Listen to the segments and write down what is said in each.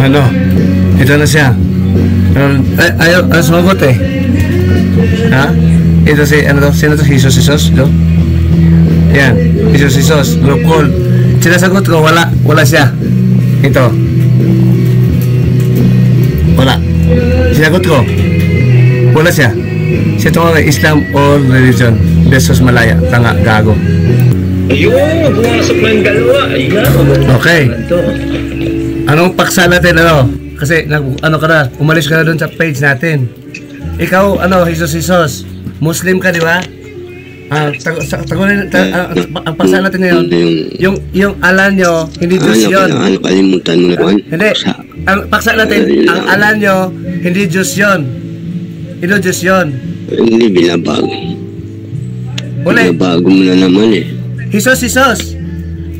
Ano? Ito na siya. Ayaw sumagot eh. Ha? Ito si, ano to? Sino to? Jesus? No? Yan. Jesus. Group call. Sinasagot ko, wala siya. Ito. Wala. Sinagot ko, wala siya. Siya itong Islam or religion. Besos Malaya. Tanga, gago. Ayun, pumasok ng dalawa. Okay. Anong paksa natin, ano? Kasi, ano ka na, umalis ka na doon sa page natin. Ikaw, ano, Jesus, Muslim ka, di ba? Ang paksa natin ngayon, yung alan nyo, hindi Diyos yun. Ano, kalimutan mo na kung hindi. Ang paksa natin, ang alan nyo, hindi Diyos yun. Hindi Diyos yun. Hindi, binabago. Ulit. Binabago mo na naman eh. Jesus.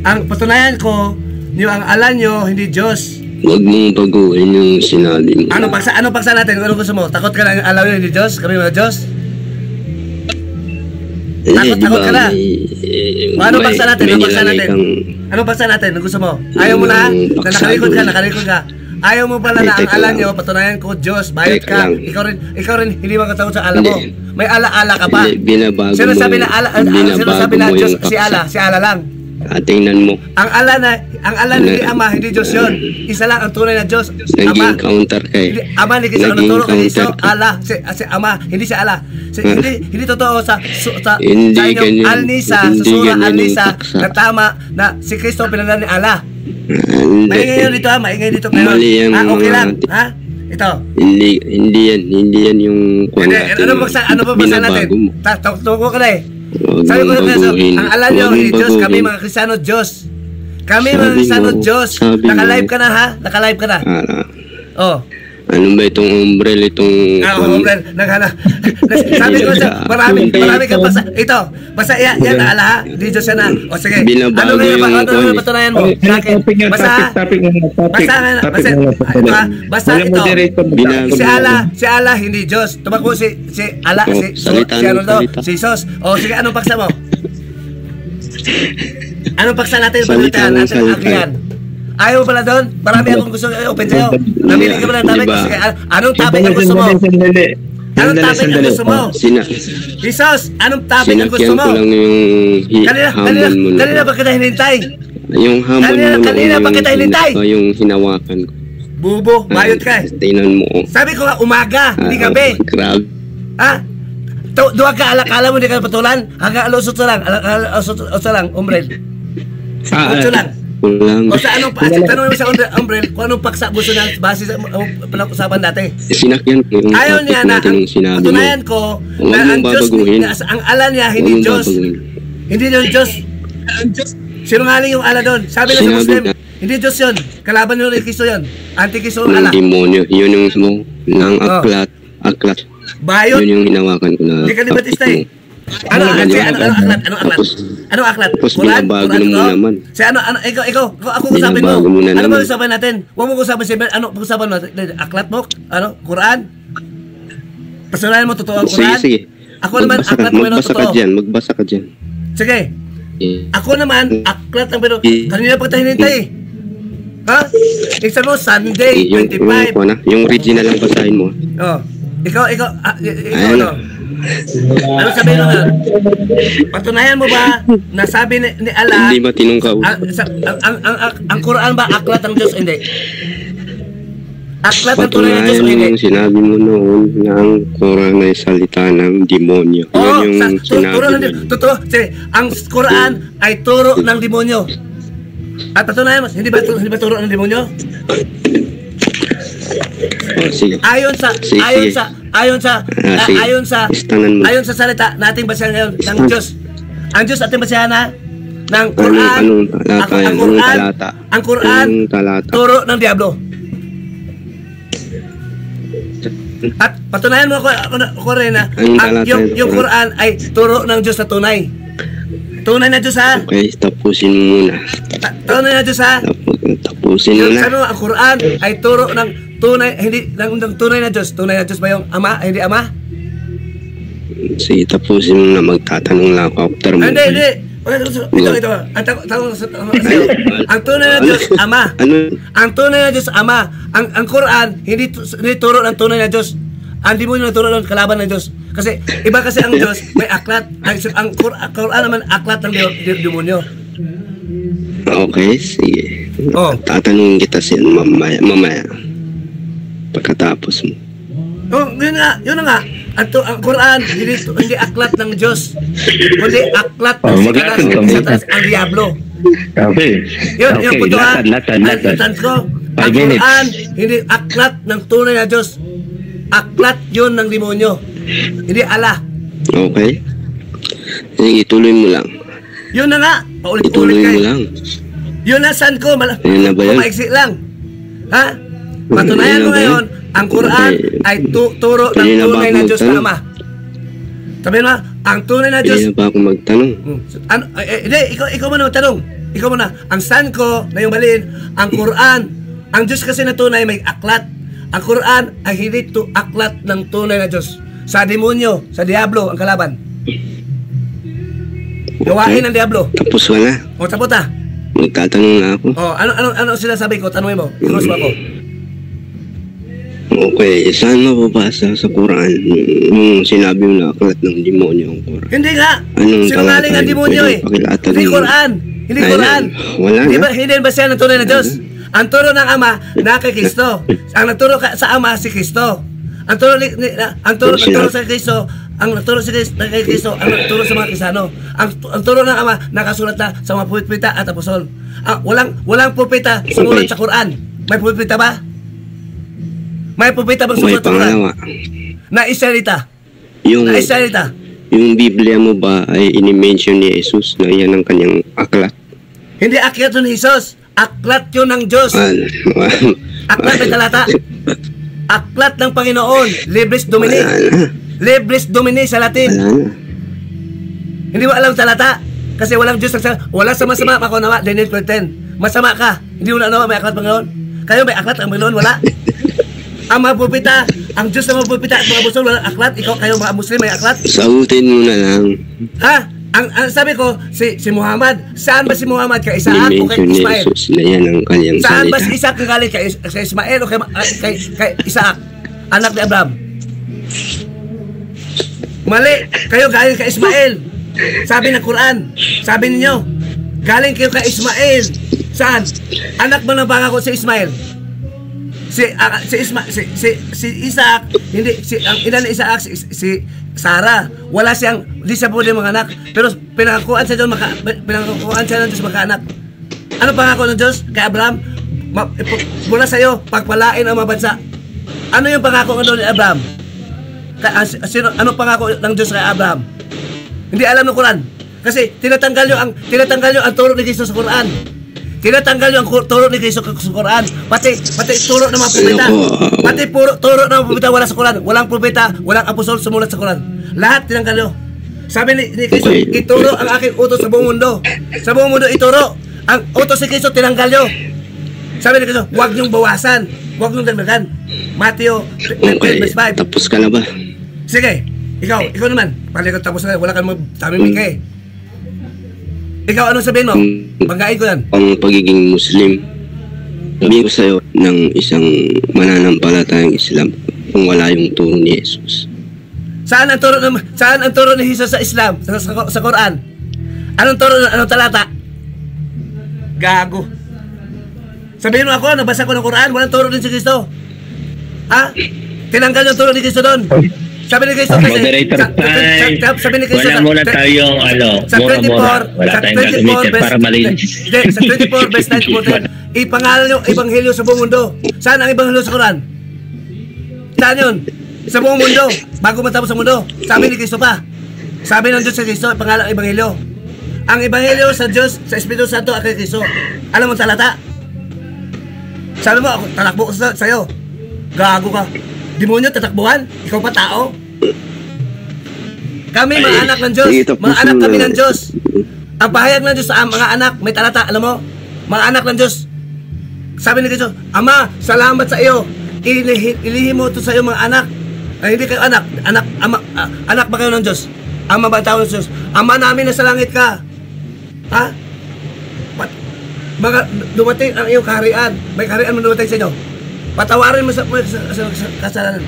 Ang patunayan ko, yung ang alan nyo, hindi Diyos. Huwag mong baguhin yung sinabi mo. Ano paksa natin? Ano gusto mo? Takot ka na alam nyo, hindi Diyos? Kami mga Diyos? Takot ka na. Ano paksa natin? Ano paksa natin? Ano gusto mo? Ayaw mo na? Nakalikod ka. Ayaw mo pala na ang alam nyo, patunayan ko, Diyos, bayot ka. Ikaw rin, hindi magkataon sa alam mo. May ala-ala ka pa. Sino sabi na Diyos, si ala lang. Tingnan mo. Ang ala hindi Ama, hindi Diyos yun. Isa lang ang tunay na Diyos, Ama. Naging counter kay. Ama, hindi kasi naturo kasi ala, si Ama, hindi si ala. Hindi totoo sa inyong Al-Nisa, sa surah Al-Nisa, na tama na si Kristo pinangalan ni ala. Maingay yun dito ha, maingay dito ngayon. Okay lang, ha? Ito. Hindi yan yung ano ba basa natin? Tungko ka na eh. Sabi ko na ang alam nyo, Diyos, kami mga Kristiyano, Diyos. Kami mga Kristiyano, Diyos. Naka-live ka na ha? Naka-live ka na. Oh. Ano ba itong umbrel, umbrel, sabi ko sa marami ka basa. Ito, basa yan na ala ha? Di Diyos yan na. O sige, ano na patunayan mo? Basta ito. Si ala, hindi Diyos. Tumakbo si ala, si Jesus. O sige, anong paksa mo? Anong paksa natin? Pagkitahan natin ang agihan. Ayaw pala doon? Marami akong gusto open sa'yo. Namili ka pala ng topic. Anong topic ang gusto mo? Anong topic ang gusto mo? Jesus, anong topic ang gusto mo? Kanina ba kita hinintay? Yung hamon mo. Kanina ba kita hinintay? Yung hinawakan ko. Bubo, bayot ka eh. Tingnan mo. Sabi ko nga, umaga, hindi gabi. Grabe. Ha? Duwag ka alakala mo, hindi ka patulan. Hanggang alusot lang, umbrel. Alusot lang. O sa anong tanong mo sa umbrel, kung anong paksa gusto niya base sa pinag-usapan dati. Sinakyan ko yung ayaw niya na, patunayan ko na ang Diyos, ang ala niya, hindi Diyos. Hindi yung Diyos. Sinungaling yung ala doon. Sabi na sa Muslim, hindi Diyos yun. Kalaban nyo rin Kristo yun. Anti-Kristo yung ala. Demonyo. Yun yung ng aklat. Bayot. Yun yung hinawakan ko na. Hindi ka ni Batista eh. Anong aklat? Tapos binabago mo naman. Ikaw, ako usapin mo. Ano ba usapan natin? Huwag mo usapan si Ben. Ano usapan mo? Aklat mo? Ano? Quran? Pasalayan mo totoo ang Quran? Sige. Ako naman, aklat mo yung totoo. Magbasa ka dyan. Sige. Ako naman, aklat ang pero kanina pag tayo hinintay eh. Ha? Iksan mo, Sunday, 25. Yung original lang basahin mo. Oh. Ikaw, ano? Ano sabihin mo na? Patunayan mo ba na sabi ni Allah, hindi ba tinungkaw? ang Quran ba aklat ng Diyos? Hindi. Aklat ng tunay ng Diyos o hindi? Patunayan sinabi mo noon na ang Quran ay salita ng demonyo. Oo, yung turo ng demonyo. Totoo. Ang Quran ay turo ng demonyo. At patunayan mo, hindi ba turo ng demonyo? Sige. Ayon sa salita nating basahan ngayon ng Diyos. Ang Diyos ating basahan na ng Quran. Ang Quran turo ng diablo. At patunayan mo ako rin na yung Quran ay turo ng Diyos na tunay. Tunay na Diyos ha? Okay, tapusin mo muna. Tunay na Diyos ha? Tapusin mo na. Ang Quran ay turo ng tunay, hindi ng tunay na Diyos. Tunay na Diyos ba yung Ama? Hindi Ama? Sige, tapusin mo na. Magtatanong lang ako after mo. Hindi. Ito. Ang tunay na Diyos, Ama. Ang tunay na Diyos, Ama. Ang Quran, hindi turo ng tunay na Diyos. Ang demonyo na turo ng kalaban ng Diyos. Kasi, iba kasi ang Diyos, may aklat. Ang Quran naman, aklat ng demonyo. Okay, sige. Oh. Tatanungin kita siya mamaya. Pagkatapos mo. Oh, yun na nga. Ang Quran, hindi aklat ng Diyos. Kundi aklat ng Satanas, ang Diablo. Okay. Yun po ito ha. Latan. Ang Quran, hindi aklat ng tunay na Diyos. Aklat yun ng demonyo. Hindi Allah. Okay. Sige, ituloy mo lang. Yun na nga. Paulit-ulit Ituloy kayo. mo lang. Yun na saan ko. Ayun na ba yun? Maiksi lang. Ha? Patunayan mo ngayon, ang Quran ay turo ng tunay na Diyos na Ama. Sabihin mo, ang tunay na Diyos... Hindi na ba ako magtanong? Hindi, ikaw muna magtanong. Ikaw muna. Ang saan ko na yung balin, ang Quran, ang Diyos kasi na tunay may aklat. Ang Quran ay hindi aklat ng tunay na Diyos. Sa demonyo, sa Diablo, ang kalaban. Gawain ng Diablo. Tapos wala. O, tapos na. Magtatanong na ako. O, ano sinasabi ko? Tanungin mo. Inos mo ako. Okay, saan mababasa sa Quran yung sinabi mo na aklat ng demonyo ang Quran? Hindi nga. Anong Sinungaling ang demonyo eh. Hindi Quran. Hindi Quran. Wala na. Hindi ba siya ng tunay na Diyos? Ang turo ng Ama na kay Kristo. Ang nagturo sa Ama si Kristo. Ang turo sa Kristo, ang nagturo kay Kristo, ang nagturo sa mga Kristiyano. Ang turo ng Ama nakasulat na sa mga propeta at apostol. Walang propeta sumulat sa Quran. May propeta ba? May propeta bang Okay, sumulat sa Quran? pangalawa. Na Israelita. Yung Biblia mo ba ay inimension ni Jesus na yan ang kanyang aklat? Hindi aklat yun ni Jesus. Aklat yun ng Diyos. Aklat may talata. Aklat ng Panginoon. Libris Domini. Libris Domini sa Latin. Hindi mo alam talata. Kasi walang Diyos. Wala sa masama. Makunawa. Daniel 12:10. Masama ka. Hindi mo na may aklat Panginoon. Kayo may aklat ang Panginoon. Wala. Ang mga propeta, ang Diyos ng mga propeta at mga apostol, walang aklat. Ikaw, kayo mga Muslim, may aklat. Sagutin mo na lang. Ha? Ang sabi ko, si Muhammad, saan ba si Muhammad? Kay Isaac o kay Ismael? Jesus na yan ang kanyang saan salita. ba si Isaac galing? Kay Ismael o kay Isaac? Anak ni Abraham. Mali. Kayo galing kay Ismael. Sabi ng Quran. Sabi ninyo, galing kayo kay Ismael. Saan? Anak ba ng bangako si Ismael? Si Isaac, hindi ang ina ni Isaac si Sarah. Wala siyang, hindi siya pwede manganak. Pero pinangakuan siya doon, pinangakuan siya ng Diyos magkaanak. Ano pangako ng Diyos kay Abraham? Mula sa iyo, pagpalain ang mga bansa. Ano yung pangako ng doon ni Abraham? Ano pangako ng Diyos kay Abraham? Hindi alam ng Quran. Kasi tinatanggal nyo ang turo ni Jesus sa Quran. Tinatanggal yung turo ni Kristo sa Quran. Pati turo ng mga propeta. Pati turo ng mga propeta wala sa Quran. Walang propeta, walang apostol sumulat sa Quran. Lahat tinanggal nyo. Sabi ni Kristo, ituro ang aking utos sa buong mundo. Sa buong mundo ituro. Ang utos ni Kristo tinanggal nyo. Sabi ni Kristo, huwag nyong bawasan. Huwag nyong dagdagan. Matthew 10:5. Tapos ka na ba? Sige, ikaw naman. Palikot tapos na, wala kang magtamimik eh. Ikaw, ano sabihin mo? Banggain ko yan. Ang pagiging Muslim, sabihin ko sa'yo ng isang mananampalatayang Islam kung wala yung turo ni Jesus. Saan ang turo ni Jesus sa Islam? Sa Quran? Anong turo? Anong talata? Gago. Sabihin mo ako, nabasa ko ng Quran, walang turo din si Kristo. Ha? Tinanggal yung turo ni Kristo doon. Sabi ni Kristo kasi, sabi ni Kristo, wala muna tayong mura-mura. Wala tayong gagamitin para malinis. Sa 24 verse 9, ipangalan yung ebanghelyo sa buong mundo. Saan ang ebanghelyo sa Quran? Saan yun? Sa buong mundo. Bago matapos sa mundo. Sabi ni Kristo pa. Sabi ng Diyos sa Kristo, ipangalan ang ebanghelyo. Ang ebanghelyo sa Diyos, sa Espiritu Santo, at kay Kristo. Alam mo talata? Sabi mo, ako, tatakbo ko sa'yo. Gago ka. Demonyo, tatakbuhan? Ikaw pa tao? Kami, mga anak ng Diyos. Mga anak kami ng Diyos. Ang pahayag ng Diyos sa mga anak, may talata, alam mo? Mga anak ng Diyos. Sabi ni Kristo, Ama, salamat sa iyo. Ilihim mo ito sa iyo mga anak. Ay, hindi kayo anak. Anak ba kayo ng Diyos? Ama ba ang tao ng Diyos? Ama namin na sa langit ka. Ha? Mga dumating ang iyong kaharian. May kaharian mo dumating sa inyo. Patawarin mo sa kasalanan.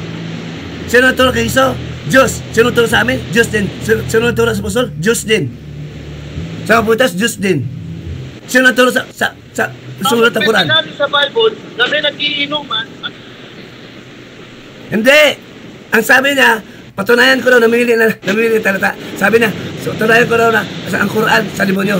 Sino nagturo kay Iso? Diyos. Sino nagturo sa amin? Diyos din. Sino nagturo sa apostol? Diyos din. Sa kapulitas, Diyos din. Sino nagturo sa sulat ng Quran? Sinabi sa Bible na may nagiinuman. Hindi. Ang sabi niya, patunayan ko daw, namili talata. Sabi niya, patunayan ko daw na ang Quran sa demonyo.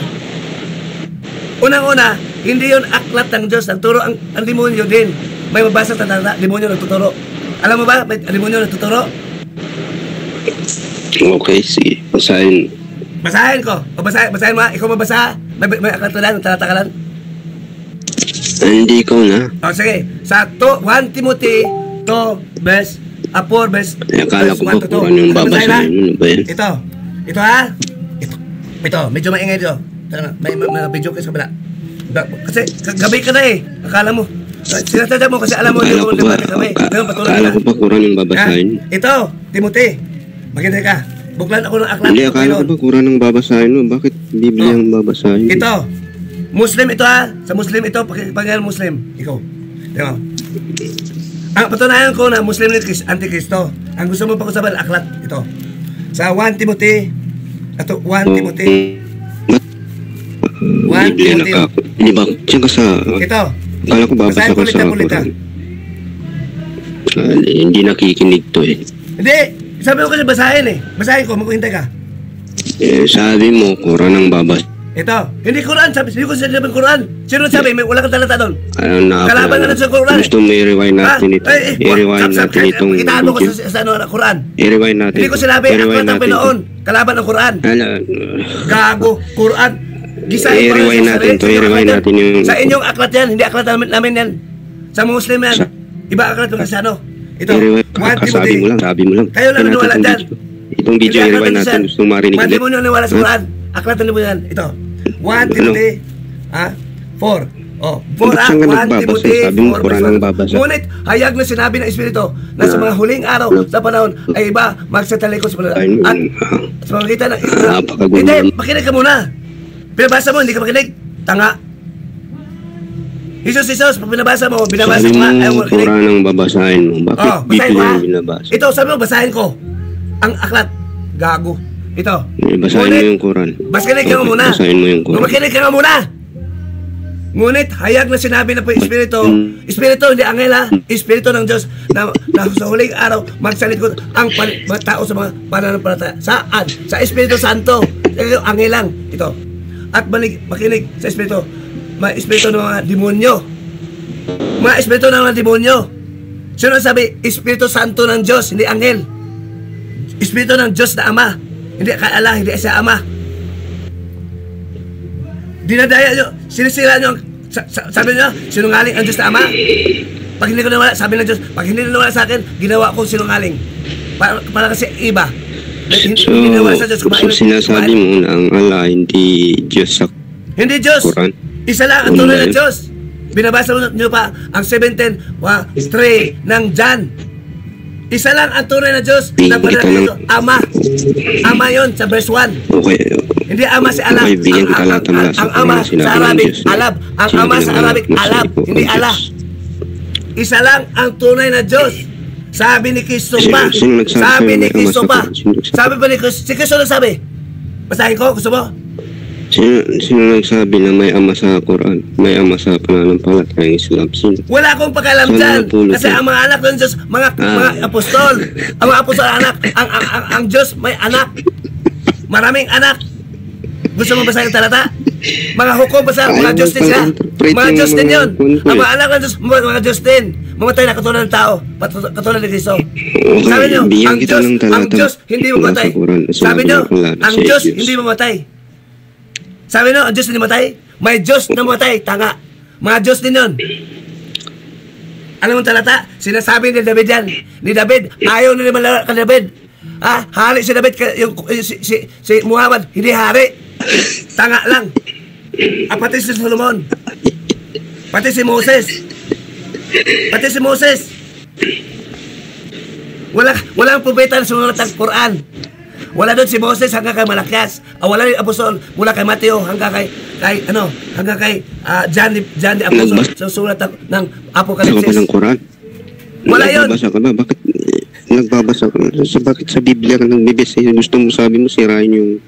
Unang-una, hindi yun aklat ng Diyos. Ang turo, ang demonyo din. May mabasa sa talata, demonyo nagtuturo. Alam mo ba, may demonyo nagtuturo? Okay, sige. Basahin. Basahin ko. O basahin mo, ikaw mabasa. May aklat ka lang, talata ka lang. Hindi ko na. O sige, sa 1 Timothy 2 verse 4 verse Akala ko ba 1 to 2. Quran yung babasahin mo? Ano ba yan? Ito ha. Ito, medyo maingay dito. May video kayo sa kabila. Kasi gabi ka na eh. Akala mo. Sinasadya mo kasi alam mo yung debate kami. Akala ko ba Quran yung babasahin? Ito, Timothy. Makinig ka. Buklan ako ng aklat. Hindi, akala ko ba Quran ang babasahin mo? Bakit Biblia ang babasahin? Ito. Muslim ito ha. Sa Muslim ito. Pagkakal Muslim. Ikaw. Tingnan mo. Ang patunayan ko na Muslim ni Antikristo. Ang gusto mo pag-usapan, aklat. Ito. Sa 1 Timothy. Ito, 1 Timothy. 1 Timothy. Hindi ba? Diyan ka sa... Ito. Akala ko babasa ko sa Quran. Hindi nakikinig to eh. Hindi. Sabi ko kasi basahin eh. Basahin ko. Magkuhintay ka. Sabi mo, Quran ang babas. Ito. Hindi Quran. Hindi ko sinabi Quran. Sino sabi? May wala kang talata doon. Kalaban ka na sa Quran. Gusto mo i-rewind natin ito. I-rewind natin itong Kitaan mo ko sa Quran. I-rewind natin. Hindi ko sinabi. Aklat ang Pinoon. Kalaban ng Quran. Gago. Quran. I-rewind natin ito. I-rewind natin yung... Sa inyong aklat yan. Hindi aklat namin yan. Sa Muslim yan. Iba aklat yung kasano. Ito. Sabi mo lang. Kayo lang naniwala dyan. Itong video i-rewind natin. Gusto marinig ulit. Hindi mo naniwala sa Quran. Aklat na mo yan. Ito. 1 Timothy 4. Oh, 1 Timothy 4. Ngunit hayag na sinabi ng Espiritu na sa mga huling araw sa panahon ay iba magsatalikod sa panahon. At sa pamagitan ng hindi, makinig ka muna. Pinabasa mo, hindi ka makinig. Tanga. Jesus, pag binabasa mo nga, ayaw mo makinig. Quran ang babasahin mo. Bakit Biblia ang binabasa? Ito, sabi mo, basahin ko. Ang aklat. Gago. Ito. Basahin mo yung Quran. Basahin ka muna. Basahin mo yung Quran. Makinig ka muna. Ngunit hayag na sinabi na po yung Espiritu. Espiritu, hindi angel ha. Espiritu ng Diyos na sa huling araw magsalikod ang mga tao sa mga pananampalataya. Saan? Sa Espiritu Santo. Angel lang. Ito. At makinig sa Espiritu. Mga Espiritu ng mga demonyo. Mga Espiritu ng mga demonyo. Sino sabi? Espiritu Santo ng Diyos, hindi angel. Espiritu ng Diyos na Ama. Hindi ka Allah, hindi siya Ama. Dinadaya nyo, sinisira nyo, sabi nyo, sinungaling ang Diyos na Ama. Pag hindi ko nawala, sabi ng Diyos, pag hindi nawala sa akin, ginawa kong sinungaling. Para kasi iba. So sinasabi mo na ang Allah hindi Diyos sa hindi Diyos. Quran? Isa lang ang tunay na Diyos. Binabasa nyo pa ang 17:3 ng John. Isa lang ang tunay na Diyos na pananalig Ama. Ama yon sa verse 1. Okay. Hindi Ama si Allah. Ang Ama sa Arabic, Alab. Ang Ama sa Arabic, Alab. Hindi Allah. Isa lang ang tunay na Diyos. Sabi ni Kristo pa. Sabi ni Kristo pa. Sabi pa ni Kristo. Si Kristo nagsabi. Basahin ko, gusto mo? Sino nagsabi na may Ama sa Quran? May Ama sa pananampalatayang Islam? Sino? Wala akong pakalam dyan. Kasi ang mga anak ng Diyos, mga apostol. Ang mga apostol anak. Ang Diyos may anak. Maraming anak. Gusto mo basahin ang talata? Mga hukom basa, mga Diyos din sila. Mga Diyos din yun. Ang mga anak ng Diyos, mga Diyos din. Mamatay na katulad ng tao. Katulad ni Kristo. Sabi nyo, ang Diyos hindi mamatay. Sabi nyo, ang Diyos hindi mamatay. Sabi nyo, ang Diyos hindi mamatay? May Diyos na mamatay. Tanga. Mga Diyos din yun. Alam mo talata? Sinasabi ni David yan. Ni David, ayaw na naman ka David. Hari si David, si Muhammad, hindi hari. Tanga lang. Pati si Solomon. Pati si Moses. Walang propeta na sumunod ang Quran. Wala doon si Moses hanggang kay Malakias. Wala yung apostol mula kay Mateo hanggang kay John the Apostle sa sulat ng Apokalipsis. Sa ng Quran. Wala yun. Nagbabasa ka ba? Bakit nagbabasa ka? Bakit sa Biblia ka nagbibisa? Gusto mo sabi mo sirain yung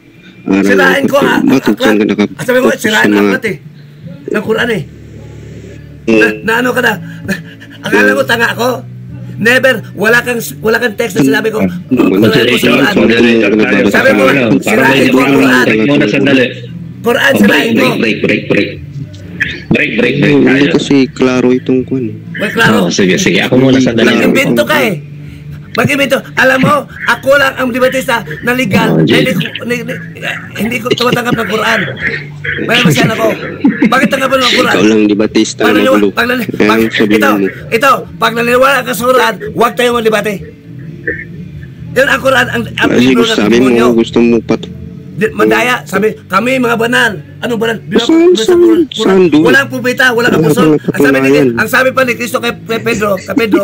aral. Sirain ko bakit saan ka sabi ko, sirain ang aklat eh. Ng Quran eh. Na ano ka na? Akala mo tanga ako? Never, wala kang text na sinabi ko. Sabi ko, sirain ko ang Quran. Quran, sirain ko. Break. Hindi kasi klaro itong kwan. Well, klaro. Sige. Ako muna sandali. Mag-invento ka eh. Mag-invento. Alam mo, ako lang ang debatista na legal. Hindi ko tumatanggap ng Quran. May masyan ako. Bakit tanggapin mo ng Quran? Ikaw lang debatista na magulo. Ito, pag naniniwala ka sa Quran, huwag tayo mag-debate. Yun ang Quran, ang libro ng sabi demonyo. mo, gusto mo Mandaya, sabi, kami mga banal. Ano banal? Saan doon? Walang pupita, walang apostol. Ang sabi pa ni Kristo kay Pedro,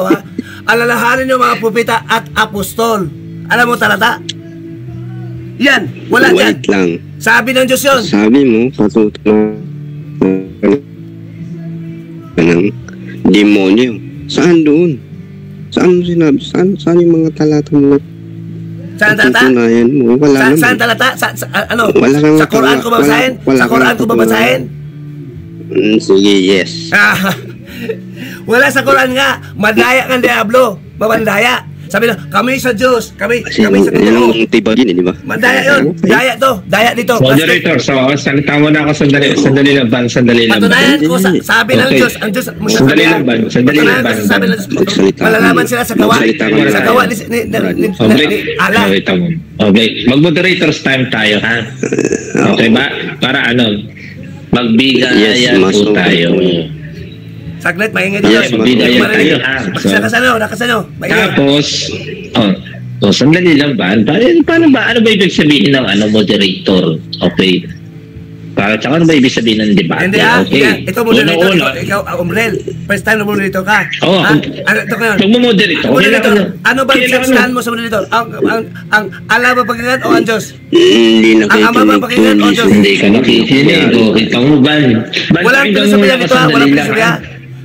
ha? Alalahanin yung mga pupita at apostol. Alam mo talata? Yan, wala dyan. Wait lang. Sabi ng Diyos yun. Sabi mo, patutunan ng demonyo. Saan doon? Saan mo sinabi? Saan yung mga talata mo? Saan talata? Mo. Wala saan talata? Wala sa Quran ko babasahin? Sa Quran ko babasahin? Sige, yes. Wala sa Quran nga. Madaya ng Diablo. Mabandaya. Sabi na, kami sa Diyos. Kami sa totoo. Yung tiba din, di ba? Madaya yun. Daya to. Daya dito. Moderator, so salita mo na ako sandali lang. Patunayan ko, sabi ng Diyos. Ang Diyos, sandali lang. Sabi ng Diyos. Malalaman sila sa gawa. Sa gawa ni Allah. Okay. Mag-moderators time tayo, ha? Okay ba? Para magbigayan po tayo. Saglit, maingay dito. Yes, magbigayan tayo, ha? Nakasano. Tapos, sandali lang ba? Paano ba? Ano ba ibig sabihin ng moderator? Okay. Tsaka ano ba ibig sabihin ng debate? Hindi okay. Ito moderator. Ikaw, Umbrel. First time na moderator ka. Oo. Mag-moderator. Ano ba yung stand mo sa moderator? Ang Allah ba pakinggan o ang Diyos? Hindi Ang Ama ba pakinggan o ang Diyos? Hindi ka nakikinig. Ikaw mo ba? Walang pinasabihan dito ha.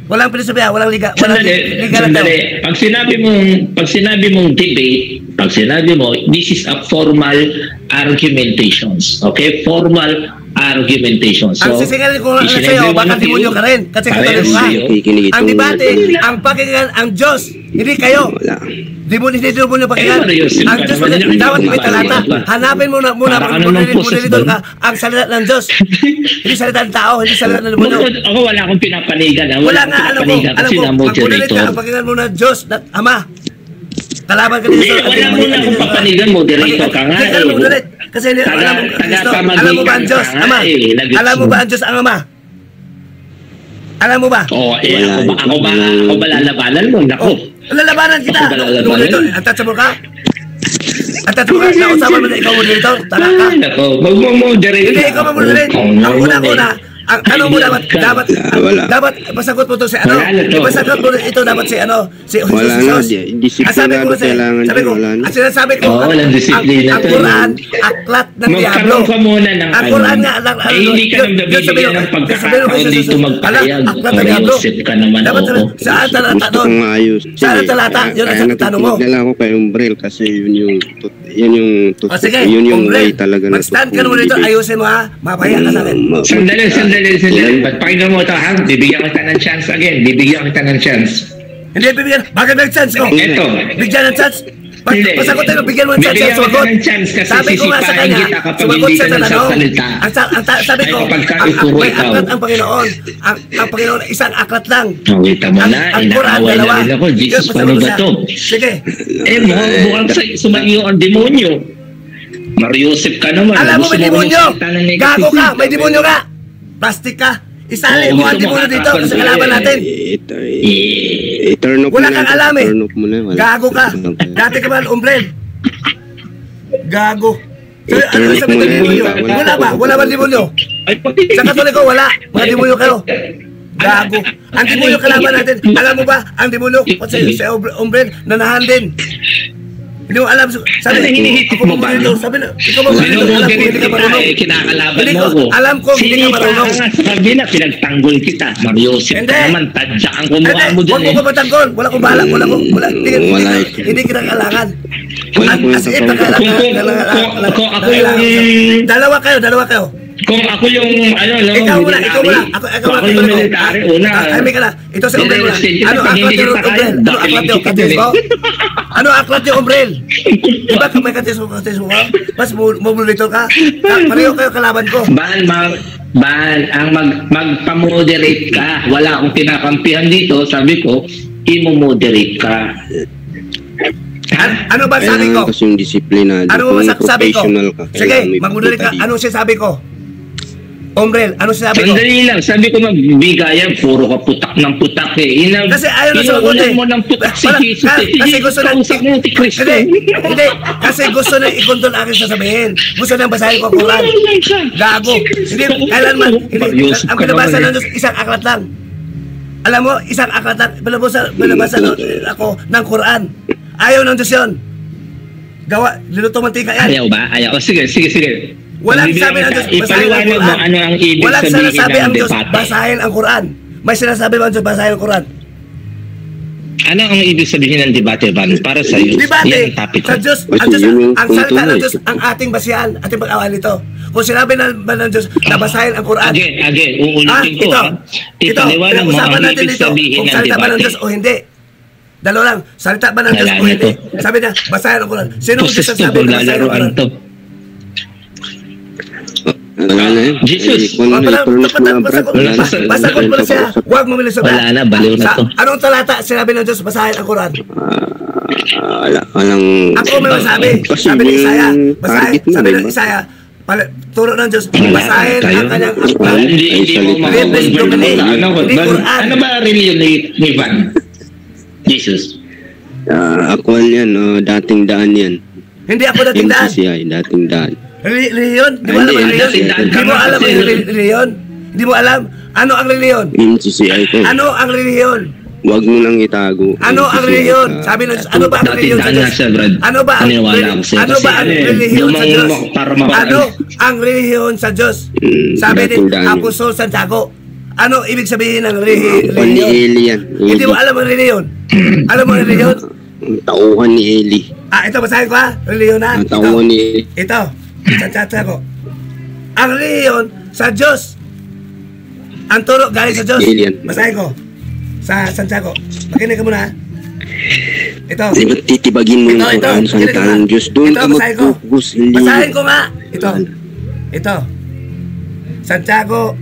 Walang pinasabihan. Walang liga. Sandali. Pag sinabi mong debate, this is a formal argumentations. Okay? Formal argumentation. So, ang sisingalin ko lang sa'yo, baka demonyo ka rin. Kasi katulad ko ang debate, ang pakinggan, ang Diyos, hindi kayo. Demonyo pakinggan. Ang Diyos, dapat may talata. Hanapin mo na muna, moderator ka, ang salita ng Diyos. Hindi salita ng tao, hindi salita ng demonyo. Ako wala akong pinapanigan. Wala nga, alam ko, ang moderator, ang pakinggan mo na Diyos, Ama. Kalaban ka dito. Wala mo na kung papanigan, moderator ka nga. Kasi alam mo ba ang Diyos, Ama? Alam mo ba ang Diyos ang Ama? Alam mo ba? Ako ba lalabanan mo? Naku. Lalabanan kita. Untouchable ka? Nausapan mo na ikaw moderator? Tara ka? Huwag mo moderate. Hindi, ikaw mo-moderate. Ang una-una, ano mo dapat pasagot mo to si pasagot mo ito dapat si wala na, disiplinado kailangan ang sinasabi ko ang Quran aklat ng Diablo magkaroon ka muna ng ang Quran nga hindi ka nang nabibigyan ng pagkakataon dito magpahayag Joseph ka naman saan talata doon saan talata yun ang tanong mo nagtitigilan ako kay Umbrel kasi yun yung way talaga na mag-stand ka naman dito ayusin mo ha mapahiya ka sa akin sandali pakinggan mo ito ha bibigyan kita ng chance again hindi bibigyan bakit may chance ko ito bigyan ng chance pasagot tayo bigyan mo ng chance sabi ko nga sa kanya sumagot siya sa tanong sabi ko may aklat ang Panginoon ang Panginoon isang aklat lang ang Quran dalawa Jesus paano ba ito sige mukhang sumayo ang demonyo Mariusip ka naman alam mo may demonyo gago ka may demonyo ka plastic ka isali mo ang demonyo dito sa kalaban natin wala kang alam gago ka dati ka ba Umbrel gago ano sabi ng demonyo wala ba demonyo sa katolik ko wala mga demonyo kayo gago ang demonyo kalaban natin alam mo ba ang demonyo si Umbrel nanahan din Hindi mo alam. Sabi, hinihitik mo ba? Sabi na, ikaw ba hindi ka marunong? Kinakalaban mo ko. Alam ko, hindi ka marunong. Sinita ka sa kabila, pinagtanggol kita. Mariosip ka naman, tadya ang kumuha mo dyan. Huwag mo pa patanggol. Wala kong bahala. Hindi kita kailangan. As in, dalawa kayo. Kung ako yung, ikaw muna. Ako yung military, una. Ay, ka na. Ito si Umbrel muna. Ano aklat yung Umbrel? Ano aklat yung Umbrel? Diba may katis mo ka? Mas mumulito ka? Pareho kayo kalaban ko. Ban, ang magpa-moderate ka. Wala akong kinakampihan dito. Sabi ko, i-moderate ka. Ano ba sabi ko? Kasi yung disiplinado. Ano ba sabi ko? Sige, mag-moderate ka. Ano sabi ko? Ombrel, ano sinabi ko? Sandali lang, sabi ko magbigayan, puro ka putak ng putak eh. Kasi ayaw na sumagot eh. mo ng putak si Jesus eh. Kasi gusto na, kausap mo si Kristo. Hindi, kasi gusto na i-control akin sasabihin. Gusto na basahin ko ang Quran. Gago. Hindi, kailanman, ang binabasa ng Diyos, isang aklat lang. Alam mo, isang aklat lang, binabasa ako ng Quran. Ayaw ng Diyos yun. Gawa, liluto mantika yan. Ayaw ba? Ayaw. Sige. Walang sabi ng Diyos, basahin ang Quran. Ano ang ibig walang sinasabi ang Diyos, debate? basahin ang Quran. May sinasabi ang Diyos, basahin ang Quran. Ano ang ibig sabihin ng debate, Van? Para sa iyo. Debate, sa Diyos, ang salita ng Diyos, ang ating basihan, ating pag-awal nito. Kung sinabi na ba ng Diyos, nabasahin ang Quran. Again, uulitin ko. Ito, usapan natin dito, kung salita ba ng Diyos o hindi. Dalawa lang, salita ba ng Diyos o hindi. Sabi niya, basahin ang Quran. Sino ang Diyos ang sabi na basahin ang Quran? Wala na yun. Jesus. Basta ko pala siya. Huwag mo milisog. Wala na, baliw na to. Anong talata sinabi ng Diyos basahin ang Quran? Walang... Ako may masabi. Sabi ni Isaiah. Sabi ng Isaiah. Turo ng Diyos. Basahin ang kanyang aklat. Hindi mo ano ba reliyon ni Van? Jesus. Ako yan, dating daan yan. Hindi ako dating daan. MCCI, dating daan. Reliyon? Di mo alam ang reliyon? Di mo alam ang reliyon? Di mo alam? Ano ang reliyon? MCCI ko. Ano ang reliyon? Huwag mo nang itago. Ano ang reliyon? Sabi ng ano ba ang reliyon sa Diyos? Ano ba ang reliyon sa Diyos? Ano ang reliyon sa Diyos? Sabi ni Apostol Santiago. Ano ibig sabihin ng reliyon? Hindi mo alam ang reliyon? Alam mo ang reliyon? Tauhan ni Eli. Ito basahin ko ha? Reliyon na. Tauhan ni Eli. Ito. Santiago. Ang reliyon sa Diyos. Ang turo galing sa Diyos. Basahin ko. Sa Santiago. Makinig ka muna. Ito. Di ba titibagin mo yung Quran sa salita ng Diyos? Doon ka mag-focus. Basahin ko nga. Ito. Santiago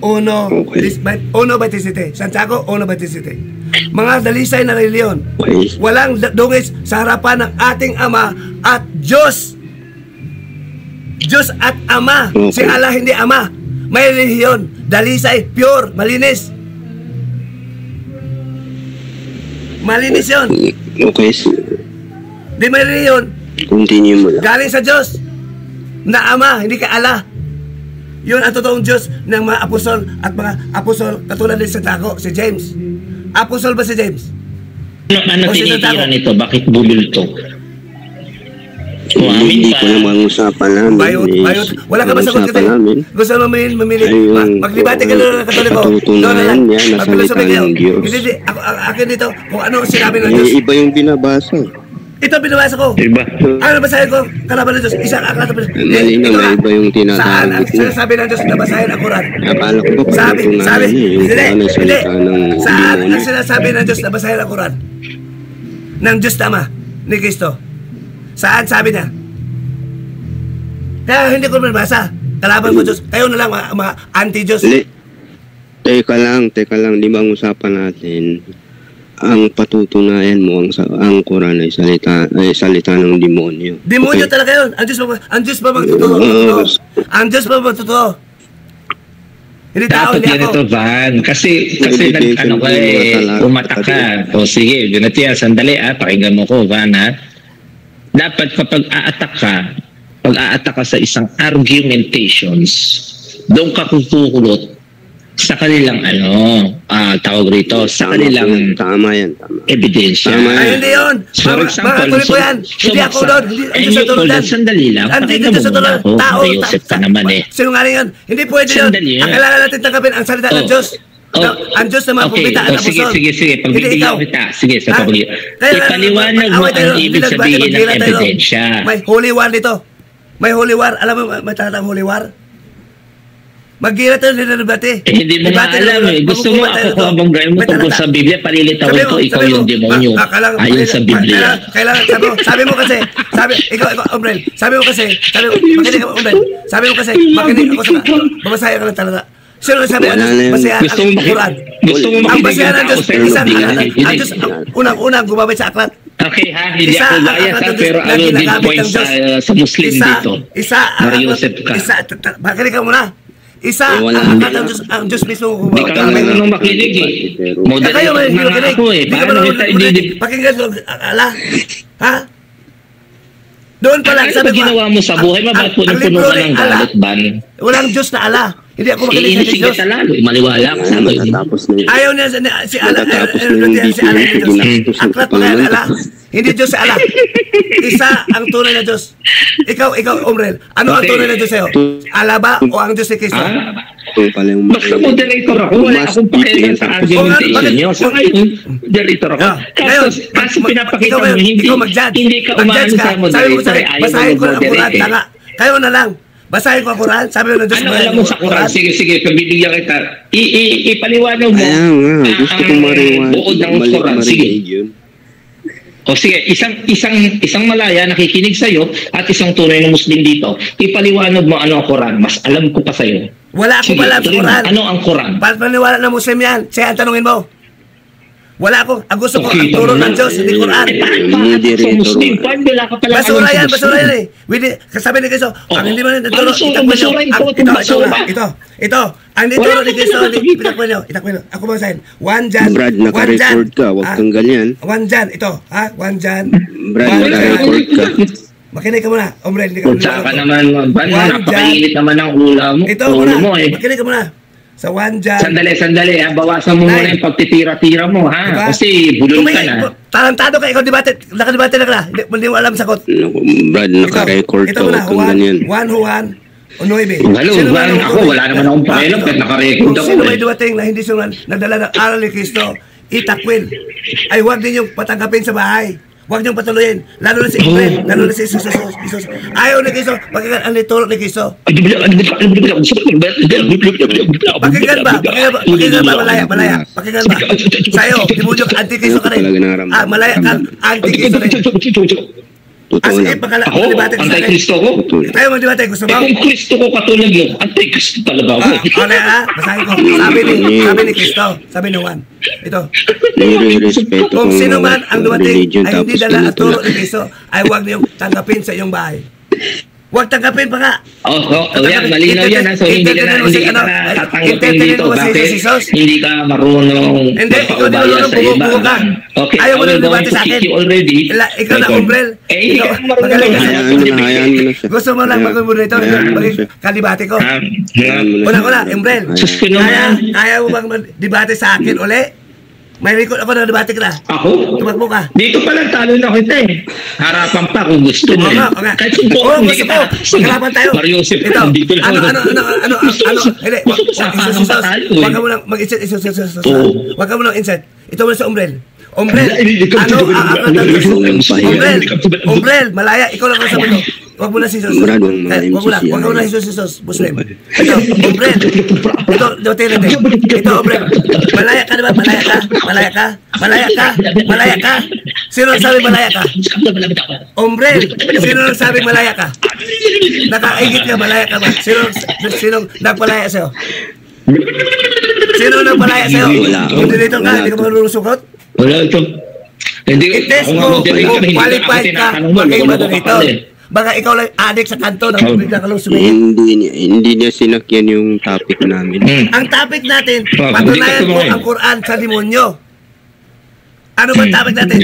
1:27. Santiago 1:27. Mga dalisay na reliyon. Walang dungis sa harapan ng ating Ama at Diyos. Diyos at Ama. Si Allah hindi Ama. May reliyon. Dalisay, pure, malinis. Malinis yun. Okay. Di may reliyon. Continue mo lang. Galing sa Diyos. Na Ama, hindi ka Allah. Yun ang totoong Diyos ng mga apostol at mga apostol katulad ni Santiago, si James. Apostol ba si James? Ano tinitira nito? Bakit bulol to? Hindi ko naman usapan namin. Bayot. Wala ka ba sagot kasi? Gusto mo mamili? Maglibati ka lang ng Katoliko. Patutunayan niya na salita ng Diyos. Hindi. Akin dito, kung ano sinabi ng Diyos. Iba yung binabasa. Ito binabasa ko. Iba. Ano basahin ko? Kalaban ng Diyos. Isang aklat. Mali na, iba yung tinatawag. Saan ang sinasabi ng Diyos na basahin ang Quran? Akala ko ba patutunayan niya yung Quran ay salita ng saan ang sinasabi ng Diyos na basahin ang Quran? Ng Diyos Ama ni Kristo. Saan sabi niya? Kaya hindi ko mabasa. Kalaban mo Diyos. Kayo na lang mga anti-Diyos. Teka lang. Di ba ang usapan natin? Ang patutunayan mo ang Quran ay salita ng demonyo. Demonyo talaga yun. Ang Diyos ba magtotoo? Ang Diyos ba magtotoo? Hindi tao, hindi ako. Dapat yan ito, Van. Kasi umatak ka. O sige, binatiya, sandali pakinggan mo ko, Van Dapat kapag aatak ka sa isang argumentations, doon ka kukulot sa kanilang tawag rito, sa kanilang Tama yan, tama. ebidensya. Tama yan. Ay, hindi yun. For example, Mga ko yan. Hindi ako doon. Hindi sa tulad yan. Sandali lang. Hindi dito sa tulad. Tao. Joseph ka naman eh. Sinungaling yan. Hindi pwede yun. Sandali Ang yan. kailangan natin tanggapin ang salita ng Diyos. Ang Diyos na mapupita ang apostol. Sige. Pagbibigyan kita. Sige, sa pagli. Ipaliwanag mo ang ibig sabihin ng ebidensya. May holy war dito. May holy war. Alam mo, may talatang holy war? Mag-gira tayo nila debate. Hindi mo nga alam eh. Gusto mo ako kung abang gawin mo tungkol sa Biblia, palilitawin ko, ikaw yung demonyo. Ayon sa Biblia. Kailangan, sabi mo kasi, ikaw, Umbrel, sabi mo kasi, makinig ako, Umbrel, sabi mo kasi, makinig ako sa, babasahin ka ng talata. Sino sabi, basayan ang Quran. Ang basayan ng Diyos, isang, ang Diyos, unang gumabay sa aklat. Okay ha, hindi ako bias ha, pero I will give points sa Muslim dito. Makinig ka muna. Isa, ang Diyos mismo hindi ka naman nung makinig eh. Moderator na ako eh. Paano kita hindi... Pakinggan mo, ala? Ha? Doon pa lang, sabi ko, ginawa mo sa buhay, maba't puno ka ng galit ban? Walang Diyos na ala. Hindi ako makinig sa Diyos. Sige lalo, maliwala ka sa akin. Ayaw niya si ala, aklat pa kaya ala. Hindi Diyos si ala. Isa ang tunay na Diyos. Ikaw, Umrel, ano ang tunay na Diyos sa'yo? Ala ba o ang Diyos ni Cristo? Basta moderator ako, wala akong pakialam sa argumentation nyo. Sa ngayon, moderator ako. Kasi pinapakita mo, hindi ka umaano sa moderator, ayaw mo moderate. Kayo na lang. Basahin ko ang Quran, sabi mo na Diyos. Ano alam mo sa Quran? Sige, pabibigyan kita. Ipaliwanag mo. Gusto kong mariwan. Buod ng Quran. Sige. O sige, isang malaya nakikinig sa'yo at isang tunay na Muslim dito, ipaliwanag mo ano ang Quran. Mas alam ko pa sa'yo. Wala akong alam sa Quran. Ano ang Quran? Paniwala na Muslim yan. Siya ang tanungin mo. Wala akong, ang gusto ko, ang turo ng Diyos, hindi Quran. Sa Muslim, wala ka pala basura yan eh. Kasabi ni Cristo, ang hindi mo nagturo, ito, ang nituro ni Cristo, itakbo nyo, ako basahin. 1 John, Brad, naka-record ka, huwag kang ganyan. 1 John, ito, 1 John. Brad, naka-record ka. Makinig ka muna, Umbrel. Punta ka naman, napakainit naman ang ulo mo. Ito muna, makinig ka muna. Sa 1 John. Sandali. Bawasan mo muna yung pagtitira-tira mo, ha? Diba? Kasi bulol ka na. Tarantado ka, ikaw nakadebate na ka na. Hindi mo alam sagot. Brad, naka-record ka, huwag kang ganyan. 1 Juan 9. Hello, ako, wala naman akong pakialam kahit naka-record ako. Sino may dumating na hindi sila nagdala ng aral ni Cristo, itakwil. Ay huwag ninyong patanggapin sa bahay. Huwag niyong patuloyin. Lalo na si Ibrahim, lalo na si Jesus. Ayaw ni Cristo, pakinggan ang nituro ni Cristo. Pakinggan ba? Malaya. Pakinggan ba? Sa'yo, demonyo, anti-Cristo ka rin. Malaya ka, anti-Cristo rin. As in, ako, anti-Cristo ko. Tayo mag-debate, gusto mo? Kung Cristo ko katulad yun, anti-Cristo talaga ako. Okay basahin ko. Sabi ni Cristo, sabi ni Juan. Ito. Kung sino man ang dumating ay hindi dala at turo ni Cristo, ay huwag niyong tanggapin sa iyong bahay. Huwag tanggapin pa nga. Yan, malinaw yan. So, hindi ka na tatanggapin dito. Bakit? Hindi ka marunong magpaubaya sa iba. Okay, ayaw mo na debate sa akin. Ikaw na, Umbrel. Hindi ka marunong. Gusto mo lang mag-moderator, maging kalibate ko. Una, Umbrel. Kaya mo bang debate sa akin uli? May record ako na debate ka na. Ako? Tumakbo ka. Dito pa lang talo na kita eh. Harapan pa kung gusto mo eh. Kahit subukan hindi kita. Magkalaban tayo. Mariosep ito. Dito lang. Ano? Hindi. Huwag ka mo lang mag-insert. Huwag ka mo lang insert. Ito mo sa Umbrel. Umbrel, Umbrel, malaya, ikaw lang sa mundo. Huwag mo na si Jesus. Huwag mo na si Jesus, Muslim. Ito, Umbrel. Ito, Umbrel. Malaya ka diba? Malaya ka. Sino sabi malaya ka? Umbrel, sino sabi malaya ka? Nakaigit ka, malaya ka ba? Sino nagpalaya sa'yo? Sino nagpalaya sa'yo? Hindi dito ka, hindi ka marunong sukrot? Wala ito. I-test mo kung qualified ka maging moderator. Baka ikaw lang adik sa kanto na bigla ka lang sumingin. Hindi niya sinakyan yung topic namin. Ang topic natin, patunayan mo ang Quran sa demonyo. Ano ba topic natin?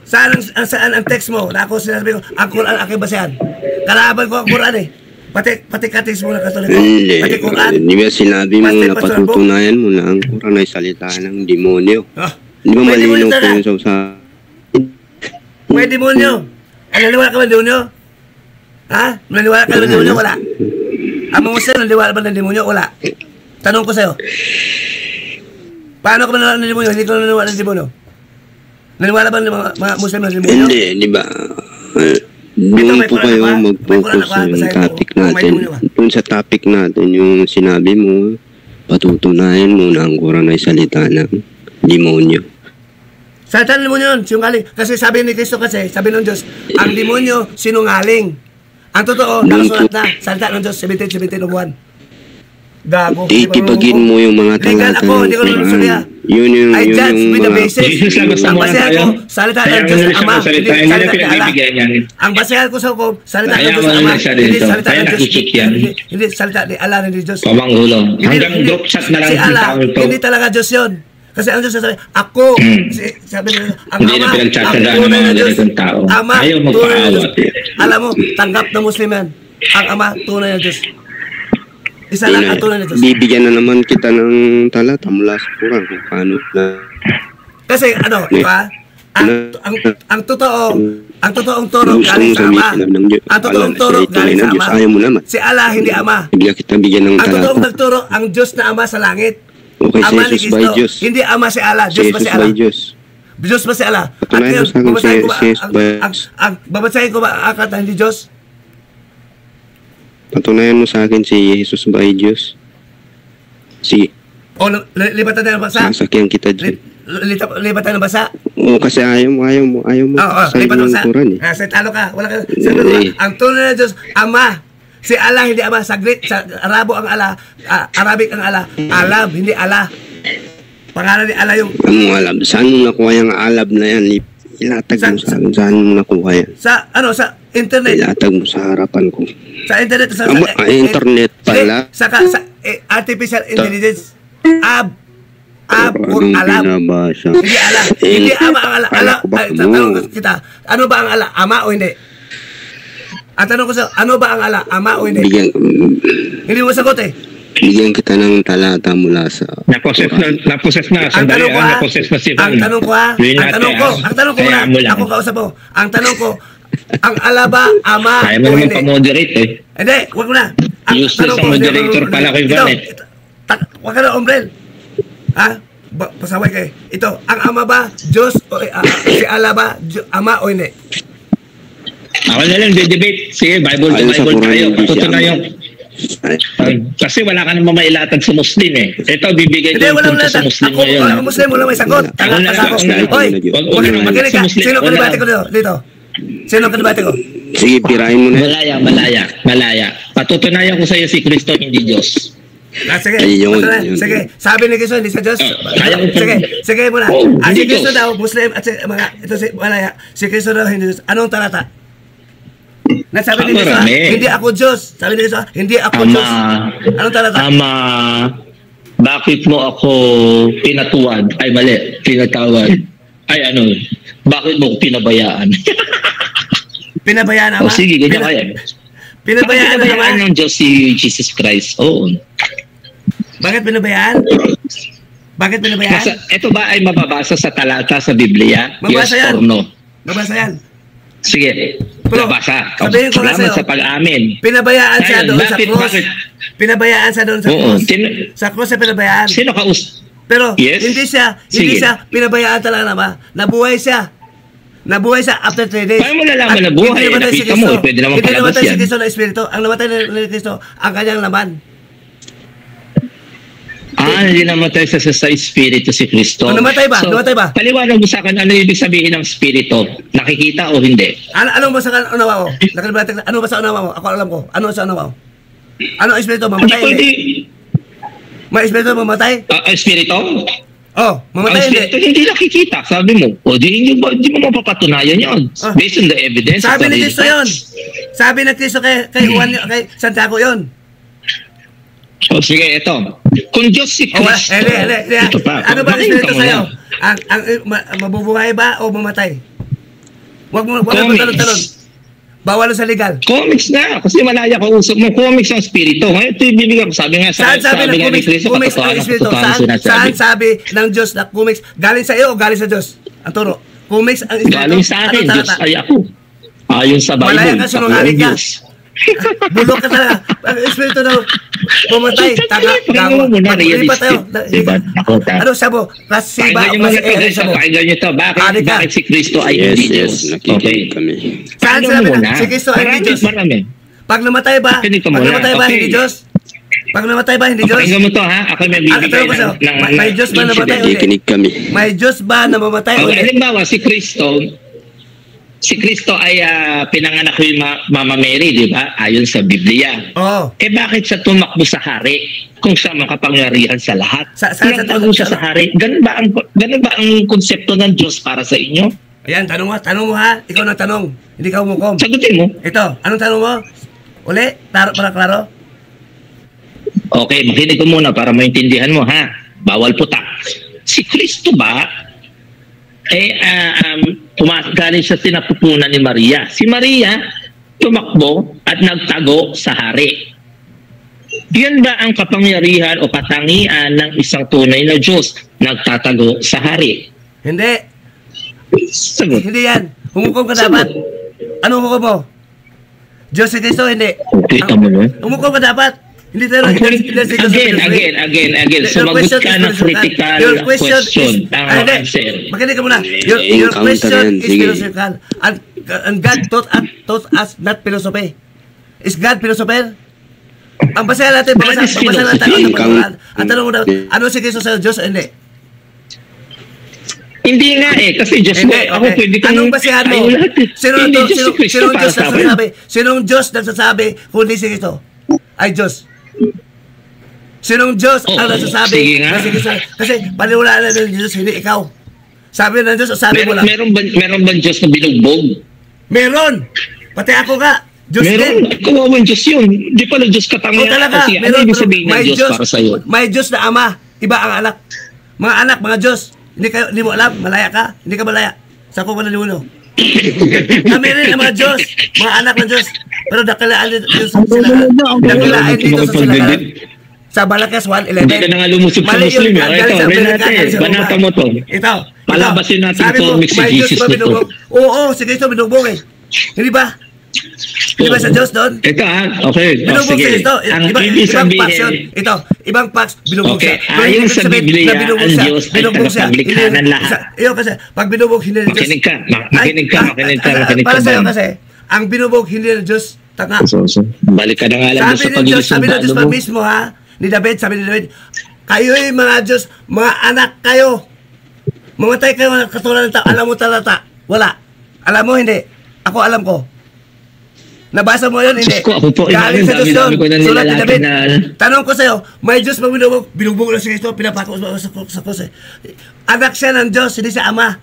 Saan ang text mo? Na ako sinasabi ko, ang Quran aking basehan. Kalaban ko ang Quran eh. Pati katismo ng Katoliko. Hindi. Pati Quran. Di ba sinabi mo Pati na patutunayan mo na ang Quran ay salita ng demonyo? Di ba May demonyo malinaw po talaga. yun sa May demonyo. Ay, naniwala ka ba ng demonyo? Ha? Naniwala ka ba ng demonyo? Wala. Ang mga Muslim, naniwala ba ng demonyo? Wala. Tanong ko sa'yo. Paano ka ba naniwala ng demonyo? Hindi ko naniwala ng demonyo. Naniwala ba ng mga Muslim ng demonyo? Hindi, di ba? Doon po kayo mag-focus sa topic natin. Doon sa topic natin, yung sinabi mo, patutunayan mo na ang Quran ay salita ng demonyo. Salita ng demonyo yun, sinungaling. Kasi sabi ni Kristo kasi, sabi ng Diyos, ang demonyo sinungaling. Ang totoo, nakasulat na, salita ng Diyos, 17:17:1. Gago. Titipagin mo yung mga talata ng Quran. Yun yung I judge with the mga... basis. Ang basehan ko, salita ng Diyos ng Ama, hindi salita ng Allah. Ang basehan ko sa hukom, salita ng Diyos ng Ama, hindi salita ng Diyos. Hindi salita ni Allah, hindi Diyos. Pamanggulo. Hanggang group chat na lang si Allah, tao ito. hindi talaga Diyos yun. Kasi ang Diyos sabi, ako, sabi nila, ang Hindi Ama, na pinagtsatsagaan ang ng tunay mga na Diyos. ganitong tao. Ama, Ayaw tunay na Diyos. magpaawat. Alam mo, tanggap na Muslim yan. Ang Ama, tunay na Diyos. Isa lang ang tunay na Diyos. Bibigyan na naman kita ng talata mula sa Quran kung paano na... Kasi ano, di ba? Ang totoong turo galing sa Ama. Ang totoong turo galing sa Ama. Ayaw mo naman. Si Allah hindi Ama. Bigyan kita bigyan ng Ang totoong talata. nagturo, ang Diyos na Ama sa langit. Okay, Ama si ni Jesus by Cristo. Diyos. Hindi Ama si Allah. Si Diyos ba Jesus si Allah? by Diyos. Diyos ba si Allah? At Patunayan ngayon, mo sa akin babasahin ko ba si Jesus by- babasahin ko ba ang aklat na hindi Diyos? Patunayan mo sa akin si Jesus by Diyos. Sige, O lipatan tayo ng basa? sasakyan kita dyan. Lipatan ng basa? Oo, kasi ayaw mo Oo, sa lipatan ng basa. Quran eh. Sa talo ka. Wala ka. Ang tunay na Diyos, Ama. Si Allah, hindi Ama. Sa Arabo ang Allah. Arabic ang Allah. Alab, hindi Allah. Pangalan ni Allah yung... Anong alab? Saan mo nakuha yung alab na yan? Ilatag mo sa akin. Saan mo nakuha yan? Sa internet. Ilatag mo sa harapan ko. Sa internet. Internet pala. Sa artificial intelligence. Or alab. Pinabasa. Hindi Allah. Hindi Ama ang Allah. Allah. Tanong kita. Ano ba ang Allah? Ama o hindi? Ang tanong ko sa, ano ba ang Allah? Ama o hindi? Hindi mo sagot eh. Bigyan kita ng talata mula sa... Naposes na. Sandali naposes na si Van. Ang tanong ko muna. Ako kausap mo. Ang tanong ko, ang Allah ba, Ama Kaya o mo naman hindi? pa-moderate eh. Hindi, wag mo na. Useless ang moderator pala kay Van eh. Wag ka na, Ombrel. Ha? Pasaway kayo. Ito, ang Ama ba, Diyos, si Allah ba, Ama o hindi? Ako na lang, debate. Sige, Bible to Ayon sa Bible Quran, tayo. hindi siya Patutunayan. Kasi wala ka namang mailatag sa Muslim eh. Ito, bibigay ko Hindi, yung wala punto sa Muslim Ako, ngayon. ang Muslim, wala may sagot. Hoy, makinig ka. Sino kanibate ko dito? Sino kanibate ko? Sige, pirahin mo na. Malaya. Patutunayan ko sa iyo si Kristo, hindi Diyos. Sige, Ayun. sige. Sabi ni Kristo, hindi sa Diyos. Sige muna. Si Kristo daw, Muslim, at ito si Malaya, si Kristo daw, hindi Diyos. Anong talata? Nasabi ni Kristo, hindi ako Diyos. Sabi ni Kristo, hindi ako Diyos. Anong talata? Ama, bakit mo ako pinatuwad? Ay, mali. Pinatawad. Ay, bakit mo ako pinabayaan? Pinabayaan, Ama? Sige, ganyan kaya. Pinabayaan ng Diyos si Jesus Christ. Oo. Bakit pinabayaan? Ito ba ay mababasa sa talata sa Biblia? Mabasa yes yan. or no? Mabasa yan. Sige. Pero, Mabasa. sabihin ko nga Salamat sa'yo, sa pag-amin. Pinabayaan siya doon sa cross. Bakit? Pinabayaan siya doon sa Oo. cross. Sa cross siya pinabayaan. Sino ka Pero Yes. hindi siya Sige. pinabayaan talaga naman. Nabuhay siya after 3 days. Paano mo nalaman na buhay? Nakita mo, pwede naman Hindi palabas namatay yan. si Kristo na Espiritu. Ang namatay ni Kristo, ang kanyang laman. Hindi namatay sa Espiritu si Kristo. Namatay ba? Paliwanag mo sa akin, ano ibig sabihin ng Espiritu? Nakikita o hindi? Ano ba sa unawa mo? Ano ba sa unawa mo? Ako alam ko. Ano sa unawa mo? Ano ang Espiritu? Mamatay? May Espiritu mamatay? Espiritu? Mamatay hindi. Espiritu hindi nakikita, sabi mo. Hindi mo mapapatunayan yun. Based on the evidence. Sabi ni Kristo yun. Sabi ng Kristo kay Juan, kay Santiago yun. Sige, ito. Kung Diyos si Kristo. Ano ba ang Espiritu sa'yo? Mabubuhay ba o mamatay? Huwag mo talon-talon. Bawal sa legal. Comics na, kasi malaya ka usap mo, comics ang spirito. Ngayon ito yung bibigyan ko, sabi nga, saan sabi ng comics ang espiritu? Saan sabi ng Diyos na comics? Galing sa iyo o galing sa Diyos? Ang turo. Comics ang espiritu. Galing sa akin, Diyos ay ako. Ayon sa Bible. Malaya ka, sinungaling ka. Bulok ka talaga. Ang espiritu na pumatay. Tanga. Lipat tayo. Ano sabi mo? Klasiba o klasi A? Sabi mo. Pakinggan nyo ito. Bakit si Kristo ay hindi Diyos? Yes, nakikinig kami. Saan sinabi na si Kristo ay hindi Diyos? Pag namatay ba? Hindi Diyos? Pag namatay ba, hindi Diyos? Pakinggan mo ito, ha? Ako may bibigay ng may Diyos ba namatay? Nakikinig kami. May Diyos ba na mamatay? Halimbawa, si Kristo ay pinanganak ko yung Mama Mary, di ba? Ayon sa Biblia. Oo. Bakit siya tumakbo sa hari kung siya makapangyarihan sa lahat? Tumakbo siya sa hari. Ganun ba ang konsepto ng Diyos para sa inyo? Ayan, tanong mo ha. Ikaw nang tanong. Hindi ka umukom. Sagutin mo. Ito, anong tanong mo? Uli, para klaro. Okay, makinig ko muna para maintindihan mo, ha? Bawal putak. Si Kristo ba galing siya sinapupunan ni Maria. Si Maria tumakbo at nagtago sa hari. Yan ba ang kapangyarihan o katangian ng isang tunay na Diyos? Nagtatago sa hari. Hindi. Sagot. Hindi yan. Humukom ka dapat. Ano hukom mo? Diyos si Kristo, hindi. Kita mo nun? Humukom ka dapat. Hindi tayo Again. Sumagot ka ng critical question. Ang answer. Makinig ka muna. Your question is philosophical. And God taught us not philosophy. Is God philosopher? Ang basahan natin, babasahan natin ang tanong mo daw, ano si Kristo sa Diyos? Hindi. Hindi nga kasi Diyos mo. Ako pwede kang... Anong basahan mo? Sinong Diyos nagsasabi kung hindi si Kristo? Ay Diyos. Sinong Diyos ang nagsasabi? Kasi paniwalaan na ng Diyos, hindi ikaw. Sabi ng Diyos o sabi mo lang? Meron ba Diyos na binugbog? Meron! Pati ako nga. Diyos meron. din. Kawawang Diyos yun. Di pala Diyos katangian. Talaga. Kasi ano ibig sabihin ng Diyos para sa'yo? May Diyos na ama. Iba ang anak. Mga anak, mga Diyos. Hindi mo alam, malaya ka. Hindi ka malaya. Sa ko manalimuno. Kami rin ang mga Diyos. Mga anak ng Diyos. Pero dakilaan dito sa silakan. Dakilaan dito sa silakan. Sa Malakas 1:11. Hindi ka na nga lumusog sa Muslim. Ito, rin natin. Banata mo to. Ito. Palabasin natin ito. Mix si Jesus nito. Oo, si Kristo binugbog eh. Hindi ba? Hindi ba sa Diyos doon? Ito okay. Binugbog si Kristo. Ibang packs yun. Ito, ibang packs, binugbog siya. Ayon sa Biblia, ang Diyos ay tagapaglikha ng lahat. Iyo kasi, pag binugbog hindi ng Diyos. Makinig ka. Para sa'yo kasi, ang binugbog hindi ng Diyos, tanga. Balik ka na nga lang sa pag-ilusong sabi ng Diyos pa mismo ha, ni David, sabi ni David, kayo'y mga Diyos, mga anak kayo. Mamatay kayo katulad ng tao. Alam mo talata? Wala. Alam mo hindi? Ako alam ko. Nabasa mo yun? Hindi. Galing sa Diyos yun. Sulat ni David. Tanong ko sa'yo, may Diyos pag binugbog lang si Kristo, pinapako sa krus eh. Anak siya ng Diyos, hindi siya ama.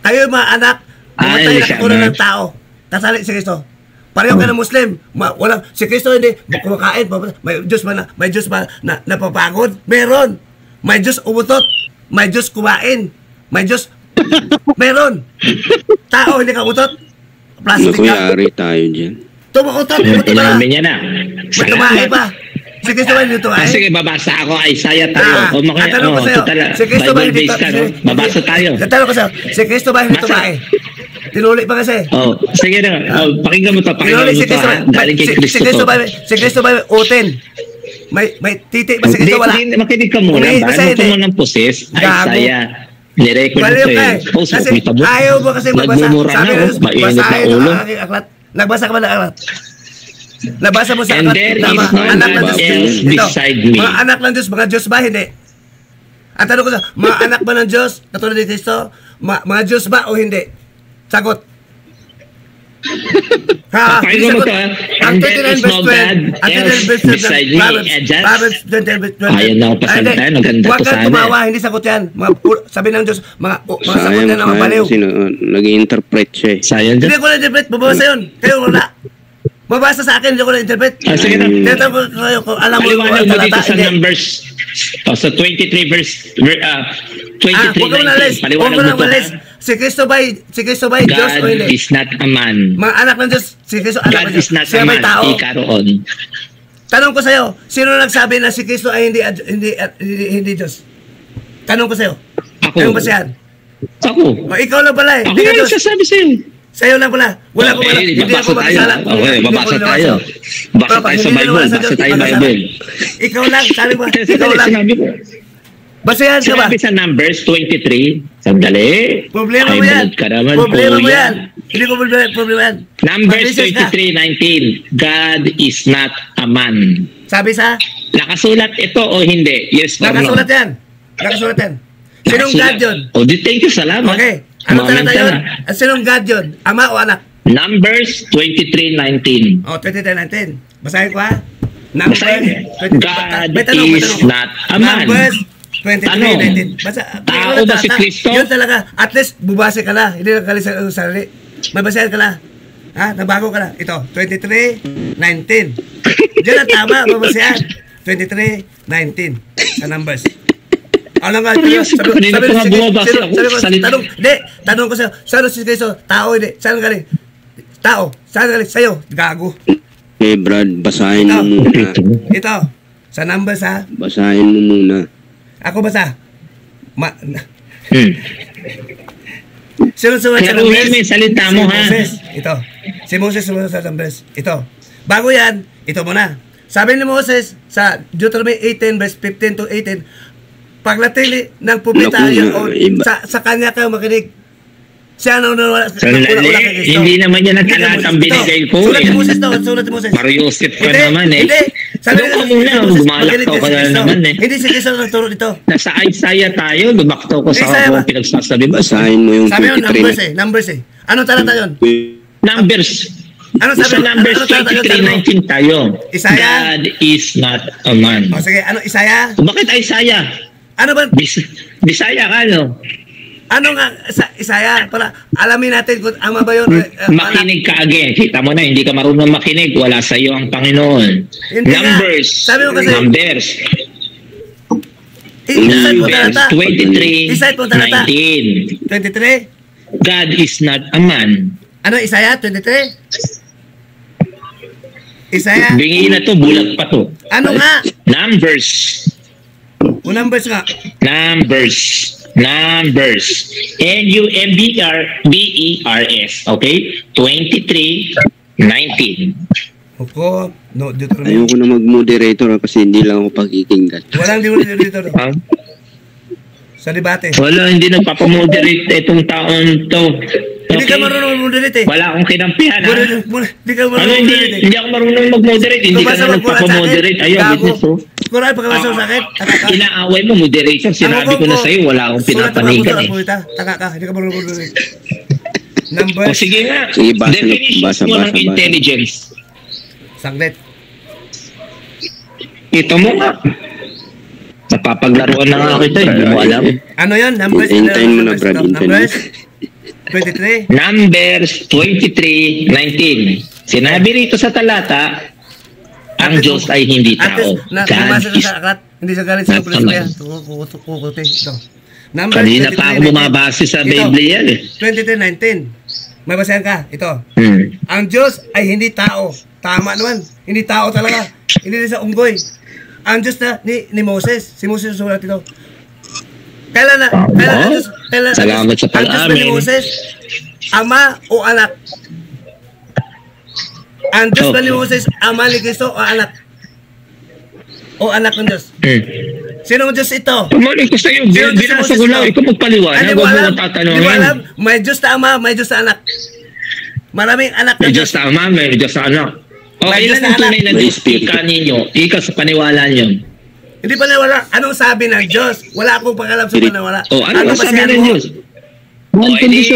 Kayo'y mga anak, mamatay na katulad ng tao. Kasali si Kristo. Pareho ka ng Muslim. Walang, si Kristo hindi kumakain. May Diyos ba na napapagod? Meron. May Diyos umutot. May Diyos kumain. May Diyos meron. Tao hindi ka umutot. Plastic ka. Nakuyari tayo dyan. Tumukutot. Inamin niya na. May tumahay pa. Si Kristo ba hindi tumahay? Sige, babasa ako. Isaiah tayo. Tanong ko sa'yo. Si Kristo ba hindi tumahay? Babasa tayo. Tanong ko sa'yo. Si Kristo ba hindi tumahay? Tinuli pa kasi. Sige na. Pakinggan mo to. Galing kay Kristo to. Si Kristo ba utin? May titi ba si Kristo? Wala. Makinig ka muna. Ano ko mo ng poses? Isaiah. Nirecord mo to eh. Post mo. Kita mo. Ayaw mo kasi magbasa. Nagmumura na. Mainit na ulo. Nagbasa ka ba ng aklat? Nabasa mo sa aklat. And there is no God else beside me. Mga anak ng Diyos. Mga Diyos ba? Hindi. Ang tanong ko sa, mga anak ba ng Diyos? Katulad ni Kristo? Mga Diyos ba o hindi? Sagot. Pakinggan mo to ha. And there is no God else beside me. Proverbs 20:20. Ayan na ako pasalita. Maganda to sana. Huwag kang tumawa. Hindi sagot yan. Sabi ng Diyos, mga sagot yan ang mabaliw. Nag-i-interpret siya eh. Sayang hindi ko na-interpret. Babasa yun. Kayo wala. Mabasa sa akin. Hindi ko na-interpret. Sige na. Tinatanong ko kayo kung alam mo yung paliwanag mo dito sa Numbers. Sa 23 verse 23. Huwag ka mo na-alis. Huwag mo na-alis. si Kristo ba'y Diyos o hindi? God is not a man. Mga anak ng Diyos, si Kristo anak God ng Diyos. is not Siya a ba'y man. tao? Ikaroon. Tanong ko sa'yo, sino nagsabi na si Kristo ay hindi Diyos? Tanong ko sa'yo. Ako. Anong basihan? Ako. O, ikaw lang pala eh. Ako Hindi ka yung Diyos. sasabi sa'yo. Sa'yo lang pala. Wala ko pala. Hindi ako makasala. Okay, babasa tayo. Basa tayo sa Bible. Basa tayo Bible. Ikaw lang, sabi mo. Kasi Ikaw lang. sinabi ko. Basayan ka ba? Sinabi sa Numbers 23. Sandali. Problema mo Ay, yan. manood ka naman, Problema mo kuya. yan. Hindi ko problema yan. Numbers Mag-research ka. 23:19. God is not a man. Sabi sa? Nakasulat ito o hindi? Yes or no? Nakasulat yan. Nakasulat yan. Sinong God yun? O, di thank you, salamat. Okay. Ano Moment talata ka yun? na. Sinong God yun? Ama o anak? Numbers 23:19. O, 2019. Basahin ko ha? Numbers Basahin. 20. God May tanong, may is tanong. not a man. Numbers 23:19. Tao ba si Kristo? Yun talaga. At least, bubase ka na. Hindi lang kalis sa sarili. May basahin ka na. Ha? Nabago ka na. Ito, 23:19. Diyan ang tama, babasahin. 23:19 sa Numbers. Ano nga? Kanina pa nga bumabasa ako. Tanong ko sa'yo, saan si Kristo? Tao, hindi. Saan galing? Tao. Saan galing? Sa'yo. Gago. Eh, Brad, basahin mo muna. Ito. Sa Numbers ha. Basahin mo muna. Ako basa. Sino sumunod sa Pero Numbers? may salita mo, Si ha? Moses. Ito. Si Moses sumunod sa Numbers. Ito. Bago yan, ito muna. Sabi ni Moses sa Deuteronomy 18 verse 15 to 18, paglatili ng pumita sa kanya kayo makinig. Siya na wala Sandali, hindi naman yan ang talatang binigay ko. Sulat ni Moses daw, sulat ni Moses. Mario Joseph ka naman eh. Hindi. Sabi ka muna, gumalaktaw ka na naman eh. Hindi si Kristo nagturo dito. Nasa Isaiah tayo, lumaktaw ko sa Isaiah ako pinagsasabi mo. Basahin mo yung Sabi yun, 23. Numbers eh. Anong talata yun? Numbers. Ano sabi? Sa Numbers Ano talata yun? 23:19 tayo. Isaiah? God is not a man. O sige, ano Isaiah? Bakit Isaiah? Ano ba? Bisaya ka, no? Ano nga sa Isaiah para alamin natin kung ama ba yun? Makinig ka again. Kita mo na, hindi ka marunong makinig. Wala sa iyo ang Panginoon. Hindi Numbers. nga. Sabi mo kasi, Numbers. Isay po Numbers talata. 23:19. 23? God is not a man. Ano Isaiah 23? Isaiah? Bingi na to, bulag pa to. Ano nga? Numbers. O numbers nga. Numbers. Numbers. Okay? 23:19. Opo. No, Deuteronomy. Ayoko na mag-moderator kasi hindi lang ako pakikinggan. Walang dito. Huh? Sa debate. Wala, hindi nagpapamoderate itong taon to. Hindi ka marunong mag-moderate eh. Wala akong kinampihan, ha? Hindi ka Ano, marunong mag-moderate eh. hindi ako marunong mag-moderate. Hindi ka na nagpapamoderate. Ayun, business, oh. Kuran, pagkabasa sa akin. Inaaway mo, moderator. Sinabi ko na sa'yo, wala akong pinapanigan eh. Taka ka, hindi ka marunong mag-moderate. O Numbers. sige nga, Sige, basa, definitions mo ng intelligence. Saglit. Ito mo nga. Napapaglaruan na nga kita, hindi mo alam. Ano yun? Numbers. Hintayin mo na, Brad. Numbers 23. Numbers 23:19. Sinabi rito sa talata, ang Diyos ay hindi tao. Nabasa sa aklat. Hindi sa galing sa pulis kaya. Kukuti. Ito. Numbers Kanina pa ako bumabase sa Biblia yan eh. 23:19. May basahan ka. Ito. Hmm. Ang Diyos ay hindi tao. Tama naman. Hindi tao talaga. Hindi rin sa unggoy. Ang Diyos na ni Moses. Si Moses susulat ito. Kailan ang Diyos? Salamat sa Ang Diyos ba ni pag-amin. Moses? Ama o anak? Ang Diyos ba ni Moses? Ama ni Kristo o anak? O anak ng Diyos? Sinong Diyos ito? Tumulong ko sa iyo. Binasa ko lang. Ikaw magpaliwanag. Huwag mo nang tatanungin. Di mo alam? May Diyos na ama, may Diyos na anak. Maraming anak May ng Diyos na ama, may Diyos na anak. O, May Diyos ilan na ang tunay anak. na Diyos? Ika ninyo. Ika sa paniwala niyo. Hindi pa nawala. Anong sabi ng Diyos? Wala akong pakalam sa panawala. O, ano ba sabi basihan ng mo? Diyos? O, edi sa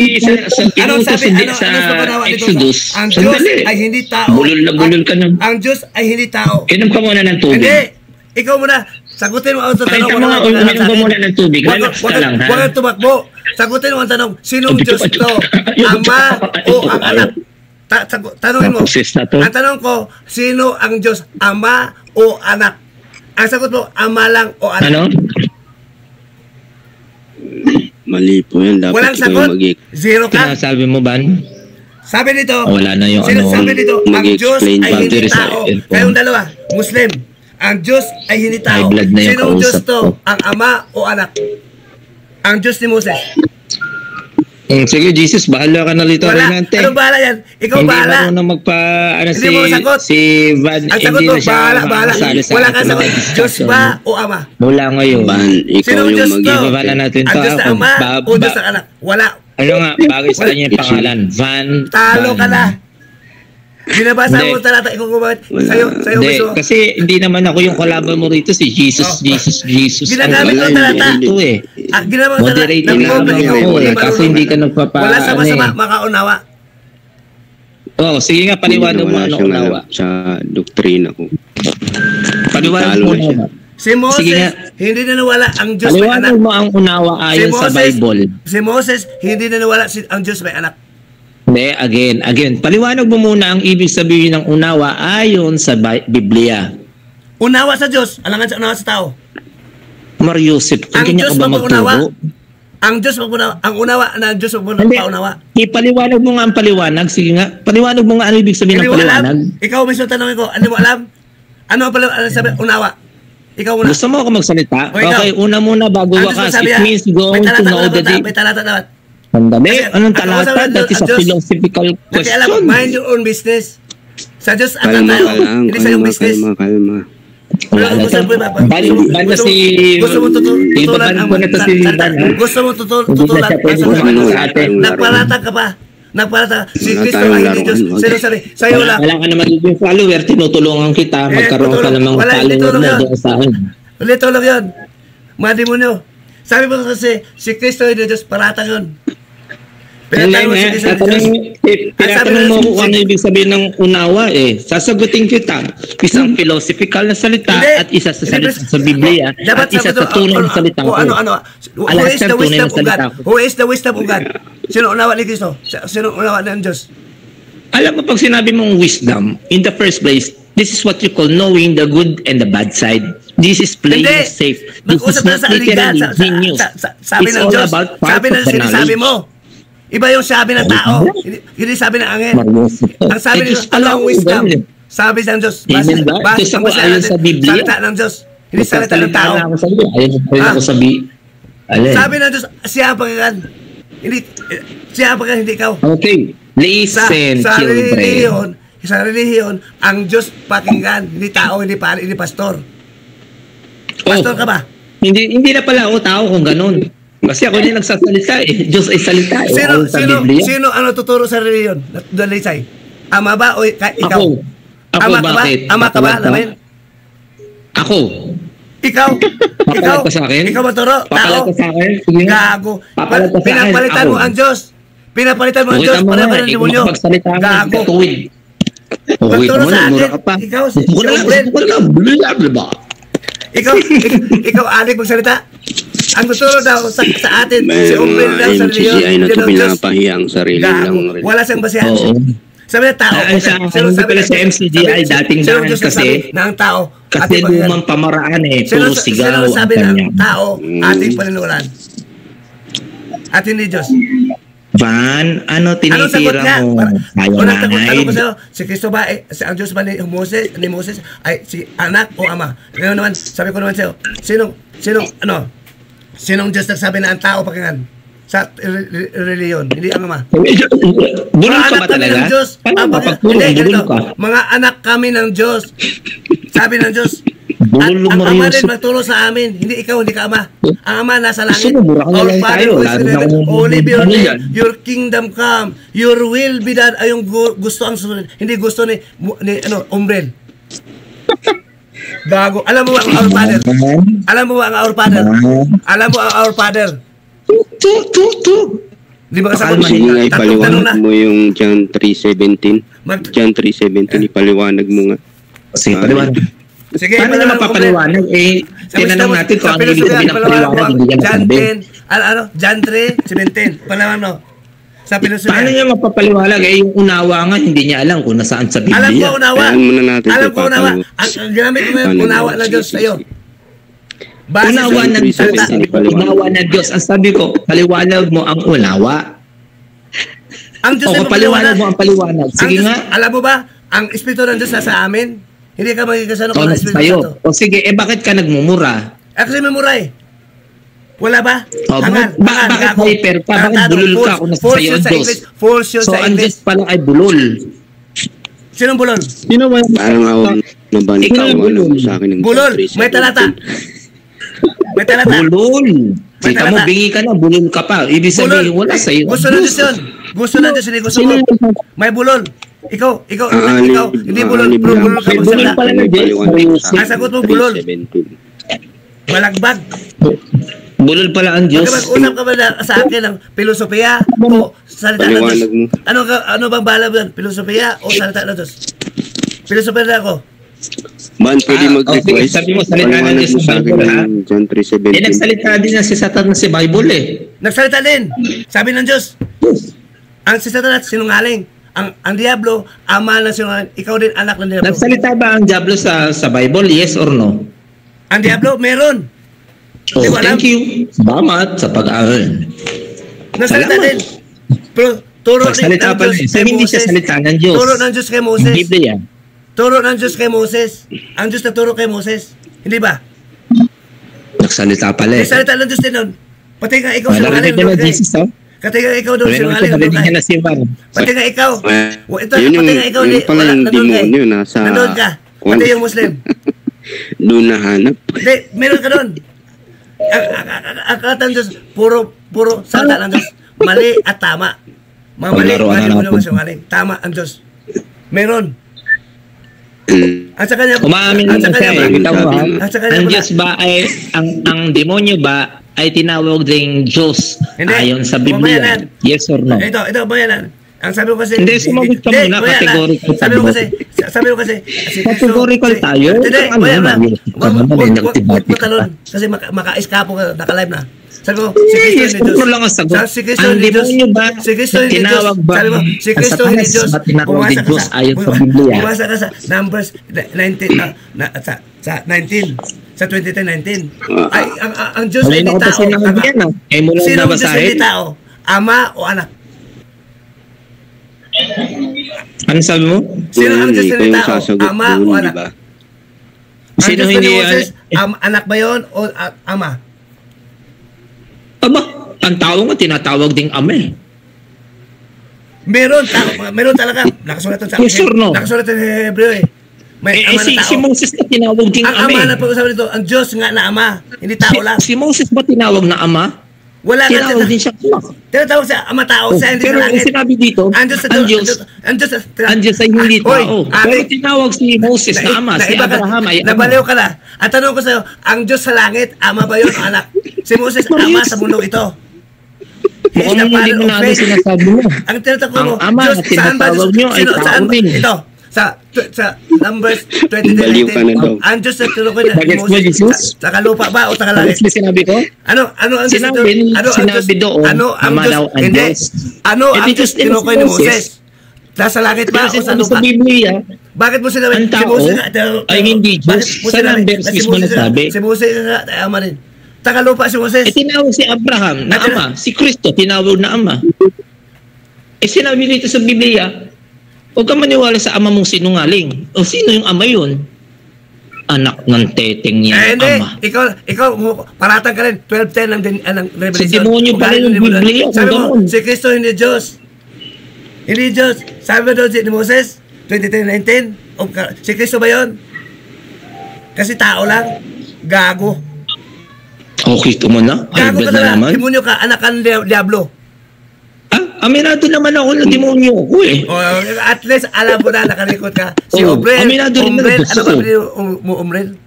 Anong inutos sabi? sa Pagkanawa dito? Exodus. Ang Diyos Sandali. ay hindi tao. Bulol na bulol ka nun. Ang Diyos ay hindi tao. Inom ka muna ng tubig. Hindi. Ikaw muna. Sagutin mo ang tanong. Pakita mo nga, uminom ka muna ng tubig. Relax ka lang, ha? Huwag kang tumakbo. Sagutin mo ang tanong. Sinong Sabi ko, Diyos ito? Ama o ang anak? Tanongin mo. Proses na to. Ang tanong ko, sino ang Diyos? Ama o anak? Ang sagot mo, ama lang o anak? Ano? Mali po yan. Dapat walang sagot. Zero ka. Sinasabi mo, Ban? Sabi nito. Wala na yung Sabi nito, ang Diyos ay hindi tao. Kayong dalawa, Muslim. Ang Diyos ay hindi tao. Sinong Diyos to? Ang Ama o Anak? Ang Diyos ni Moses. Sige, Jesus, bahala ka na dito. Wala. Anong bahala yan? Ikaw bahala. Hindi mo magpa... Hindi mo sagot. Si Van, ang sagot mo, bahala. Wala kang sagot. Diyos ba o Ama? Wala ngayon. Van, ikaw yung mag-iba na natin ang Diyos na Ama o Diyos na Anak? Wala. Ano nga, bagay sa kanya yung pangalan? Van. Talo ka na. Binabasa mo talata, ikaw kumabit. Sa'yo gusto. Kasi hindi naman ako yung kalaban mo rito, si Jesus. Ginagamit mo talata. Ito eh. Ginamit mo talata. Moderator naman ako eh. Kasi hindi ka nagpapaan. Wala sama-sama makaunawa. Sige nga, paliwanag mo ano unawa. Sa doktrina ko. Paliwanag mo unawa. Si Moses, hindi nanawala ang Diyos may anak. Paliwanag mo ang unawa ayon sa Bible. Si Moses, hindi nanawala ang Diyos may anak. Hindi, again. Paliwanag mo muna ang ibig sabihin ng unawa ayon sa Biblia. Unawa sa Diyos, alangan sa unawa sa tao. Mariusip, ang kanya ka ba magturo? Ang Diyos magpunawa. Ang unawa na Diyos magpunawa. Ipaliwanag mo nga ang paliwanag. Sige nga, paliwanag mo nga ano ibig sabihin ng paliwanag. Ikaw mismo tanongin ko, ano mo alam? Ano ang paliwanag sabi? Unawa. Ikaw una. Gusto mo ako magsalita? Okay, una muna bago wakas. It means going to know the day. May talata dapat. Sandali, anong talata? That is a philosophical question. Alam, mind your own business. Sa Diyos, kalma ka lang. Kalma. Ban si... Gusto mo tutulan ang... Gusto mo tutulan ang... Nagpalata ka pa. Si Kristo ay hindi Diyos. Sa'yo lang. Wala ka na magiging follower. Tinutulungan kita. Magkaroon ka namang follower na doon sa akin. Ulito lang yun. Mga demonyo. Sabi mo kasi, si Kristo ay Diyos. Paratang yun. Tinatanong mo kung ano ibig sabihin ng unawa eh. Sasagutin kita. Isang philosophical na salita at isa sa salita sa Biblia at isa sa tunay na salita ko. Who is the wisdom of God? Who is the wisdom of God? Sino unawa ni Kristo? Sino unawa ng Diyos? Alam mo, pag sinabi mong wisdom, in the first place, this is what you call knowing the good and the bad side. This is plain and safe. This is not literally genius. Sabi ng Diyos, sabi ng sinasabi mo. Iba yung sabi ng tao, hindi sabi ng angel. Ang sabi ng Diyos, ano ang wisdom? Sabi ng Diyos, basta sa Biblia. Salita ng Diyos, hindi salita ng tao. Sabi ng Diyos, siya ang pagkakan. Siya ang pagkakan, hindi ikaw. Okay, listen, children. Sa relihiyon, ang Diyos pakinggan, hindi tao, hindi pari, hindi pastor. Pastor ka ba? Hindi na pala ako tao kung ganun. Kasi ako din nagsasalita eh. Diyos ay salita eh. Sino ano tuturo sa reliyon? Dalisay? Ama ba o ikaw? Ako bakit? Ama ka ba? Namin? Ako. Ikaw? Papalat ka sa akin? Ikaw maturo? Papalat ka sa akin? Gago. Papalat ka sa akin? Pinapalitan mo ang Diyos. Pinapalitan mo ang Diyos. Pinapalitan mo ang Diyos. Gago. Magturo sa akin. Ikaw, ikaw adik magsalita. Ang tuturo daw sa atin, si Umbrel daw sa reliyon. MCCI na ito pinapahiya ang sarili lang. Wala siyang basihan. Sabi na tao. Hindi pala sa MCCI, dating daan kasi, na ang tao, kasi lumang pamaraan eh, puro sigaw. Sino sabi ng tao, ating paninulan? At hindi Diyos. Van, ano tinitira mo? Tanong ko sa'yo, si Kristo ba, ang Diyos ba ni Moses, ay si anak o ama? Ngayon naman, sabi ko naman sa'yo, sinong Diyos nagsabi na ang tao pakinggan? Sa reliyon, hindi ang ama. Bulong ka ba talaga? Mga anak kami ng Diyos. Sabi ng Diyos, at ang ama din magturo sa amin. Hindi ikaw, hindi ka ama. Ang ama nasa langit. Our Father who is in heaven, holy be your name. Your kingdom come. Your will be done. Ay yung gusto ang susunod. Hindi gusto ni Umbrel. Gago. Alam mo ba ang Our Father? Alam mo ba ang Our Father? Alam mo ang Our Father? Di ba kasama? Sige nga, ipaliwanag mo yung John 3:17. John 3:17, ipaliwanag mo nga. Sige, paliwanag. Sige, paano na mapapaliwanag? Tinanong natin kung ano ibig sabihin ng paliwanag, hindi niya nasabi. John 3:17. Paliwanag mo. Paano niya mapapaliwanag? Yung unawa nga, hindi niya alam kung nasaan sa Biblia. Alam ko unawa. Alam mo na natin. Alam ko unawa. Ang ginamit ko yung unawa na Diyos sa'yo. Unawa ng Diyos. Unawa ng Diyos. Ang sabi ko, paliwanag mo ang unawa. Ang Diyos ay paliwanag mo ang paliwanag. Sige nga. Alam mo ba, ang Espiritu ng Diyos nasa amin. Hindi ka magkikasano kung ang Espiritu Santo. O sige, bakit ka nagmumura? Kasi may mura eh. Wala ba? Bakit hyper ka? Bakit bulol ka kung nasa sayo ang Diyos? So ang Diyos pala ay bulol. Sinong bulol? Sino ba? Parang ako nabanitaw sa akin ng bulol. May talata. May talata. Bulol. Kita mo, bingi ka na, bulol ka pa. Ibig sabihin, wala sa'yo. Gusto na Diyos yun. Gusto na Diyos, hindi gusto mo. May bulol. Ikaw, hindi bulol. Bulol ka magsalita. Ang sagot mo, bulol. Malagbag. Bulol pala ang Diyos. Mag-usap ka ba sa akin ng filosofiya o salita ng Diyos? Ano bang bala mo yan? Filosofiya o salita ng Diyos? Filosofiya na ako. Man, pwede mag-request. Sabi mo, salita ng Diyos sa Bible, ha? John 3:17. Nagsalita din na si Satan sa Bible, eh. Nagsalita din. Sabi ng Diyos. Ang si Satan sinungaling. Ang Diablo, ama na sinungaling. Ikaw din, anak ng Diablo. Nagsalita ba ang Diablo sa Bible? Yes or no? Ang Diablo, meron. Oh, thank you. Salamat sa pag-aaral. Nagsalita din. Pero turo ng Diyos kay hindi siya salita ng Diyos. Turo ng Diyos kay Moses. Biblia. Turo ng Diyos kay Moses. Ang Diyos na turo kay Moses. Hindi ba? Nagsalita pala eh. Nagsalita ng Diyos din nun. Pati nga ikaw sinungaling. Pati nga ikaw doon sinungaling. Pati nga ikaw. Pati nga ikaw. Yun pala yung demonyo nasa... Nandun ka. Pati yung Muslim. Doon nahanap. Hindi, meron ka doon. Ang kalatan ng Diyos, puro salita ng Diyos. Mali at tama. Mga mali, tama ang Diyos. Meron. At sa kanya, umaamin naman siya eh. Ang Diyos ba ay, ang demonyo ba ay tinawag ding Diyos ayon sa Biblia? Yes or no? Ito, bayanan. Ang sabi ko kasi... Hindi, sumagot ka muna, categorical. Sabi ko kasi... Categorical tayo? Hindi, bayanan. Huwag matalon. Kasi maka-eskapo ka, naka-live na. Sabi ko, si Cristo hindi Diyos. Lang ang sagot. Si Cristo hindi Diyos. Si Cristo hindi Diyos. Sabi mo, si Cristo hindi Diyos. Pumasa ka sa Numbers 19, sa 19. Sa 2019. Ay, ang Diyos hindi tao. Sino ang Diyos hindi tao? Ama o anak? Ano sabi mo? Sino ang Diyos na tao? Ama o anak? Sino hindi? Anak ba yun o ama? Aba, ang tao nga tinatawag ding ama eh. Meron talaga. Nakasulat sa yes or no? Nakasulat sa Hebreo eh. May ama na tao. Si Moses na tinawag ding ama. Ang ama na pag-usapan dito, ang Diyos nga na ama. Hindi tao lang. Si Moses ba tinawag na ama? Wala na. Tinawag din siya ama. Tinatawag siya ama tao. Pero ang sinabi dito, ang Diyos ay hindi tao. Pero tinawag si Moses na ama. Si Abraham ay ama. Nabaliw ka na. At tanong ko sa'yo, ang Diyos sa langit, ama ba yun o anak? Si Moses, ama sa mundo ito. Mukhang hindi mo na ano sinasabi mo. Ang tinatakbo mo, ang ama na tinatawag nyo ay tao rin. Ito, sa Numbers 2019, ang Diyos na tinukoy na Moses, sa kalupa ba o sa kalangit? Sinabi ko? Ano ang Diyos? Sinabi doon, ama daw ang Diyos. Ano ang Diyos tinukoy ni Moses? Nasa langit ba o sa lupa? Sa Biblia, bakit mo sinabi? ang tao ay hindi Diyos. Sa Numbers mismo nasabi. Si Moses nga, ama rin. Tagalupa si Moses. Tinawag si Abraham na ama. Si Kristo tinawag na ama. Sinabi dito sa Biblia, huwag ka maniwala sa ama mong sinungaling. O sino yung ama yun? Anak ng teteng niya, ama. Ikaw, paratang ka rin. 12:10 ng Revelation. Si demonyo pala yung Biblia. Sabi mo, si Kristo hindi Diyos. Hindi Diyos. Sabi mo doon si Moses, 2019, si Kristo ba yun? Kasi tao lang. Gago. Okay, ito mo na. Gago ka na naman. Demonyo ka, anak ka ng Diablo. Aminado naman ako na demonyo ko eh. At least alam mo na nakalikot ka. Si Umbrel. Aminado rin na ano ba mo Umbrel?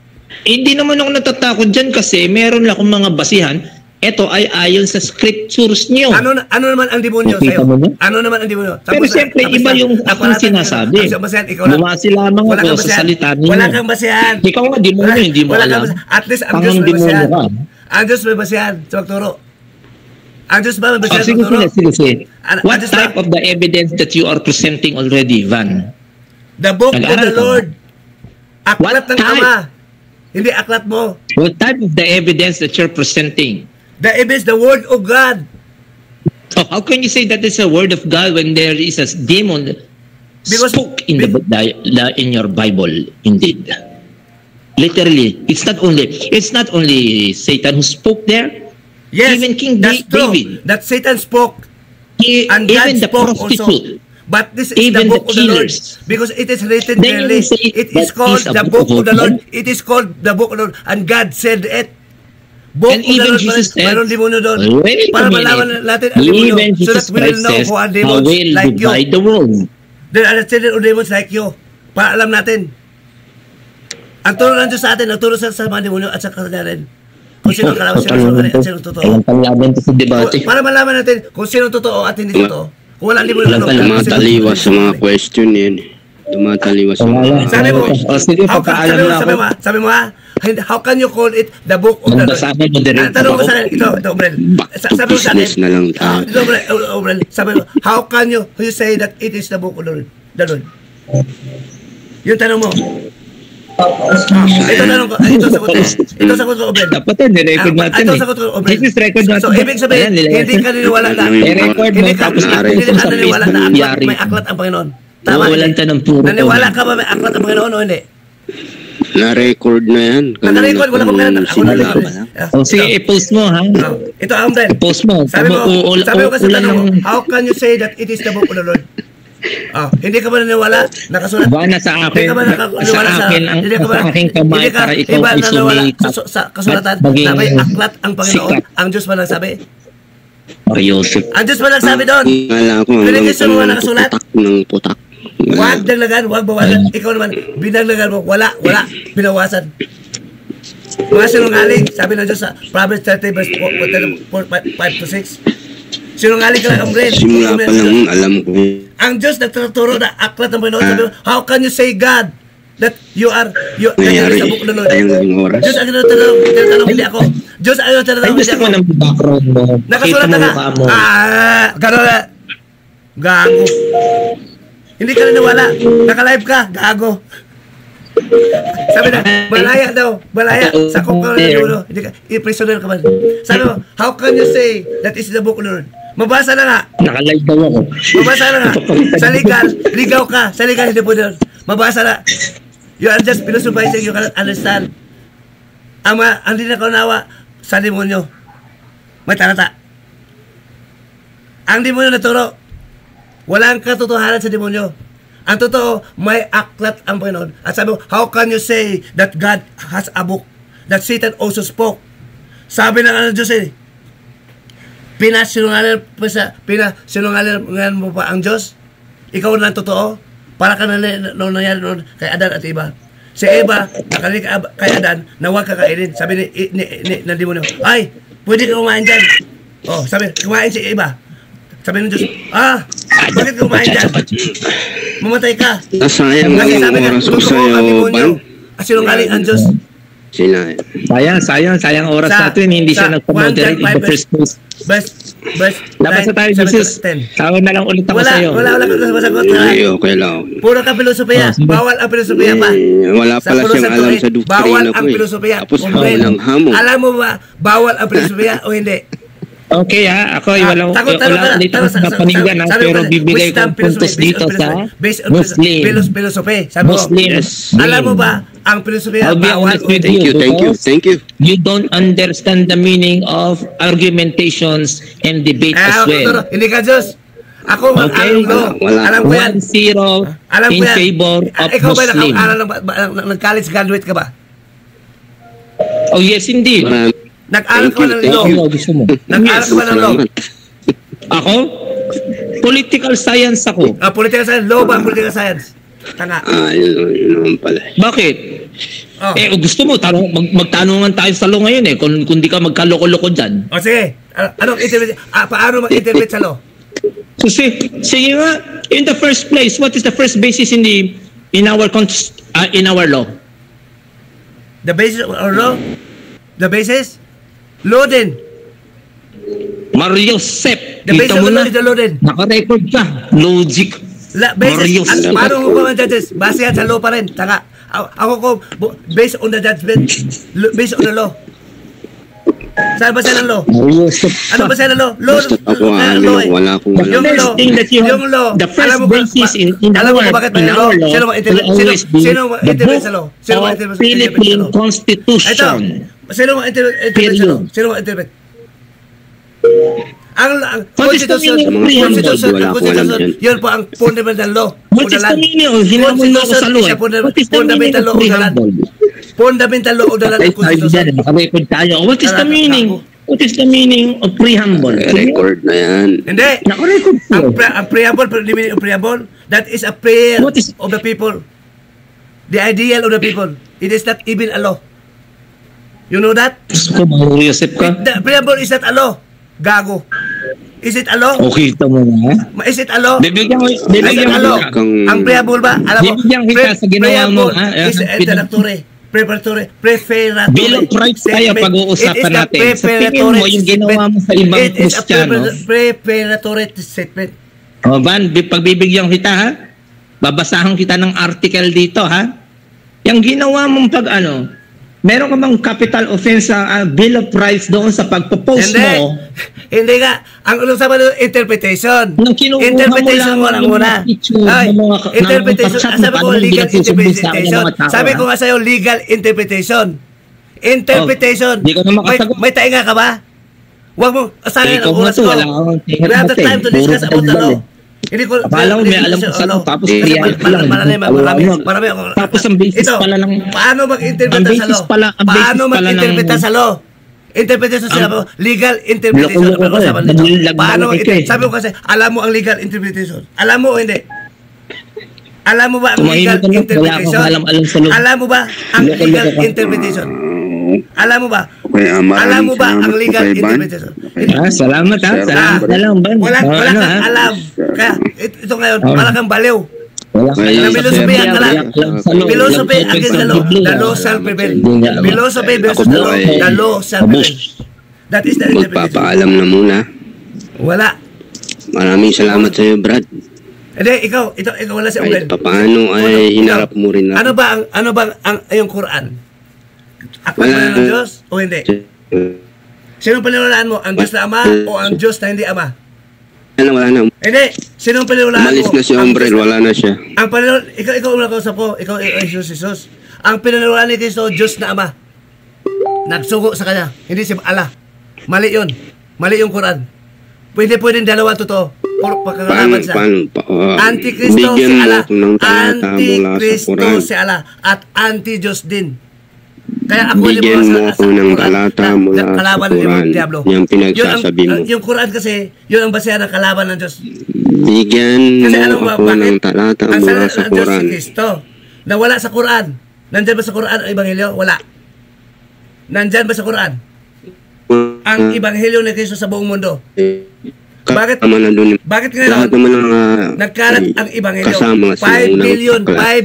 Hindi naman ako natatakot dyan kasi meron akong mga basihan. Ito ay ayon sa scriptures niyo. Ano naman ang demonyo sa'yo? Ano naman ang demonyo? Pero siyempre iba yung akong sinasabi. Bumasi lamang ako sa salita niyo. Wala kang basihan. Ikaw nga demonyo, hindi mo alam. At least ang Diyos may basihan. Ang Diyos may basihan sa magturo. Ang Diyos ba may basihan sa magturo? Sige. What type of the evidence that you are presenting already, Van? The book of the Lord. Aklat ng Ama. Hindi aklat mo. What type of the evidence that you're presenting? The evidence, the word of God. Oh, how can you say that it's a word of God when there is a demon spoke in in your Bible? Indeed, literally, it's not only Satan who spoke there. Yes, even King David. That Satan spoke, and God even the spoke prostitute. also. But this is the book of the Lord, because it is written clearly. It is called the book of the Lord. It is called the book of the Lord, and God said it. Book and even Jesus said, mayroon demonyo doon. Para malaman natin ang demonyo, so that we will know who are demons like you. The world. There are children of demons like you. Para alam natin. Ang turo ng Diyos sa atin, ang turo sa mga demonyo at sa kasalanan. Kung sino kalaban, sino at sino totoo. Para malaman natin kung sino totoo at hindi totoo. Kung wala demonyo, tumataliwas sa mga question yan. Tumataliwas sa mga... Sabi mo ha, how can you call it the book of the Lord? Tanong mo sa akin, ito, Obrel. Sabi mo sa akin, Obrel, sabi mo, how can you say that it is the book of the Lord? Yung tanong mo. Ito tanong ko, ito sagot ko, Obrel. Dapat yun, nirecord natin eh. Ito sagot ko, Obrel. This is record natin. So, ibig sabihin, hindi ka niniwala na, hindi ka niniwala na may aklat ang Panginoon. Tama, naniwala ka ba may aklat ang Panginoon o hindi? Na-record na yan. Naka-record, wala pang kailan. Ako na-record. Sige, i-post mo ha. Ito, Amden. I-post mo. Sabi ko kasi tanong mo, how can you say that it is the book of the Lord? Hindi ka ba naniwala? Nakasulat? Ba na sa akin? Hindi ka ba naniwala sa aking kamay para ikaw ay sumikat sa kasulatan na may aklat ang Panginoon? Ang Diyos ba nagsabi? Ang Diyos ba nagsabi doon? Pinigisa mo na nakasulat? Putak. Huwag daglagan, huwag bawasan. Ikaw naman, binaglagan mo. Wala, binawasan. Mga sinungaling, sabi ng Diyos sa Proverbs 30 verse 5-6. Sinungaling ka lang, Amren. Simula pa lang, alam ko. Ang Diyos nagtuturo na aklat ng Panginoon. Sabi mo, how can you say God that you are sa book ng Lord? Diyos ang tinatanong, hindi ako. Diyos ang tinatanong, hindi ako. Nakasulat na ka. Gano'n na. Gago. Hindi ka naniwala. Naka-live ka. Gago. Sabi na, balaya daw. Balaya. Sakop ka na dulo. Hindi ka, i-prisoner ka ba? Sabi mo, how can you say that is the book of Lord? Mabasa na nga. Naka-live daw ako. Mabasa na nga. Sa legal, ligaw ka. Sa legal, hindi po doon. Mabasa na. You are just philosophizing. You cannot understand. Ama, hindi na kaunawa sa demonyo. May talata. Ang demonyo na turo. Walang katotohanan sa demonyo. Ang totoo, may aklat ang Panginoon. At sabi mo, how can you say that God has a book? That Satan also spoke. Sabi ng Diyos eh, pinasinungalan mo pa ang Diyos? Ikaw na ang totoo? Para ka na nangyari noon kay Adan at Eva. Si Eva, nakarinig kay Adan na huwag kakainin. Sabi ng demonyo, ay, pwede ka kumain dyan. Sabi, kumain si Eva. Sabi ng Diyos, bakit kumain dyan? Mamatay ka. Sayang ang oras ko sa'yo, Ban. Sinungaling ang Diyos. Sayang oras natin. Hindi siya nagpa-moderate in the first place. Labas na tayo, Jesus. Tawag na lang ulit ako sa'yo. Wala ka masagot. Okay lang. Puro ka filosofiya. Bawal ang filosofiya pa. Wala pala siyang alam sa doktrina ko. Bawal ang filosofiya. Tapos walang hamon. Alam mo ba, bawal ang filosofiya o hindi? Okay ako walang ulit ako sa paningan pero bibigay ko puntos dito sa Muslim. Philosophy. Sabi mo, alam mo ba ang filosofiya bawal? Thank you. You don't understand the meaning of argumentations and debate as well. Hindi ka Diyos. Ako, alam ko yan. 1-0 in favor of Muslim. Ikaw ba nag-college graduate ka ba? Oh yes, indeed. Nag-aral ka ba ng law? Nag-aral ka ba ng law? Ako? Political science ako. Political science? Law ba? Political science? Tanga. Yun naman pala. Bakit? Gusto mo, magtanungan tayo sa law ngayon eh, kung di ka magkaloko-loko dyan. Sige. Paano mag-interpret sa law? So, sige nga, in the first place, what is the first basis in our law? The basis of our law? The basis? Law din. Mario Sepp. The basis of the law is the law din. Naka-record ka. Logic. Basis. Paano mo pa man judges? Base yan sa law pa rin. Taka. Ako ko, based on the judgment, based on the law. Saan ba siya ng law? Ano ba siya ng law? Law, wala akong alam. Yung law, the first basis in our law will always be the book of Philippine Constitution. Sino mo interpret sa law? Sino mo interpret? Ang Constitution, yun po ang fundamental law. What is the meaning of hinamon mo ako sa law? What is the meaning of preamble? Fundamental law of the land of Constitution. What is the meaning? What is the meaning of preamble? Record na yan. Hindi. Nakarecord po. Ang preamble, the meaning of preamble, that is a prayer of the people. The ideal of the people. It is not even a law. You know that? Yosef ka? The preamble is not a law. Gago. Is it a law? Okay, ito mo na. Is it a law? Bibigyan mo ang preamble ba? Alam mo, bibigyan kita sa ginawa mo. Is introductory, preparatory, preparatory. Bill of rights tayo pag-uusapan natin. Sa tingin mo, yung ginawa mo sa ibang Kristiyano. Preparatory statement. O, Van, pagbibigyan kita, ha? Babasahan kita ng article dito, ha? Yung ginawa mong meron ka bang capital offense sa Bill of Rights doon sa pagpo-post mo? Hindi nga. Ang usapan doon, interpretation. Interpretation mo lang muna. Interpretation. Sabi ko, legal interpretation. Sabi ko nga sa'yo, legal interpretation. Interpretation. May tainga ka ba? Huwag mo, asahin ang oras ko. We have the time to discuss about the law. Hindi ko alam may alam ko sa tapos marami ako. Tapos ang basis pala ng paano mag-interpreta sa law? Paano mag-interpreta sa law? Interpretation sa law, legal interpretation. Paano mag-interpret? Sabi ko kasi, alam mo ang legal interpretation. Alam mo o hindi? Alam mo ba ang legal interpretation? Alam mo ba ang legal interpretation? Alam mo ba? Alam mo ba ang legal interpretation? Salamat ha. Salamat ba? Wala kang alam. Kaya ito ngayon, wala kang baliw. Philosophy ang kalam. Philosophy against the law. The law shall prevail. Philosophy versus the law. The law shall prevail. That is the interpretation. Magpapaalam na muna. Wala. Maraming salamat sa iyo, Brad. Hindi, ikaw wala si Unglen. Paano ay hinarap mo rin na? Ano ba ang yung Quran? Ako ba ng Diyos o hindi? Sinong paniniwalaan mo? Ang Diyos na Ama o ang Diyos na hindi Ama? Wala na. Hindi. Sinong paniniwalaan mo? Umalis na si Umbrel, wala na siya. Ang paniniwalaan, ikaw ang nakausap ko, ikaw Jesus. Ang paniniwalaan ni Cristo, Diyos na Ama. Nagsugo sa Kanya, hindi si Allah. Mali yun. Mali yung Quran. Pwedeng dalawa totoo. Pagkakalaman siya. Antikristo si Allah. Antikristo si Allah. At anti-Diyos din. Kaya ako bigyan mo ako ng talata mula sa Quran. Yung pinagsasabi mo. Yung Quran kasi, yun ang basehan ng kalaban ng Diyos. Bigyan mo ako ng talata mula sa Quran. Ang Kristo, na wala sa Quran. Nandyan ba sa Quran ang Ebanghelyo? Wala. Nandyan ba sa Quran ang Ebanghelyo ni Kristo sa buong mundo? Bakit ngayon nagkalat ang Ebanghelyo? 5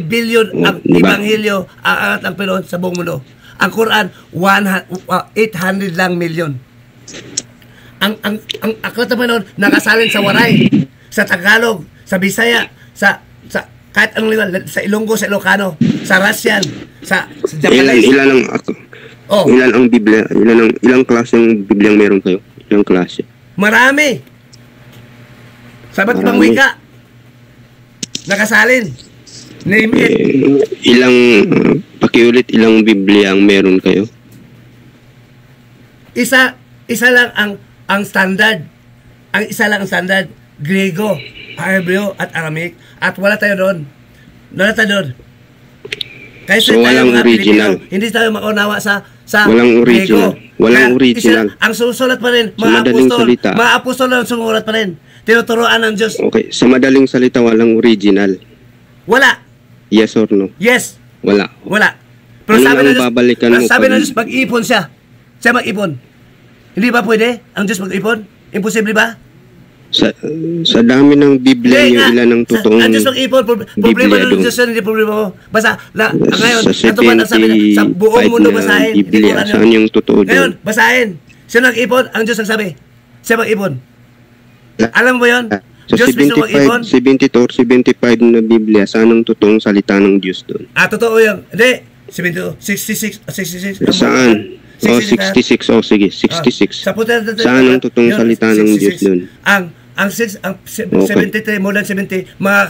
billion ang Ebanghelyo ang angat ng Pinoon sa buong mundo. Ang Quran 800 lang million. Ang aklat ng Pinoon nakasalin sa Waray, sa Tagalog, sa Bisaya, sa kahit anong liwan, sa Ilonggo, sa Ilocano, sa Russian, sa Japanese. Ilan ang Biblia? Ilang klase ang Biblia meron kayo? Ilang klase? Marami. Sabat ibang wika. Nakasalin. Name it. Pakiulit, ilang Biblia ang meron kayo? Isa lang ang standard. Ang isa lang ang standard. Griego, Hebreo, at Aramaic. At wala tayo doon. So walang original. Hindi tayo maunawa sa walang original. Griego. Walang original. Ang susulat pa rin, mga apostol ang sumulat pa rin. Tinuturoan ng Diyos. Okay, sa madaling salita, walang original. Wala. Yes or no? Yes. Wala. Pero sabi ng mo Diyos, mag-ipon siya. Siya mag-ipon. Hindi ba pwede ang Diyos mag-ipon? Imposible ba? Sa dami ng Biblia yung ilan ng totoong ang Diyos mag-ipon. Problema ng Diyos yun, hindi problema mo. Basta, ngayon, ito ba sabi sa buong mundo basahin. Biblia, saan yung totoo doon? Ngayon, basahin. Sino nag-ipon? Ang Diyos nagsabi. Siya mag-ipon. Alam mo ba yun? Sa Diyos mismo mag-ipon? 72 or 75 na Biblia, saan ang totoong salita ng Diyos doon? Totoo yan. Hindi. 66. Saan? 66. Sige, 66. Saan ang totoong salita ng Diyos doon? Ang 73, more than 70, mga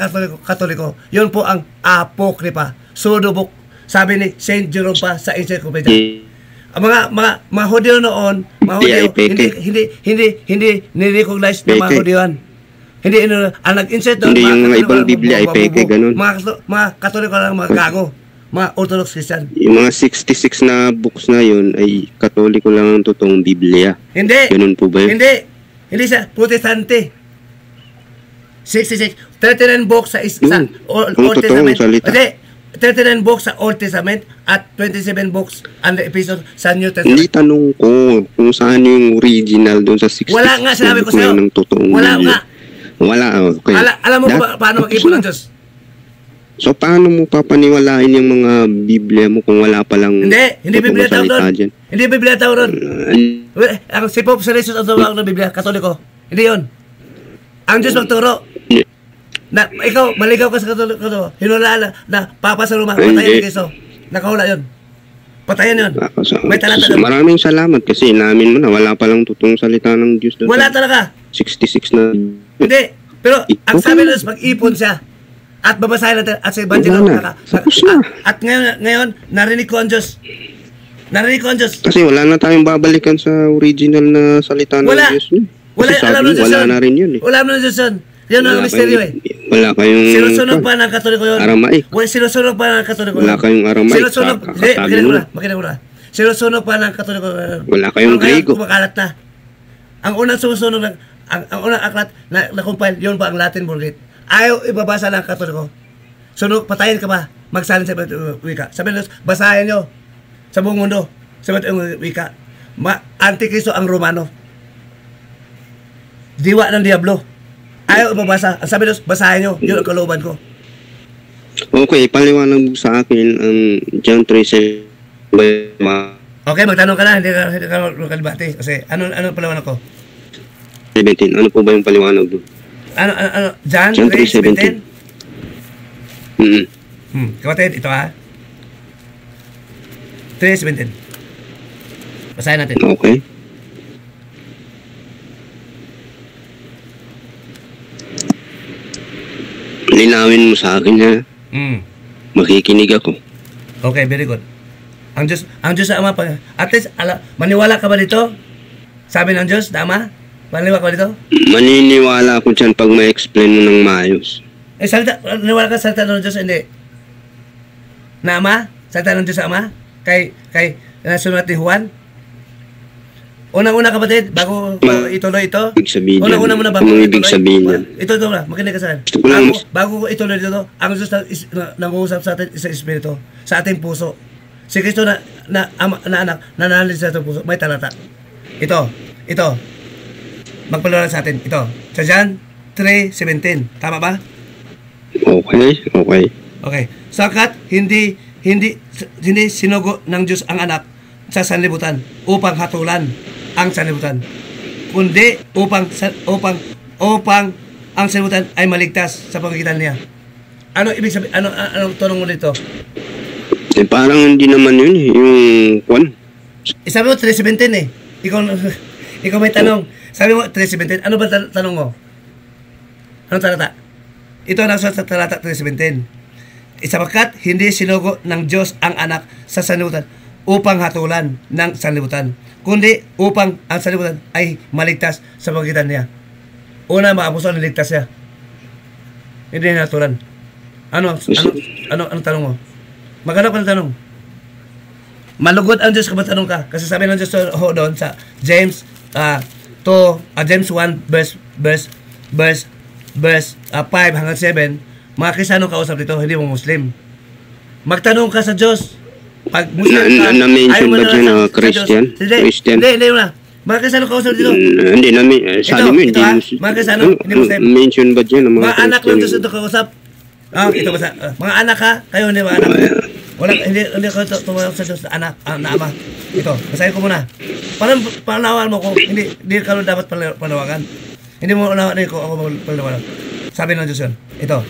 Katoliko, yun po ang Apokripa. Sudobok. Sabi ni Saint Jerome pa sa Encyclopedia. Ang mga Hudyo noon, hindi ni-recognize na mga Hudyoan. Hindi, ang nag-insert doon, hindi yung mga ibang Biblia ay peke, ganun. Mga Katoliko lang, mga gago, mga Orthodox Christian. Yung mga 66 na books na yun ay Katoliko lang ang totoong Biblia. Hindi. Ganun po ba yun? Hindi siya, Protestante. 69, 39 books sa Old Testament. Hindi, 39 books sa Old Testament at 27 books and the episode sa New Testament. Hindi tanong ko kung saan yung original doon sa 66. Wala nga, sinabi ko sa'yo. Wala nga. Wala, okay. Alam mo paano mag-ipon ng Diyos? So, paano mo papaniwalain yung mga Biblia mo kung wala palang hindi Biblia tao doon. Hindi Biblia tao doon. Ang si Pope Celestus ang tawag ng Biblia, Katoliko. Hindi yun. Ang Diyos magturo. Na ikaw, maligaw ka sa Katoliko. Hinula na Papa sa Roma, patayan ni Cristo. Nakahula yun. Patayan yun. May talata doon. Maraming salamat kasi inamin mo na wala palang totoong salita ng Diyos doon. Wala talaga. 66 na. Hindi. Pero ang sabi ng Diyos, mag-ipon siya. At babasahin natin at sa Evangelyo at ngayon narinig ko ang Diyos. Kasi wala na tayong babalikan sa original na salita ng Diyos. Wala, alam ng Diyos wala na rin yun eh. Wala na ng Diyos yun. Yan ang misteryo eh. Wala kayong sinusunog pa ng Katoliko yun. Aramaic. Sinusunog pa ng Katoliko yun. Wala kayong Aramaic. Makinig mo na. Sinusunog pa ng Katoliko yun. Wala kayong Grego. Kumakalat na. Ang unang sumusunog ang unang aklat na compile, yun pa ang Latin Vulgate. Ayaw ibabasa ng Katoliko. Sunog, patayin ka ba? Magsalin sa wika. Sabi nyo, basahin nyo sa buong mundo. Sa wika. Antikristo ang Romano. Diwa ng Diablo. Ayaw ibabasa. Ang sabi nyo, basahin nyo. Yun ang kalooban ko. Okay, paliwanag mo sa akin ang John 3:7. Okay, magtanong ka na. Hindi ka makalibati. Kasi ano paliwanag ko? 17. Ano po ba yung paliwanag doon? Ano, John 3:17? Kapatid, ito ha. 3:17. Basahin natin. Okay. Linawin mo sa akin ha. Makikinig ako. Okay, very good. Ang Diyos sa Ama, at least, maniwala ka ba dito? Sabi ng Diyos, Ama? Maniwala ka ba dito? Maniniwala ako dyan pag ma-explain mo ng maayos. Maniwala ka sa salita ng Diyos, hindi? Na Ama? Salita ng Diyos sa Ama? Kay nasunulat ni Juan? Unang-una kapatid, bago ituloy ito. Unang-una muna bago ituloy. Ito na, makinig ka sa akin. Bago ituloy ito, ang Diyos nag-uusap sa atin sa Espiritu, sa ating puso. Si Kristo na anak, nananalig sa ating puso, may talata. Ito. Magpaliwanag sa atin. Ito. Sa John 3:17. Tama ba? Okay. Sakat, hindi sinugo ng Diyos ang anak sa sanlibutan upang hatulan ang sanlibutan, kundi upang ang sanlibutan ay maligtas sa pamagitan niya. Ano ibig sabihin? Anong tanong mo dito? Parang hindi naman yun yung kwan. Sabi mo 3:17 eh. Ikaw may tanong. Sabi mo 3:17. Ano ba tanong mo? Anong talata? Ito ang nasa talata 3:17. Sapagkat hindi sinugo ng Diyos ang anak sa sanlibutan upang hatulan ng sanlibutan, kundi upang ang sanlibutan ay maligtas sa pamagitan niya. Una, mga apostol, niligtas siya. Hindi niya hatulan. Ano tanong mo? Maghanap ka ng tanong. Malugod ang Diyos kapag tanong ka. Kasi sabi ng Diyos doon sa James 1 verse 5 hanggang 7, mga Kristiyanong kausap dito, hindi mo Muslim. Magtanong ka sa Diyos. Pag Muslim ka, na-mention ba dyan na Christian? Hindi na. Mga Kristiyanong kausap dito. Hindi sabi mo, hindi mga Kristiyanong, hindi Muslim. Mention ba dyan ng mga anak ng Diyos ito kausap? Ito basta. Mga anak ha? Kayo hindi mga anak. Hindi ko tumawag sa Diyos na anak, na ama. Ito, basahin ko muna. Panawagan mo ko, hindi ka dapat panawagan. Hindi mo unawain ko ako magpaliwanag. Sabi ng Diyos yun. Ito.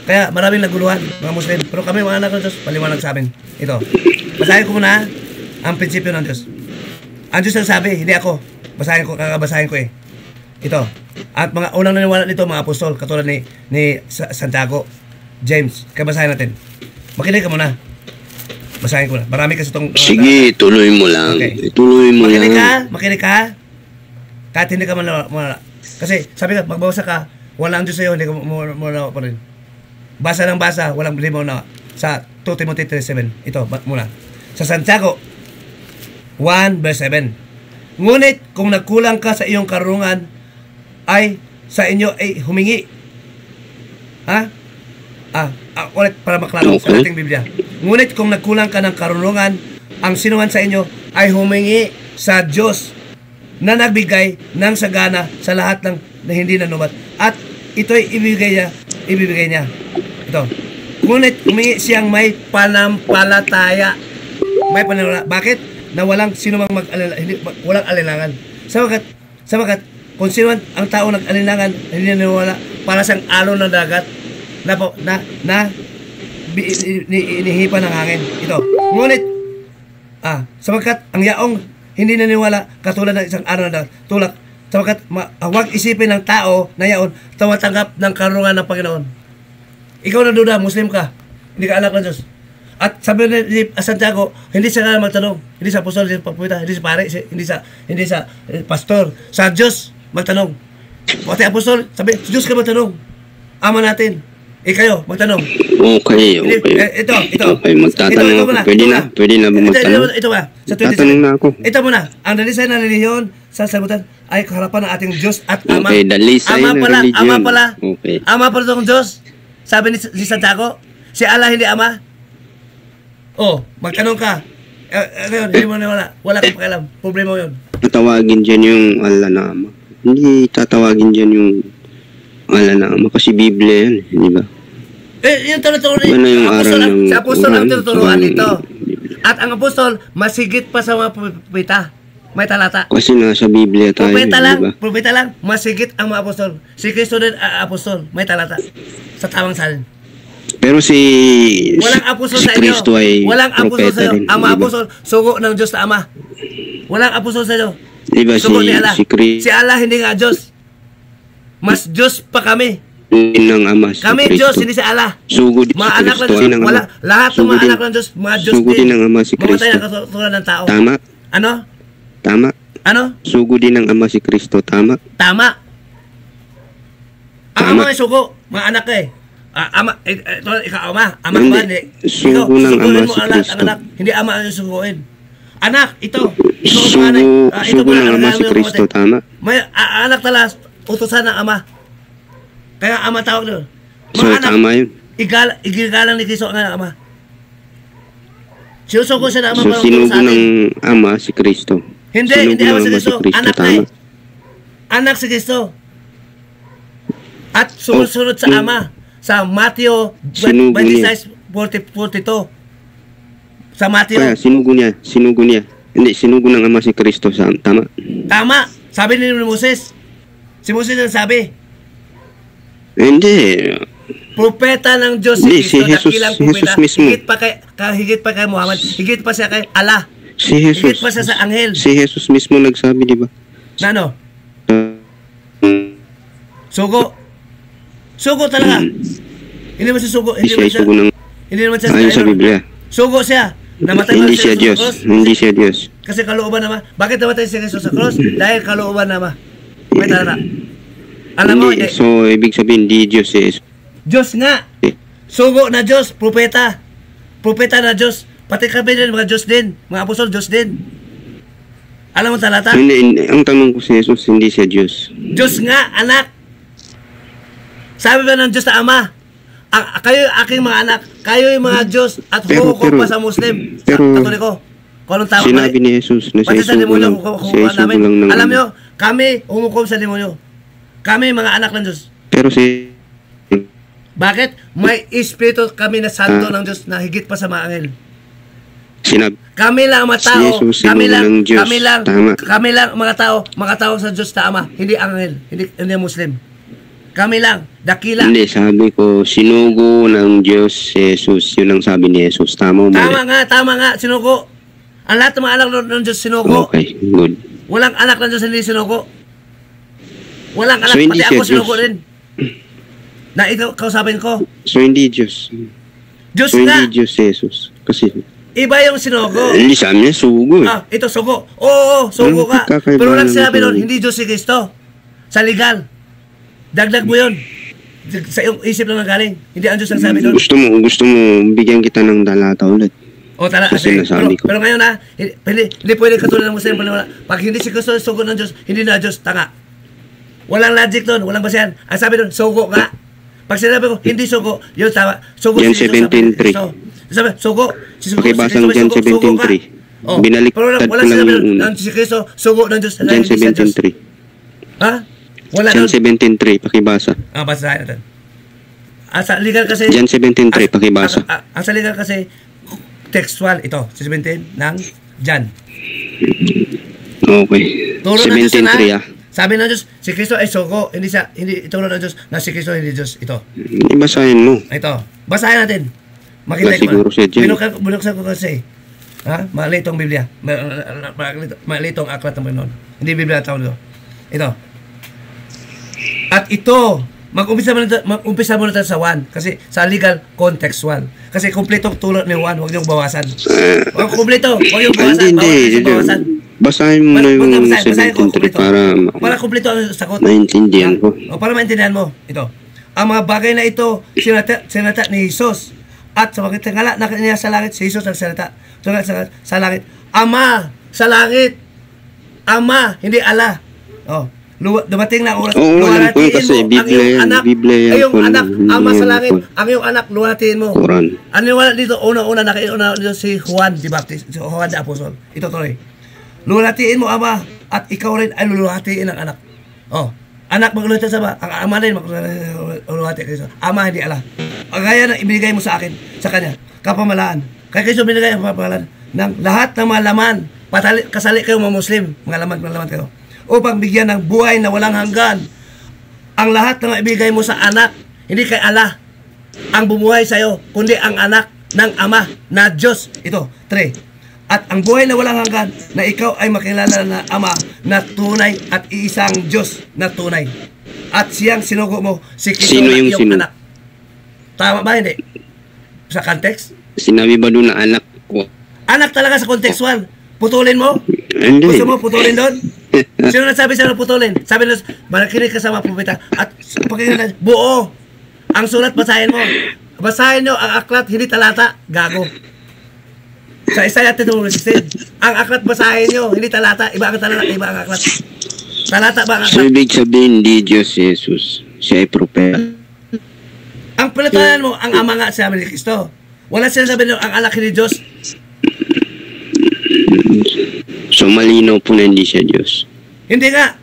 Kaya maraming naguluhan, mga Muslim. Pero kami mga anak ng Diyos, paliwanag sa amin. Ito. Basahin ko muna ang prinsipyo ng Diyos. Ang Diyos ang sabi, hindi ako. Basahin ko, kakabasahin ko eh. Ito. At mga unang naniwala nito, mga apostol, katulad ni Santiago, James. Kaya basahin natin. Makinig ka muna. Basahin ko na. Marami kasi itong... Sige, tuloy mo lang. Okay. Tuloy mo lang. Makinig ka. Kahit hindi ka manala. Kasi sabi ka, magbasa ka, wala ang Diyos sa'yo, hindi ka muna pa rin. Basa ng basa, walang lima na. Sa 2 Timothy 3:7. Ito, muna. Sa Santiago 1 verse 7. Ngunit kung nagkulang ka sa iyong karunungan, ay sa inyo ay humingi. Ha? Ulit para maklaro sa ating Biblia. Ngunit kung nagkulang ka ng karunungan, ang sinuman sa inyo ay humingi sa Diyos na nagbigay ng sagana sa lahat ng na hindi nanubat. At ito'y ibibigay niya. Ito. Ngunit humingi siyang may panampalataya. May panampalataya. Bakit? Na walang sino mang walang alinlangan. Sabagat kung sino man ang tao nag-alinlangan, hindi naniwala, para siyang alon ng dagat na inihipan ng hangin. Ito. Ngunit sabagat ang yaong hindi naniwala katulad ng isang araw na tulak, sabagat huwag isipin ng tao na yaon tumatanggap ng karunungan ng Panginoon. Ikaw na duda, Muslim ka, hindi ka anak ng Diyos. At sabi ni Santiago, hindi siya nga magtanong, hindi sa apostol, hindi sa propeta, hindi sa pare, hindi sa pastor, sa Diyos magtanong. Pati apostol, sabi, sa Diyos ka magtanong. Ama natin, kayo magtanong. Okay. Ito. Okay, magtatanong ako. Pwede na ba magtanong? Ito ba? Sa 27. Tatanong na ako. Ito muna, ang dalisay ng relihiyon sa sagutan ay kaharapan ng ating Diyos at Ama. Okay, dalisay ng relihiyon. Ama pala itong Diyos. Sabi ni Santiago, si Allah hindi Ama. Magtanong ka. Ngayon, hindi mo na wala kang pakialam. Problema mo yun. Tatawagin dyan yung Allah na Ama. Hindi tatawagin dyan yung Allah na Ama. Kasi Biblia yan, di ba? Yung tunuturuan ano yung aral ng... Sa apostol ang tunuturuan ito. At ang apostol, masigit pa sa mga propeta. May talata. Kasi nasa Biblia tayo, Propeta lang, masigit ang mga apostol. Si Kristo din apostol, may talata. Sa tamang salin. Pero walang apostol si sa inyo. Kristo ay walang apostol sa inyo. Ang mga apostol, sugo ng Diyos na Ama. Walang apostol sa inyo. Diba sugo ni Allah. Si Allah hindi nga Diyos. Mas Diyos pa kami. Ng Ama si kami Kristo. Diyos, hindi si Allah. Sugo din mga si anak Kristo. ng Diyos. Lahat ng mga anak ng Diyos, mga Diyos sugo din ng Ama si Kristo. Mamatay ang katulad ng tao. Tama. Ano? Tama. Ano? Sugo din ng Ama si Kristo. Tama. Ang Ama ay sugo. Mga anak eh. Ama, ikaw Ama. Ama hindi. Ba? Hindi. Sugo ng Ama si Kristo. Anak. Hindi Ama ang suguin. Anak, ito. Sugo ng Ama si Kristo. Tama. May anak talas, utusan ng Ama. Kaya Ama tawag doon. So, anak, tama yun. Igigalang ni Kristo ang Ama. Sinusugo siya ng Ama. So, sinugo ng Ama si Kristo. Hindi Ama si Kristo. Anak na eh. Anak si Kristo. At sumunod sa Ama. Sa Matthew 26:42. Sa Matthew. Kaya, sinugo niya. Hindi, sinugo ng Ama si Kristo. Tama. Tama. Sabi ni Moses. Si Moses ang sabi. Hindi. Propeta ng Diyos Hindi, si Kristo. si Jesus mismo. Higit pa kay Muhammad. Higit pa siya kay Allah. Si Jesus. Higit pa siya sa anghel. Si Jesus mismo nagsabi, di ba? Na ano? Sugo talaga. Hindi naman siya sugo. Hindi naman siya ayon sa Biblia. Sugo siya. Namatay hindi siya Diyos. Hindi siya Diyos. Kasi kalooban naman. Bakit namatay si Jesus sa cross? Dahil kalooban naman. May talata. Alam mo, hindi. So, ibig sabihin, hindi Diyos eh. Diyos nga. Sugo na Diyos. Propeta. Propeta na Diyos. Pati kami din, mga Diyos din. Mga apostol, Diyos din. Alam mo talata? Hindi, ang tanong ko si Jesus, hindi siya Diyos. Diyos nga, anak. Sabi ba ng Diyos na Ama? Kayo aking mga anak. Kayo yung mga Diyos. At hukom pa sa Muslim. Sa Katoliko. Kung anong tawag sinabi ni Jesus na siya isugo lang. Alam nyo, kami humukom sa demonyo. Kami mga anak ng Diyos. Pero bakit? May espiritu kami na santo ng Diyos na higit pa sa mga anghel. Kami lang mga tao, kami lang mga tao sa Diyos na Ama, hindi anghel, hindi Muslim. Kami lang, dakila. Hindi, sabi ko, sinugo ng Diyos si Jesus. Yun ang sabi ni Jesus. Tama mo. Tama nga, sinugo. Ang lahat ng mga anak ng Diyos sinugo. Okay, good. Walang anak ng Diyos hindi sinugo. Walang anak, so, pati ako sinugo rin. Na ikaw, kausapin ko. So, hindi Diyos. Diyos so, nga. hindi Diyos Jesus. Kasi, iba yung sinugo. Hindi sa amin, sugo eh. Ito, sugo. Oo, sugo ka. Pero walang sinabi doon, hindi Diyos si Kristo. Sa legal. Dagdag mo yun. Sa iyong isip lang nagaling. Hindi ang Diyos ang sabi doon. Gusto mo, bigyan kita ng dalata ulit. O, tala. Pero ngayon hindi pwede katulad ng Muslim. Pag hindi si Kristo sugo ng Diyos, hindi na Diyos, tanga. Walang logic doon, walang basehan. Ang sabi doon, sugo ka. Pag sinabi ko, hindi sugo, yun tama. Sugo Jan si Kristo. 17:3. Sabi, sugo. Pakibasang Jan 17:3. Binaliktad ko lang yung una. Si Kristo, sugo ng Diyos. Jan 17:3. Ha? Wala Jan 17:3, pakibasa. Basahin natin. Sa legal kasi... Jan 17:3, pakibasa. Ang sa legal kasi, textual ito, 17 ng Jan. Okay. 17:3 Sabi ng Diyos, si Kristo ay sugo, hindi ituro ng Diyos na si Kristo hindi Diyos. Ito. Basahin mo. Ito. Basahin natin. Makita ko. Binuksan ko kasi. Malitong Biblia. Malitong aklat ng Panginoon. Hindi Biblia tawag ito. Ito. At ito, mag-umpisa muna tayo sa 1 kasi sa legal contextual. Kasi kumpletong tulad ni 1, huwag niyong bawasan. Kumpleto, huwag niyong bawasan. Basahin mo na yung 17:3 para kumpleto ang sagot. Maintindihan ko. Para maintindihan mo. Ito. Ang mga bagay na ito, sinata ni Jesus. At sa mga tingala na kanya sa langit, si Jesus nagsalita. Sa langit. Ama, sa langit. Ama, hindi ala. Dumating na oras. Luwalhatiin mo ang iyong anak. Iyong anak, ama sa langit. Ang iyong anak, luwalhatiin mo. Ano wala dito? Una-una nakauna dito si Juan the Baptist. Si Juan the Apostle. Ito tuloy. Luwalhatiin mo, ama, at ikaw rin ay luwalhatiin ang anak. Anak magluluhati sa ama. Ang ama rin magluluhati kayo. Ama, hindi ala. Ang gaya na ibigay mo sa akin, sa kanya, kapamalaan. Kaya kayo binigay ang kapamalaan ng lahat ng mga laman. Kasali kayo mga Muslim, mga laman kayo. Upang bigyan ng buhay na walang hanggan. Ang lahat ng ibigay mo sa anak, hindi kay Allah ang bumuhay sa iyo, kundi ang anak ng Ama na Diyos. Ito, 3. At ang buhay na walang hanggan na ikaw ay makilala na Ama na tunay at iisang Diyos na tunay. At siyang sinugo mo, si Kristo na iyong anak. Tama ba hindi? Sa context? Sinabi ba doon na anak ko? Anak talaga sa contextual. Putulin mo? Hindi. Gusto mo putulin doon? Sino nagsabi sa'yo na putulin? Sabi nila, makinig ka sa mga propeta. At pakinggan buo. Ang sulat, basahin mo. Basahin nyo ang aklat, hindi talata. Gago. Sa Isaiah 10:16. Ang aklat basahin nyo, hindi talata. Iba ang talata, iba ang aklat. Talata ba ang aklat? So, ibig sabihin, hindi Diyos Jesus. Siya ay propeta. Ang palatanan mo, ang ama nga sa amin ni Kristo. Wala sila sabihin nyo, ang anak ni Diyos. So, malinaw po na hindi siya Diyos. Hindi nga.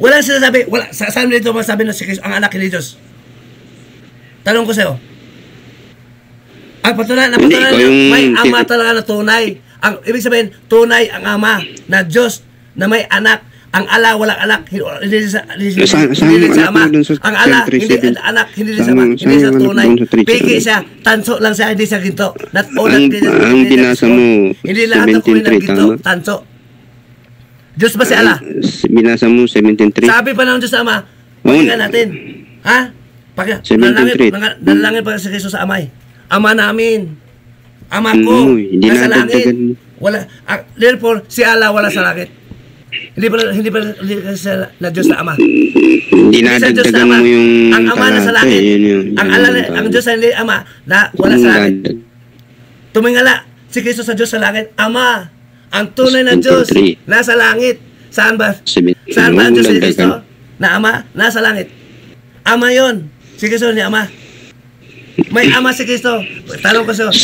Wala sila sabi, saan dito masabi na si Kristo, ang anak ni Diyos? Tanong ko sa'yo. Ang patunayan may ama talaga na tunay. Ang ibig sabihin, tunay ang ama na Diyos na may anak. Ang ala walang anak, hindi sa ama. Ang ala hindi anak, hindi sa ama, hindi sa tunay. Piki siya, tanso lang siya, hindi sa ginto. Ang binasa mo, hindi lahat ng kunin ng ginto, tanso. Diyos ba si ala? Binasa mo 17:3. Sabi pa ng Diyos sa ama, pakinggan natin. Ha? 17:3. Dalangin pa si Kristo sa amay. Ama namin. Ama ko. Nasa langit. Wala. Therefore, si Allah wala sa langit. Hindi pa na Diyos na Ama. Hindi na dagdagan mo yung ang Ama na sa langit. Ang Diyos na Ama na wala sa langit. Tumingala si Kristo sa Diyos sa langit. Ama, ang tunay na Diyos nasa langit. Saan ba? Saan ba ang Diyos ni Kristo? Na Ama, nasa langit. Ama yon. Si Kristo ni Ama. May ama si Kristo. Tanong ko sa'yo.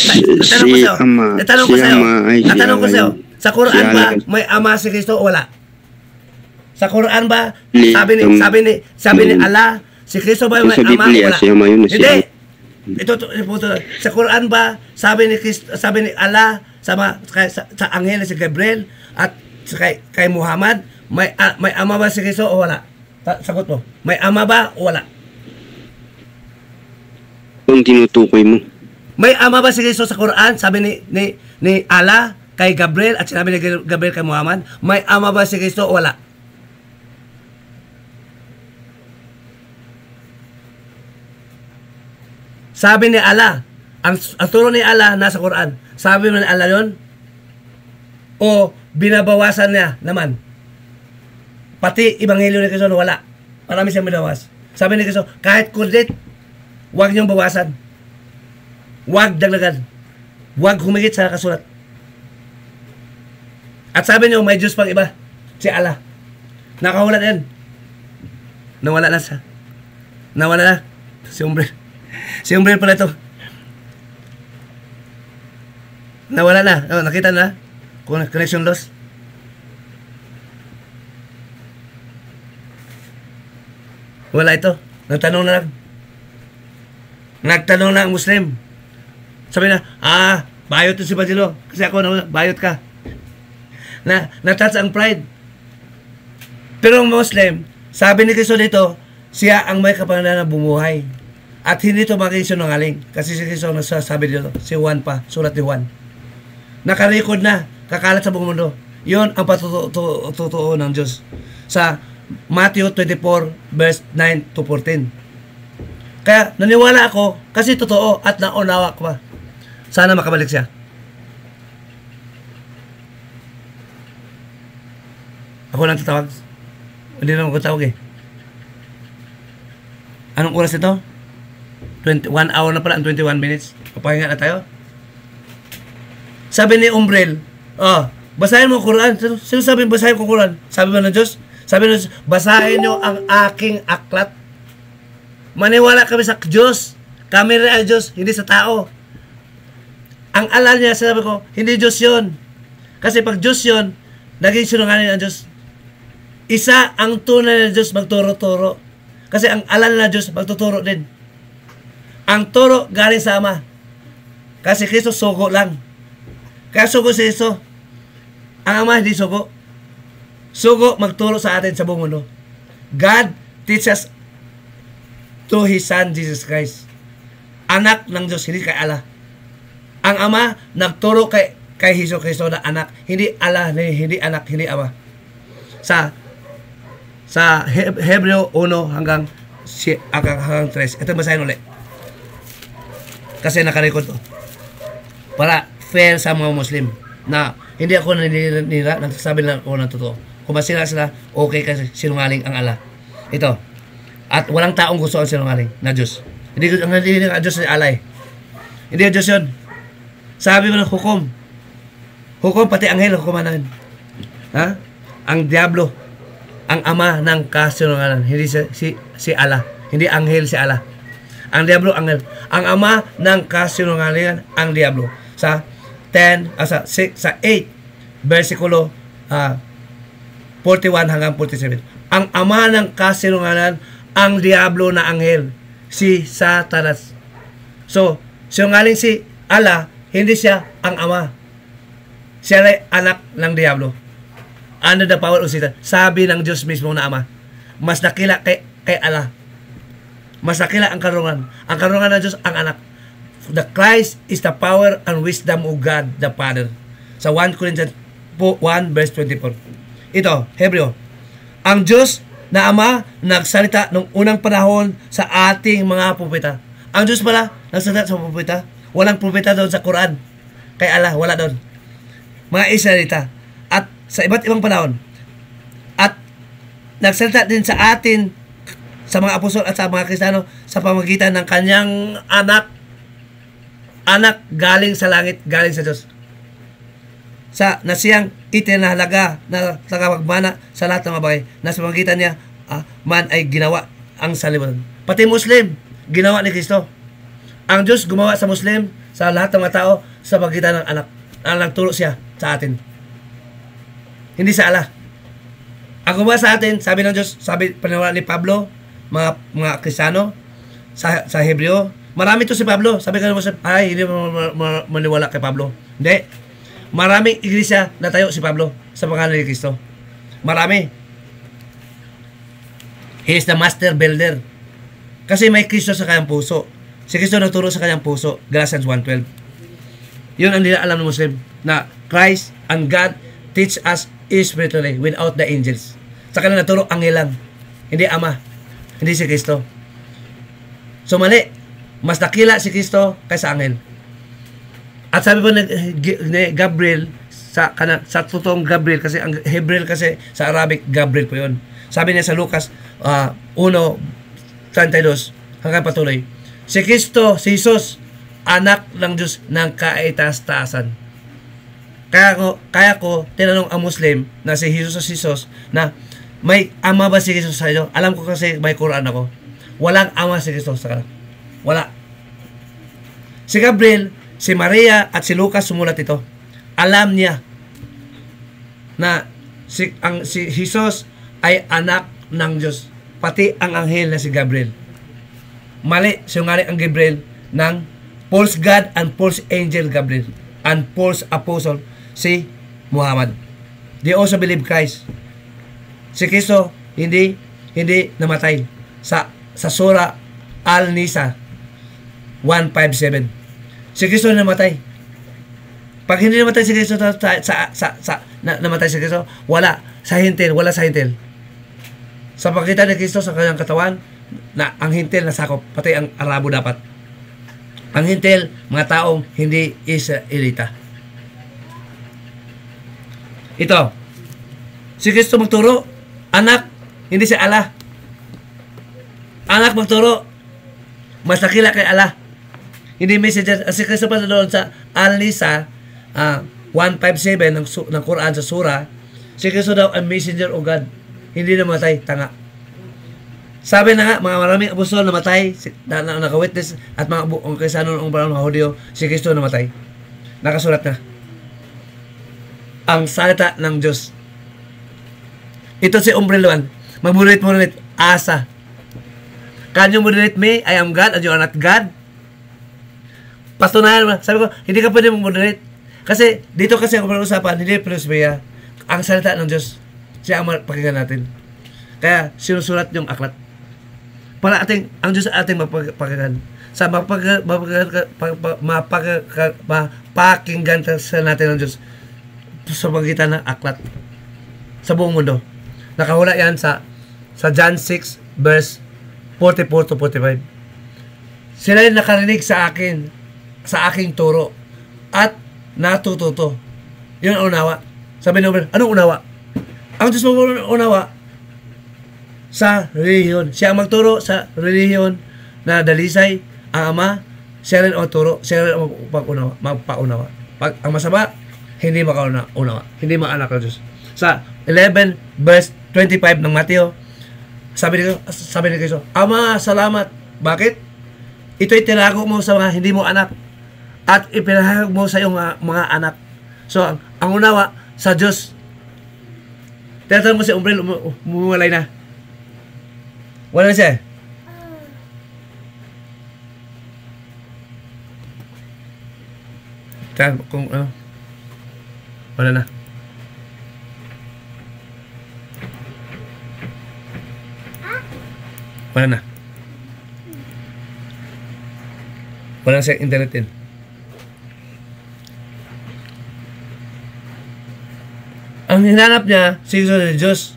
Sa Quran ba may ama si Kristo o wala? Sa Quran ba sabi ni Allah si Kristo ba may ama o wala? Hindi. Ito sa Quran ba sabi ni Allah sa anghel na si Gabriel at kay Muhammad, may ama ba si Kristo o wala? Sagot mo. May ama ba o wala? Kung tinutukoy mo. May ama ba si Kristo sa Quran? Sabi ni Allah kay Gabriel at sinabi ni Gabriel kay Muhammad, may ama ba si Kristo o wala? Sabi ni Allah, ang turo ni Allah nasa Quran. Sabi mo ni Allah yun? O binabawasan niya naman? Pati Ebanghelyo ni Kristo wala. Marami siyang binawas. Sabi ni Kristo, kahit kurdit, huwag niyong bawasan. Huwag dagdagan. Huwag humigit sa kasulat. At sabi niyo, may Diyos pang iba. Si Allah. Nakahula na yan. Nawala na siya. Nawala na. Si Umbrel pala ito. Nawala na. Oh, nakita na? Connection loss. Wala ito. Nagtanong na lang. Nagtanong na ang Muslim. Sabi na, bayot to si Badilo. Kasi ako, bayot ka. Na-touch ang pride. Pero ang Muslim, sabi ni Kristo dito, siya ang may kapangyarihan na bumuhay. At hindi ito maging sinungaling. Kasi si Kristo nagsasabi dito, si Juan pa, sulat ni Juan. Nakarecord na, kakalat sa buong mundo. Yun ang patutuo ng Diyos. Sa Matthew 24, verse 9 to 14. Kaya naniwala ako kasi totoo at naunawa ko pa. Sana makabalik siya. Ako lang tatawag. Hindi naman ko tawag eh. Anong oras ito? 1 hour na pala, 21 minutes. Papahinga na tayo. Sabi ni Umbrel, basahin mo ang Quran. Sino sabi basahin ko ang Quran? Sabi ba ng Diyos? Sabi ng Diyos, basahin nyo ang aking aklat. Maniwala kami sa Diyos. Kami rin ang Diyos, hindi sa tao. Ang alal niya, sabi ko, hindi Diyos yun. Kasi pag Diyos yun, naging sinungaling ang Diyos. Isa ang tunay na Diyos magturo-turo. Kasi ang alal na Diyos magtuturo din. Ang turo galing sa Ama. Kasi Kristo sugo lang. Kaya sugo si Kristo. Ang Ama hindi sugo. Sugo magturo sa atin sa buong mundo. God teaches through His Son, Jesus Christ. Anak ng Diyos, hindi kay Allah. Ang Ama, nagturo kay Jesus Cristo na anak. Hindi Allah, hindi anak, hindi Ama. Sa Hebreo 1 hanggang 3. Ito basahin ulit. Kasi nakarecord to. Para fair sa mga Muslim. Na hindi ako naninira, nagsasabi lang ako ng totoo. Kung masira sila, okay kasi sinungaling ang Allah. Ito. At walang taong gusto ang sinungaling na Diyos. Hindi ang Diyos ay Allah eh. Hindi ang Diyos yun. Sabi mo ng hukom. Hukom pati anghel, hukuman namin. Ha? Ang diablo. Ang ama ng kasinungalingan. Hindi si Allah. Hindi anghel si Allah. Ang diablo, anghel. Ang ama ng kasinungalingan, ang diablo. Sa 8, versikulo 41 hanggang 47. Ang ama ng kasinungalingan, ang diablo na anghel, si Satanas. So, sinungaling si Allah, hindi siya ang ama. Siya ay anak ng diablo. Under the power of Satan. Sabi ng Diyos mismo na ama. Mas nakila kay Allah. Mas nakila ang karungan. Ang karungan ng Diyos, ang anak. The Christ is the power and wisdom of God the Father. Sa 1 Corinthians 1 verse 24. Ito, Hebreo. Ang Diyos na Ama nagsalita nung unang panahon sa ating mga propeta. Ang Diyos pala nagsalita sa propeta. Walang propeta doon sa Quran. Kay Allah, wala doon. Mga Israelita. At sa iba't ibang panahon. At nagsalita din sa atin, sa mga apostol at sa mga Kristiyano, sa pamamagitan ng kanyang anak. Anak galing sa langit, galing sa Diyos. Na siyang itinahalaga na tagapagmana sa lahat ng mga bagay. Na sa pamamagitan niya, man ay ginawa ang salibutan. Pati Muslim, ginawa ni Kristo. Ang Diyos gumawa sa Muslim, sa lahat ng mga tao, sa pamamagitan ng anak. Ang nagturo siya sa atin. Hindi sa Allah. Ang gumawa sa atin, sabi ng Diyos, sabi paniwala ni Pablo, mga Kristiyano, sa Hebreo, marami to si Pablo. Sabi ka naman, ay, hindi maniwala kay Pablo. Hindi. Maraming iglesia na tayo si Pablo sa pangalan ni Kristo. Marami. He is the master builder. Kasi may Kristo sa kanyang puso. Si Kristo nagturo sa kanyang puso. Galatians 1:12. Yun ang alam ng Muslim. Na Christ and God teach us spiritually without the angels. Sa kanya naturo anghel lang. Hindi Ama. Hindi si Kristo. So mali. Mas nakila si Kristo kaysa anghel. At sabi po ni Gabriel sa totoong Gabriel, kasi ang Hebreo kasi sa Arabic Gabriel po yun. Sabi niya sa Lucas 1:32 hanggang patuloy, si Kristo, si Jesus, anak ng Diyos ng kaitaas-taasan. Kaya ko tinanong ang Muslim na si Jesus na may ama ba si Jesus sa inyo? Alam ko kasi may Quran ako. Walang ama si Kristo sa kanila. Wala. Si Gabriel, si Maria at si Lucas sumulat ito. Alam niya na si Jesus ay anak ng Diyos. Pati ang anghel na si Gabriel. Mali, sinungaling ang Gabriel ng false God and false angel Gabriel and false apostle si Muhammad. They also believe Christ. Si Kristo hindi namatay sa Surah Al-Nisa 1:5-7. Si Kristo namatay. Pag hindi namatay si Kristo namatay si Kristo, wala sa hintil. Sa pagkita ni Kristo sa kanyang katawan, na ang hintil nasakop, pati ang Arabo dapat. Ang hintil, mga taong hindi Israelita. Ito, si Kristo magturo, anak, hindi si Allah. Anak magturo, mas nakila kay Allah. Hindi messenger. Si Kristo pa doon sa Al-Nisa 1:5-7 ng Quran sa surah, si Kristo daw ang messenger of God. Hindi namatay, tanga. Sabi na nga, mga maraming apostol namatay, naka-witness, at mga kaysa noon mga Hudyo, si Kristo namatay. Nakasulat na. Ang salita ng Diyos. Ito si Umbriluan. Mag-moderate, asa. Can you moderate me? I am God and you are not God. Patunayan mo. Sabi ko, hindi ka pwede mag-moderate. Kasi, dito kasi ang usapan, hindi filosofia. Ang salita ng Diyos, siya ang pakinggan natin. Kaya, sinusulat yung aklat. Para ang Diyos ating mapakinggan. Sa mapakinggan sa natin ng Diyos sa magitan ng aklat. Sa buong mundo. Nakahula yan sa John 6, verse 44-45. Sila yung nakarinig sa aking turo at natututo. Yun ang unawa. Sabi naman, anong unawa? Ang Diyos mo unawa sa relihiyon. Siya ang magturo sa relihiyon na dalisay ang Ama. Siya rin ang turo. Siya rin ang magpaunawa. Pag ang masama, hindi makaunawa. Hindi maanak ng Diyos. Sa 11 verse 25 ng Mateo, sabi ni Kristo, Ama, salamat. Bakit? Ito'y tinago mo sa mga hindi mo anak at ipinahayag mo sa iyong mga anak. So, ang unawa sa Diyos. Tinatanong mo si Umbrel, umuwalay na. Wala na siya. Kung wala na. Wala na. Wala na siya internet din. Ang hinanap niya, siguro ng Diyos.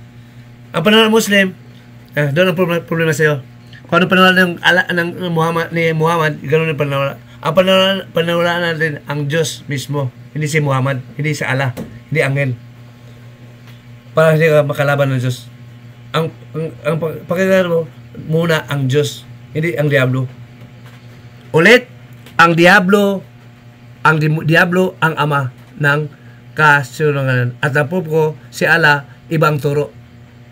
Ang panahon ng Muslim, doon ang problema sa iyo. Kung anong panahon ng Muhammad, ganoon ang panahon. Ang panahon natin ang Diyos mismo. Hindi si Muhammad, hindi si Allah, hindi angel. Para hindi ka makalaban ng Diyos. Ang pakinggan mo, muna ang Diyos, hindi ang Diablo. Ulit, ang Diablo ang ama ng kasinungalingan. At napop ko, si Allah, ibang turo.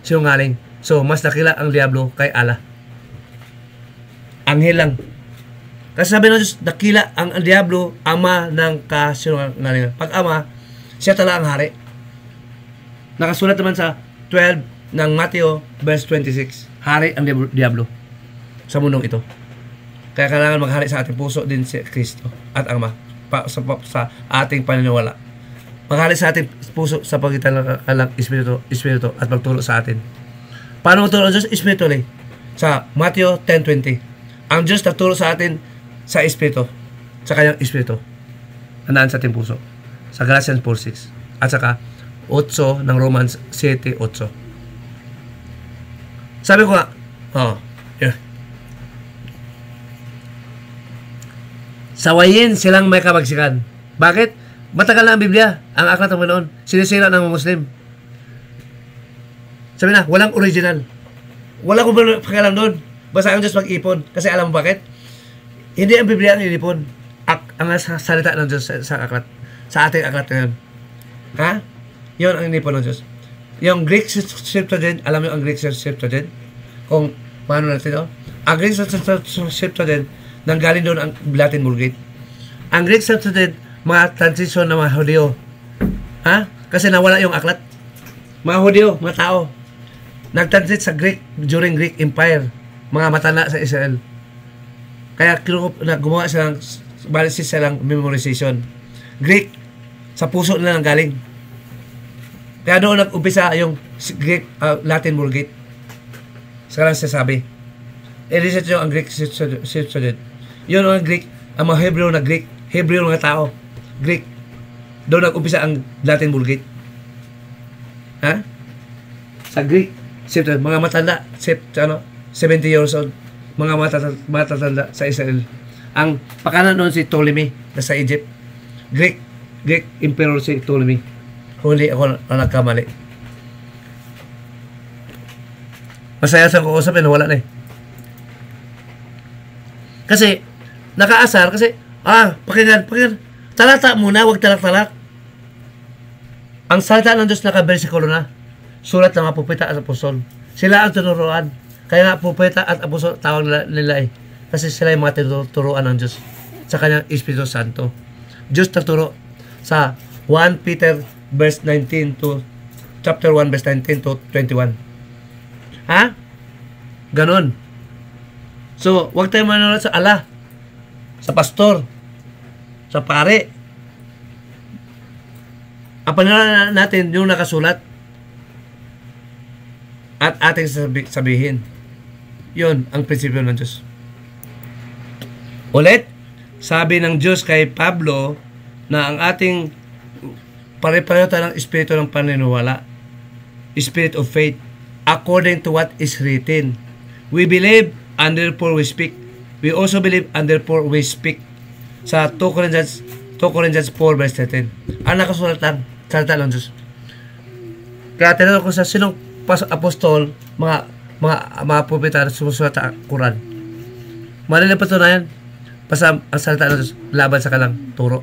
Sinungaling. So, mas nakila ang Diablo kay Allah. Anghel lang. Kasi sabi ng Diyos, nakila ang Diablo, ama ng kasinungalingan. Pag ama, siya talaga ang hari. Nakasulat naman sa 12 ng Mateo, verse 26. Hari ang Diablo sa mundong ito. Kaya kailangan maghari sa ating puso din si Kristo at ang Ama sa ating paniniwala. Paghahalin sa ating puso sa pagitan ng kalang Espiritu at magturo sa atin. Paano magturo ang Diyos? Spiritually. Sa Matthew 10:20. Ang Diyos nagturo sa atin sa Espiritu. Sa kanyang Espiritu. Nandaan sa ating puso. Sa Galatians 4:6. At saka 8 ng Romans 7:8. Sabi ko nga, yeah. Sawayin silang may kabagsikan. Bakit? Matagal na ang Biblia, ang aklat ng Panginoon. Sinisira ng mga Muslim. Sabi na, walang original. Wala ko ba pakialam doon? Basta ang Diyos mag-ipon. Kasi alam mo bakit? Hindi ang Biblia ang inipon. Ang salita ng Diyos sa aklat. Sa ating aklat ngayon. Ha? Yun ang inipon ng Diyos. Yung Greek Septuagint, alam mo ang Greek Septuagint? Kung paano natin ito? Ang Greek Septuagint, nanggaling doon ang Latin Vulgate. Ang Greek Septuagint, mga transition ng mga Hudyo. Ha? Kasi nawala yung aklat. Mga Hudyo, mga tao. Nag-transit sa Greek during Greek Empire. Mga matanda sa Israel. Kaya gumawa silang, balisis silang memorization. Greek, sa puso nila nang galing. Kaya doon nag-umpisa yung Greek, Latin Vulgate. Saka lang sasabi. I-research nyo ang Greek Septuagint. Yun ang Greek, ang mga Hebrew na Greek, Hebrew mga tao, Greek. Doon nag-umpisa ang Latin Vulgate. Ha? Sa Greek, Septuagint, mga matanda, 70 years old, mga matatanda sa Israel. Ang pakanan noon si Ptolemy na sa Egypt. Greek Emperor si Ptolemy. Huli ako na nagkamali. Masaya sa kukusapin, wala na eh. Kasi, nakaasar, kasi, pakinggan. Talata muna, huwag talak-talak. Ang salita ng Diyos naka-versikulo na. Sulat ng mga propeta at apostol. Sila ang tinuruan. Kaya nga, propeta at apostol, tawag nila eh. Kasi sila yung mga tinuruan ng Diyos sa kanyang Espiritu Santo. Diyos nagturo sa 1 Peter verse 19 to chapter 1 verse 19 to 21. Ha? Ganon. So, huwag tayo manonood sa ala, sa pastor, sa pare. Ang pangalan natin yung nakasulat at ating sabihin. Yun ang prinsipyo ng Diyos. Ulit, sabi ng Diyos kay Pablo na ang ating pare-pareho tayo ng espiritu ng paniniwala. Spirit of faith. According to what is written. We believe and therefore we speak. We also believe and therefore we speak. Sa 2 Corinthians 4 verse 13. Ang nakasulat lang, salita ng Diyos. Kaya tinanong ko sa sinong apostol, mga propeta na sumusulat sa Quran. Marami na patunayan. Basta ang salita ng Diyos, laban sa kalang turo.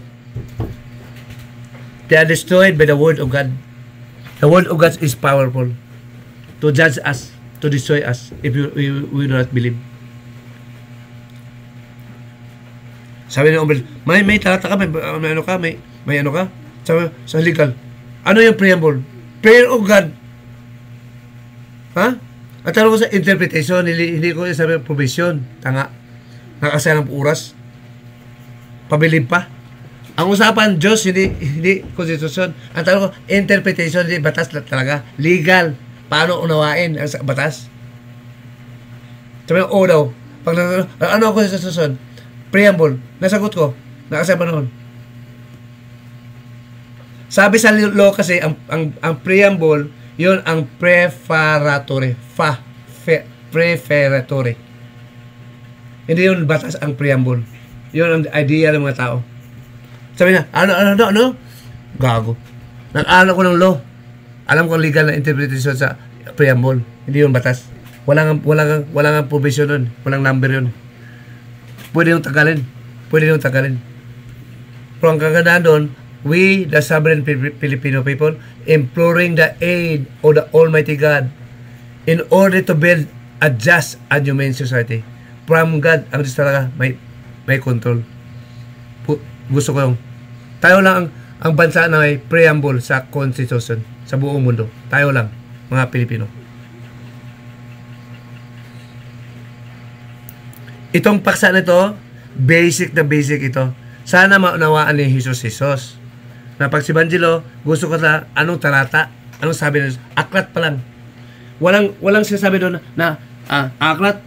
They are destroyed by the word of God. The word of God is powerful to judge us, to destroy us, if we do not believe. Sabi ni Umber, may talata ka, may ano ka, may ano ka. Sabi sa legal. Ano yung preamble? Prayer of God. Ha? At tanong ko sa interpretation, hindi ko sabi provision. Tanga. Nakasayang ng oras. Pabilib pa. Ang usapan, Diyos, hindi konstitusyon. Ang tanong ko, interpretation, hindi batas talaga. Legal. Paano unawain ang batas? Sabi ko, daw. Pag ano ang konstitusyon? Preamble. Nasagot ko. Nakasama noon. Sabi sa law kasi, ang preamble, yun ang preparatory. Preparatory. Hindi yun batas ang preamble. Yun ang idea ng mga tao. Sabi na, ano? Gago. Nag-aral ko ng law. Alam ko legal na interpretation sa preamble. Hindi yun batas. Walang provision nun. Walang number yun. Pwede yung tagalin. Pero ang kagandahan doon, we, the sovereign Filipino people, imploring the aid of the Almighty God in order to build a just and humane society. From God, ang Diyos talaga may control. Gusto ko yung tayo lang ang bansa na may preamble sa Constitution sa buong mundo. Tayo lang, mga Pilipino. Itong paksa na ito, basic ito. Sana maunawaan ni Jesus. na pag si Banjilo, gusto ko na anong talata, anong sabi na, aklat pa lang. Walang sinasabi doon na aklat,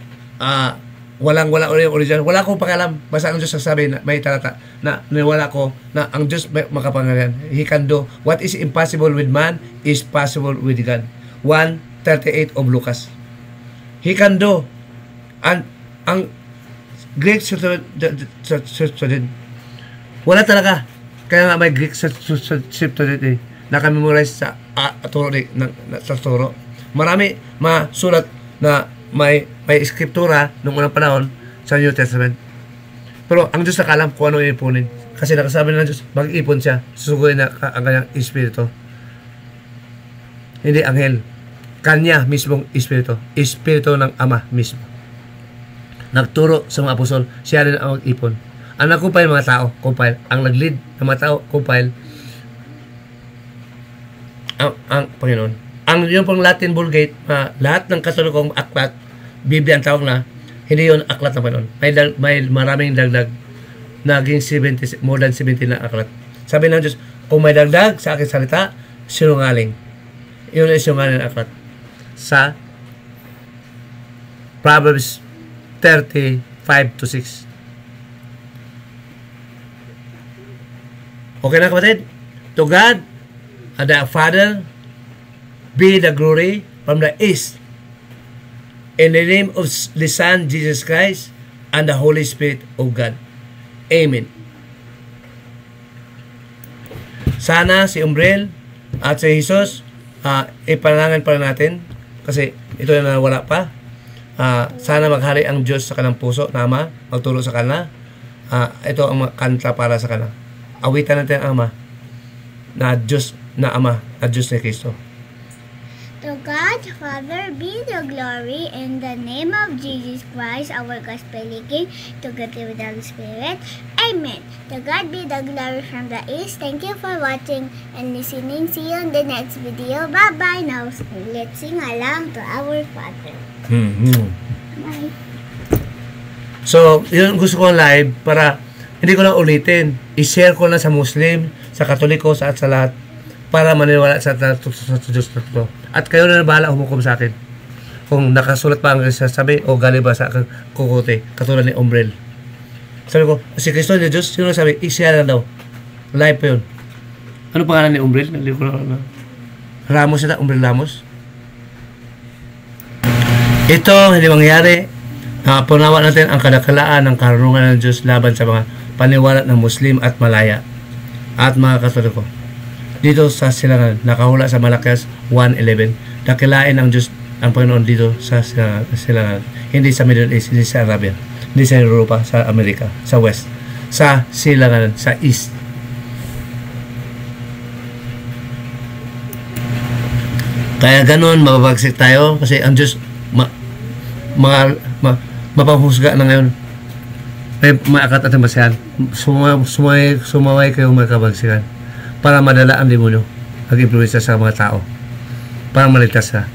walang original. Wala akong pakialam. Basta ang Diyos sasabi na may talata na niwala ko na ang Diyos may makapangyarihan. He can do what is impossible with man is possible with God. 1:38 of Lucas. He can do. And ang Greek student, wala talaga. Kaya nga may Greek student nakamemorize sa turo sa turo. Marami masulat na may eskriptura nung unang panahon sa New Testament. Pero ang Diyos nakalam kung ano iipunin. Kasi nakasabi ng Diyos, mag-ipon siya, susuguin na ang kanyang espiritu. Hindi anghel. Kanya mismong espiritu. Espiritu ng Ama mismo. Nagturo sa mga apostol, siya rin ang mag-ipon. Ang nag-compile mga tao, compile. Ang nag-lead ng mga tao, compile. Ang Panginoon. Ang yun pong Latin Vulgate, lahat ng katolikong aklat, Biblia ang tawag na, hindi yun aklat ng Panginoon. May maraming dagdag, naging 70, more than 70 na aklat. Sabi ng Diyos, kung may dagdag sa aking salita, sinungaling. Yun ay sinungaling na aklat. Sa Proverbs 35-6. Okay na kapatid? To God, the Father, be the glory from the east. In the name of the Son, Jesus Christ, and the Holy Spirit of God. Amen. Sana si Umbrel at si Jesus, ipanalangin pa natin kasi ito na wala pa. Sana maghari ang Diyos sa kanang puso na Ama, magturo sa kana. Ito ang kanta para sa kana. Awitan natin ang Ama na Diyos na Ama, na Diyos ni Kristo. To God, Father, be the glory in the name of Jesus Christ, our Gospel King, to God with the Holy Spirit. Amen. To God be the glory from the east. Thank you for watching and listening. See you in the next video. Bye-bye. Now, let's sing along to our Father. Bye. So, yun gusto ko live para hindi ko lang ulitin. I-share ko na sa Muslim, sa Katoliko, sa lahat para maniwala sa Diyos na ito. At kayo na bahala humukom sa akin. Kung nakasulat pa ang sasabi o galing ba sa aking kukote, katulad ni Umbrel. Sabi ko, si Kristo ni Diyos, sino sabi? Isya na daw. Live pa yun. Ano pangalan ni Umbrel? Ramos na, Umbrel Ramos. Ito, hindi mangyari. Punawa natin ang kadakalaan ng karunungan ng Diyos laban sa mga paniwala ng Muslim at Malaya at mga Katoliko. Dito sa silangan, nakahula sa Malakias 1:11. Dakilain ang Diyos, ang Panginoon dito sa silangan. Hindi sa Middle East, hindi sa Arabia, hindi sa Europa, sa Amerika, sa West. Sa silangan, sa East. Kaya ganun, mababagsik tayo kasi ang Diyos mapanghusga na ngayon. May akat at masihan. Sumaway kayo may kabagsikan para madala ang demonyo mag-influensya sa mga tao para maligtas ka.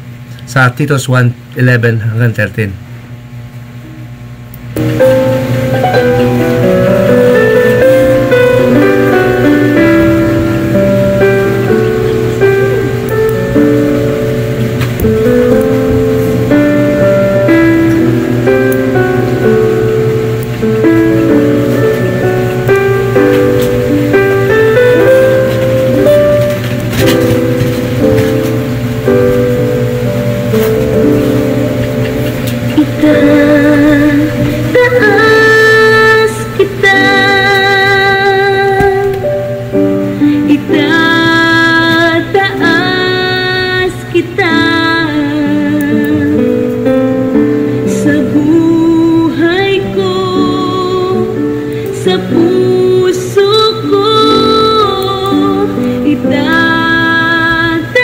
Sa Titus 1:11 hanggang 13.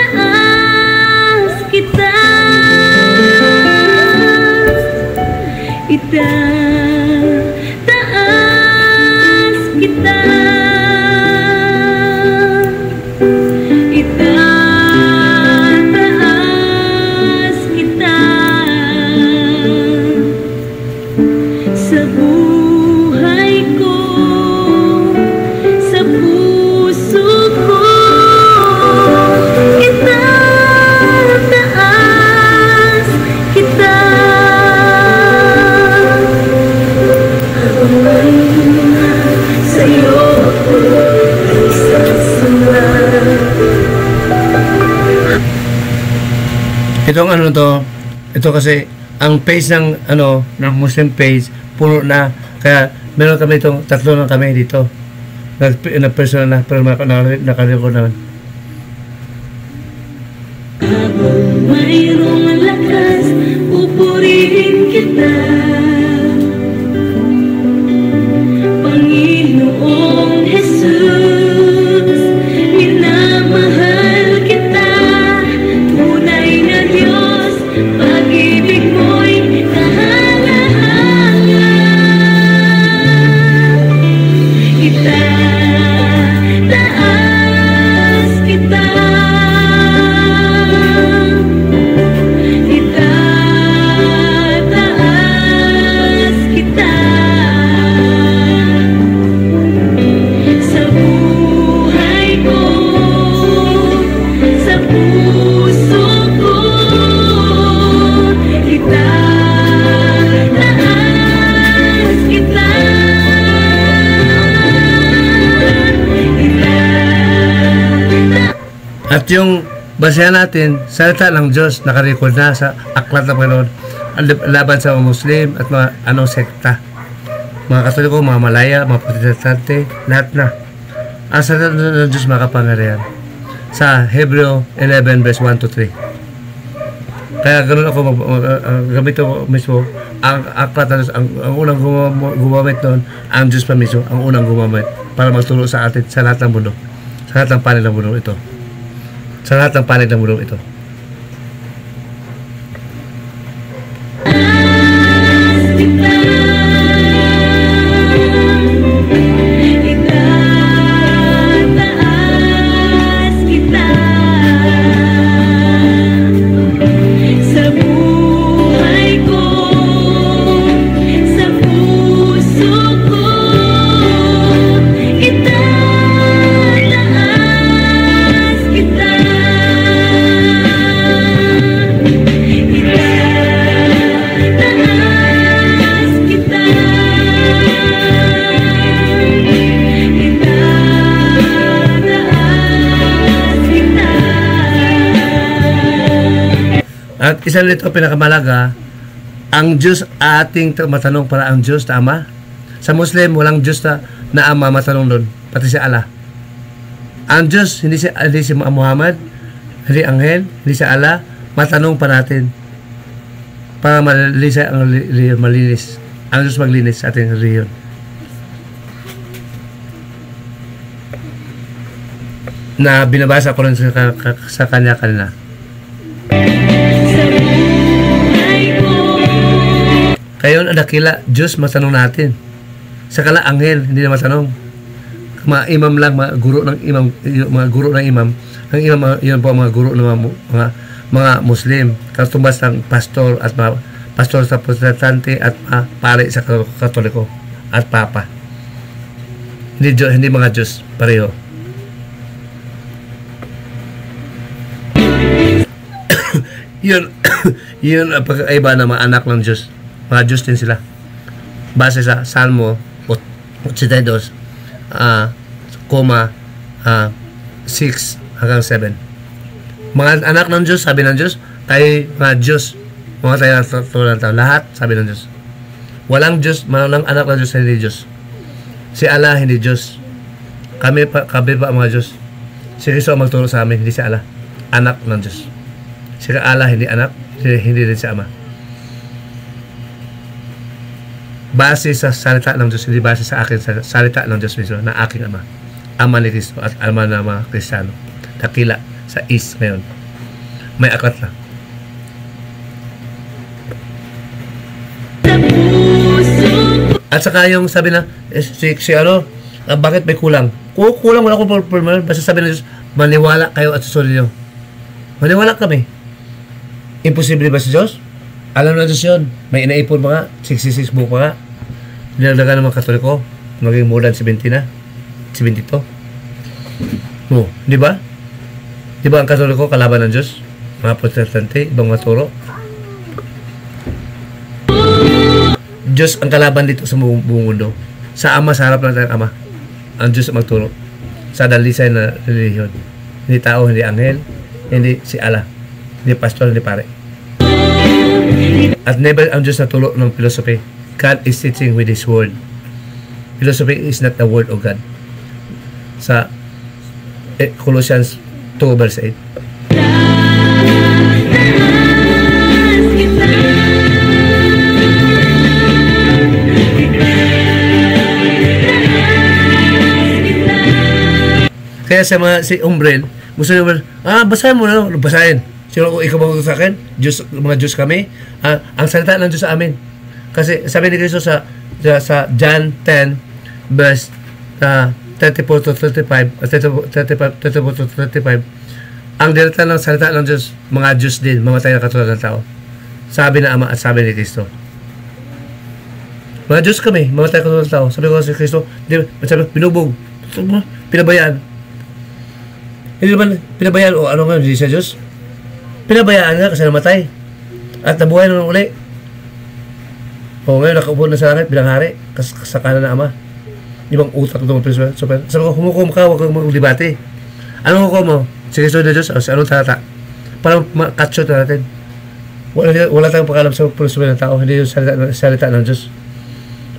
Itataas kita. Ito kasi, ang page ng, ng Muslim page, puno na. Kaya, meron kami itong, 3 lang kami dito. Na personal na, pero nakalikod naman. Habang mayroong lakas, pupurihin kita, Panginoong Jesus, minamahal kita, tunay na Diyos, pag-ibig mo'y kahalahanga. Itataas kita, itataas kita, sa buhay ko, sa puso ko, itataas kita, At yung basehan natin, salita ng Diyos, nakarecord na sa aklat ng Panginoon laban sa mga Muslim at mga sekta. Mga Katoliko, mga Malaya, mga Protestante, lahat na. Ang salita ng Diyos makapangyarihan. Sa Hebreo 11 verse 1 to 3. Kaya ganoon ako gamit ko mismo ang aklat ng Diyos, ang unang gumamit doon, ang Diyos pa mismo, ang unang gumamit para magturo sa atin sa lahat ng mundo. Sa lahat ng panig ng mundo ito. Sa lahat ng panig ng mundo ito. itataas kita, sa buhay ko, sa puso ko, itataas kita, itataas kita, itataas kita. At isa nito pinakamalaga, ang Diyos ating matanong para ang Diyos na Ama. Sa Muslim, walang Diyos na Ama matanong doon, pati si Allah. Ang Diyos, hindi si Muhammad, hindi Anghel, hindi si Allah, matanong pa natin para malinis. Ang Diyos maglinis sa ating reliyon. Na binabasa ko rin sa kanya kanina. Sa buhay ko, Kayon ang dakila, Diyos matanong natin. Sa kala anghel, hindi na matanong. Mga imam lang, mga guro ng imam, mga guro ng imam. Ang imam, yun po mga guro ng mga Muslim. Katumbas ng pastor at mga pastor sa Protestante at pare sa Katoliko at Papa. Hindi mga Diyos, pareho. yun ang pagkaiba ng mga anak ng Diyos. Mga Diyos din sila. Base sa Salmo 82, 6 hanggang 7. Mga anak ng Diyos, sabi ng Diyos, tayo mga Diyos, mga tayo ng tao. Lahat, sabi ng Diyos. Walang Diyos, walang anak ng Diyos, hindi Diyos. Si Allah, hindi Diyos. Kami pa mga Diyos. Si Kristo ang magturo sa amin, hindi si Allah. Anak ng Diyos. Si Allah, hindi anak, hindi rin si Ama. Base sa salita ng Diyos, hindi base sa akin, sa salita ng Diyos mismo, na aking Ama. Ama ni Kristo at Ama ng mga Kristiyano. Dakila sa East ngayon. May aklat na. At saka yung sabi na, bakit may kulang? Kulang, wala akong problema. Basta sabi ng Diyos, maniwala kayo at susunod nyo. Maniwala kami. Imposible ba sa Diyos? Alam na Diyos yun. May inaipon mga 66 book mga. Dinagdagan ng mga Katoliko. Maging more than 70 na. 72. No, di ba? Di ba ang Katoliko kalaban ng Diyos? Mga Protestante, ibang mga turo. Diyos ang kalaban dito sa buong mundo. Sa Ama, sa harap ng Ama. Ang Diyos ang magturo. Sa dalisay na relihiyon. Hindi tao, hindi anghel, hindi si Allah. Hindi pastor, hindi pare. At never ang Diyos natulo ng philosophy. God is teaching with His word. Philosophy is not the word of God. Sa Colossians 2 verse 8. Kaya sa mga si Umbrel, gusto nyo, basahin mo na, basahin. Sino ikaw ba sa akin? Diyos, mga Diyos kami. Ang salita ng Diyos sa amin. Kasi sabi ni Cristo sa John 10 verse 34 to 35, 34 to 35, ang direkta ng salita ng Diyos, mga Diyos din, mamatay na katulad ng tao. Sabi na Ama at sabi ni Cristo. Mga Diyos kami, mamatay katulad ng tao. Sabi ko si Cristo, binubog, pinabayaan. Hindi naman pinabayaan o ano nga, hindi siya Diyos. Pinabayaan nga kasi namatay. At nabuhay naman uli. O ngayon, nakaupo na sa langit bilang hari, sa kanan na Ama. Ibang utak itong principle. So, sabi ko, humukom ka, huwag kang mag-debate. Anong hukom mo? Si Cristo na Diyos, o si anong talata? Para makatshot na natin. Wala tayong pakalam sa principle ng tao, hindi yung salita ng Diyos.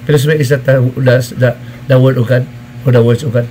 Principle is that the word of God, or the words of God.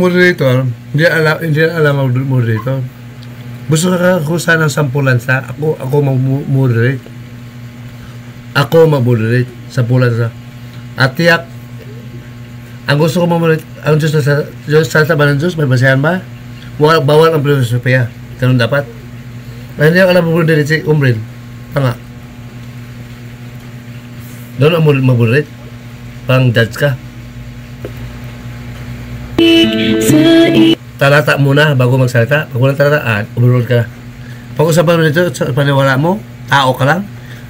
moderator, hindi alam ang moderator. Gusto ka kusa ng sampulan sa ako mag-moderate. Ako mag-moderate sa pulan sa. At tiyak, ang gusto ko mag-moderate, ang Diyos sa taban ng Diyos, may basahan ba? Bawal ang filosofiya. Ganun dapat. Hindi ako alam mag-moderate si Umbrel. Tanga. Doon ang mabulit. Parang judge ka. Talata muna bago magsalita. Pag walang talata, overruled ka. Pag-usapan mo nito sa paniwala mo, tao ka lang.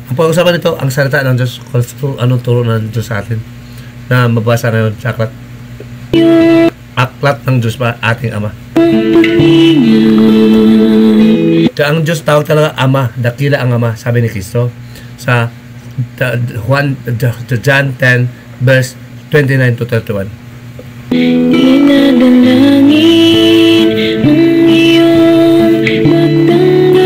Ang pag-usapan nito, ang salita ng Diyos, anong turo ng Diyos sa atin na mabasa na yun sa aklat. Aklat ng Diyos pa, ating Ama. Kaya ang Diyos tawag talaga Ama, dakila ang Ama, sabi ni Kristo sa John 10 verse 29 to 31. Inadalangin ang iyong pagtanggap,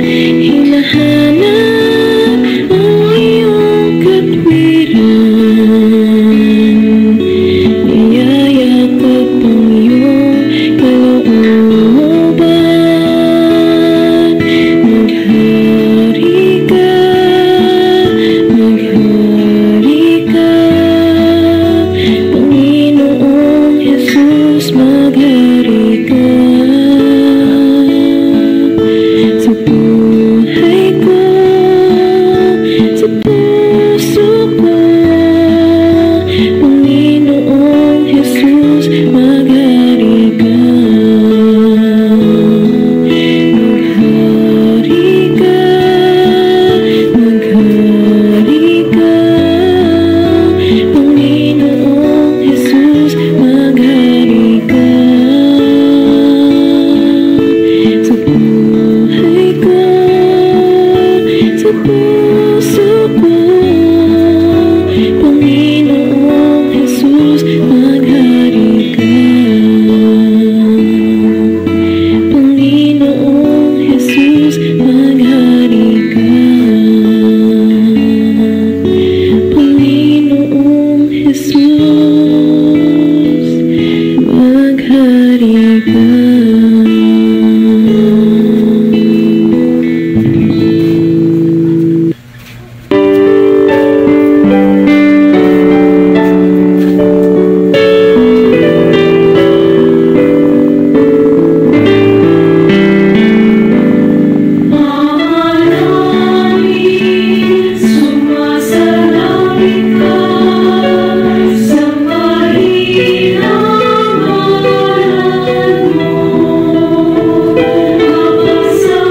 hinahanap ang iyong katwiran, niyayakap ang iyong kalooban. Maghari ka, Panginoong Jesus, maghari ka sa buhay ko, sa puso ko. Panginoong Jesus, maghari ka. Maghari ka, maghari ka. Panginoong Jesus, maghari ka sa buhay ko, sa puso ko. Panginoong Jesus, maghari ka. Panginoong Jesus, maghari ka. Panginoong Jesus, maghari ka. Manalangin, sumasalangit ka sa mahinang ngalan mo. Habang sa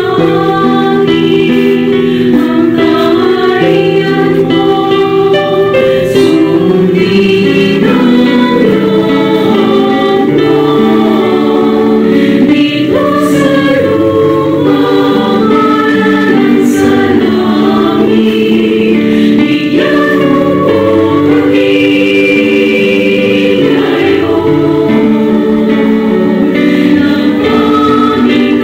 akin ang kaharian mo, sundin ang loob mo. Dito sa lumahan sa langit, bigyan mo po kami ngayon ng aming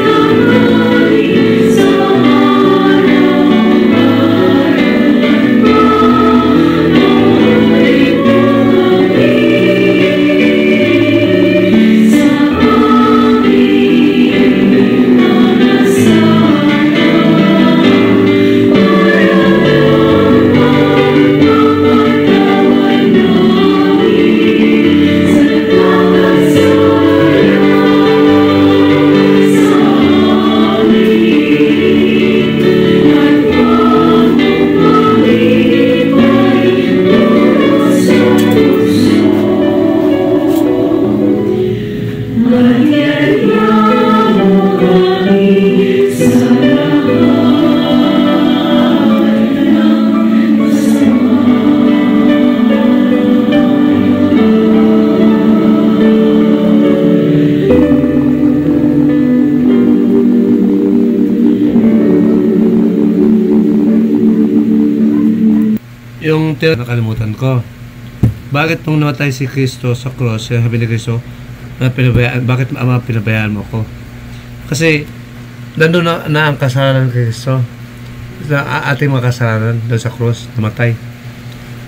tanghali sa Yung nakalimutan ko. Bakit nung namatay si Kristo sa cross, sabi ni Kristo, bakit Ama pinabayaan mo ko? Kasi nandun na ang kasalanan kay Kristo. Na ating mga kasalanan doon sa cross, namatay.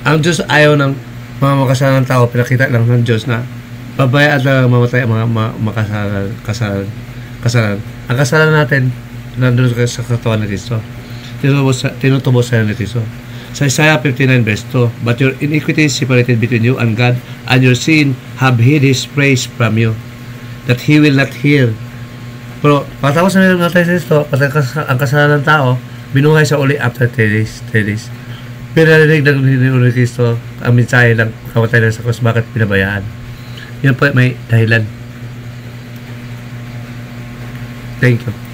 Ang Diyos ayaw ng mga makasalanan tao, pinakita lang ng Diyos na babayaan lang mamatay ang mga kasalanan. Ang kasalanan natin nandun sa katawan ni Kristo. Tinutubos sa ni Kristo. Sa Isaiah 59 verse 2, but your iniquity is separated between you and God, and your sin have hid His praise from you, that He will not hear. Pero patapos na natin sa Kristo, ang kasalanan ng tao, binuhay sa uli after 3 days. pinarinig ng Panginoon Kristo ang mensahe ng kamatay ng sa cross, bakit pinabayaan? Yan po may dahilan. Thank you.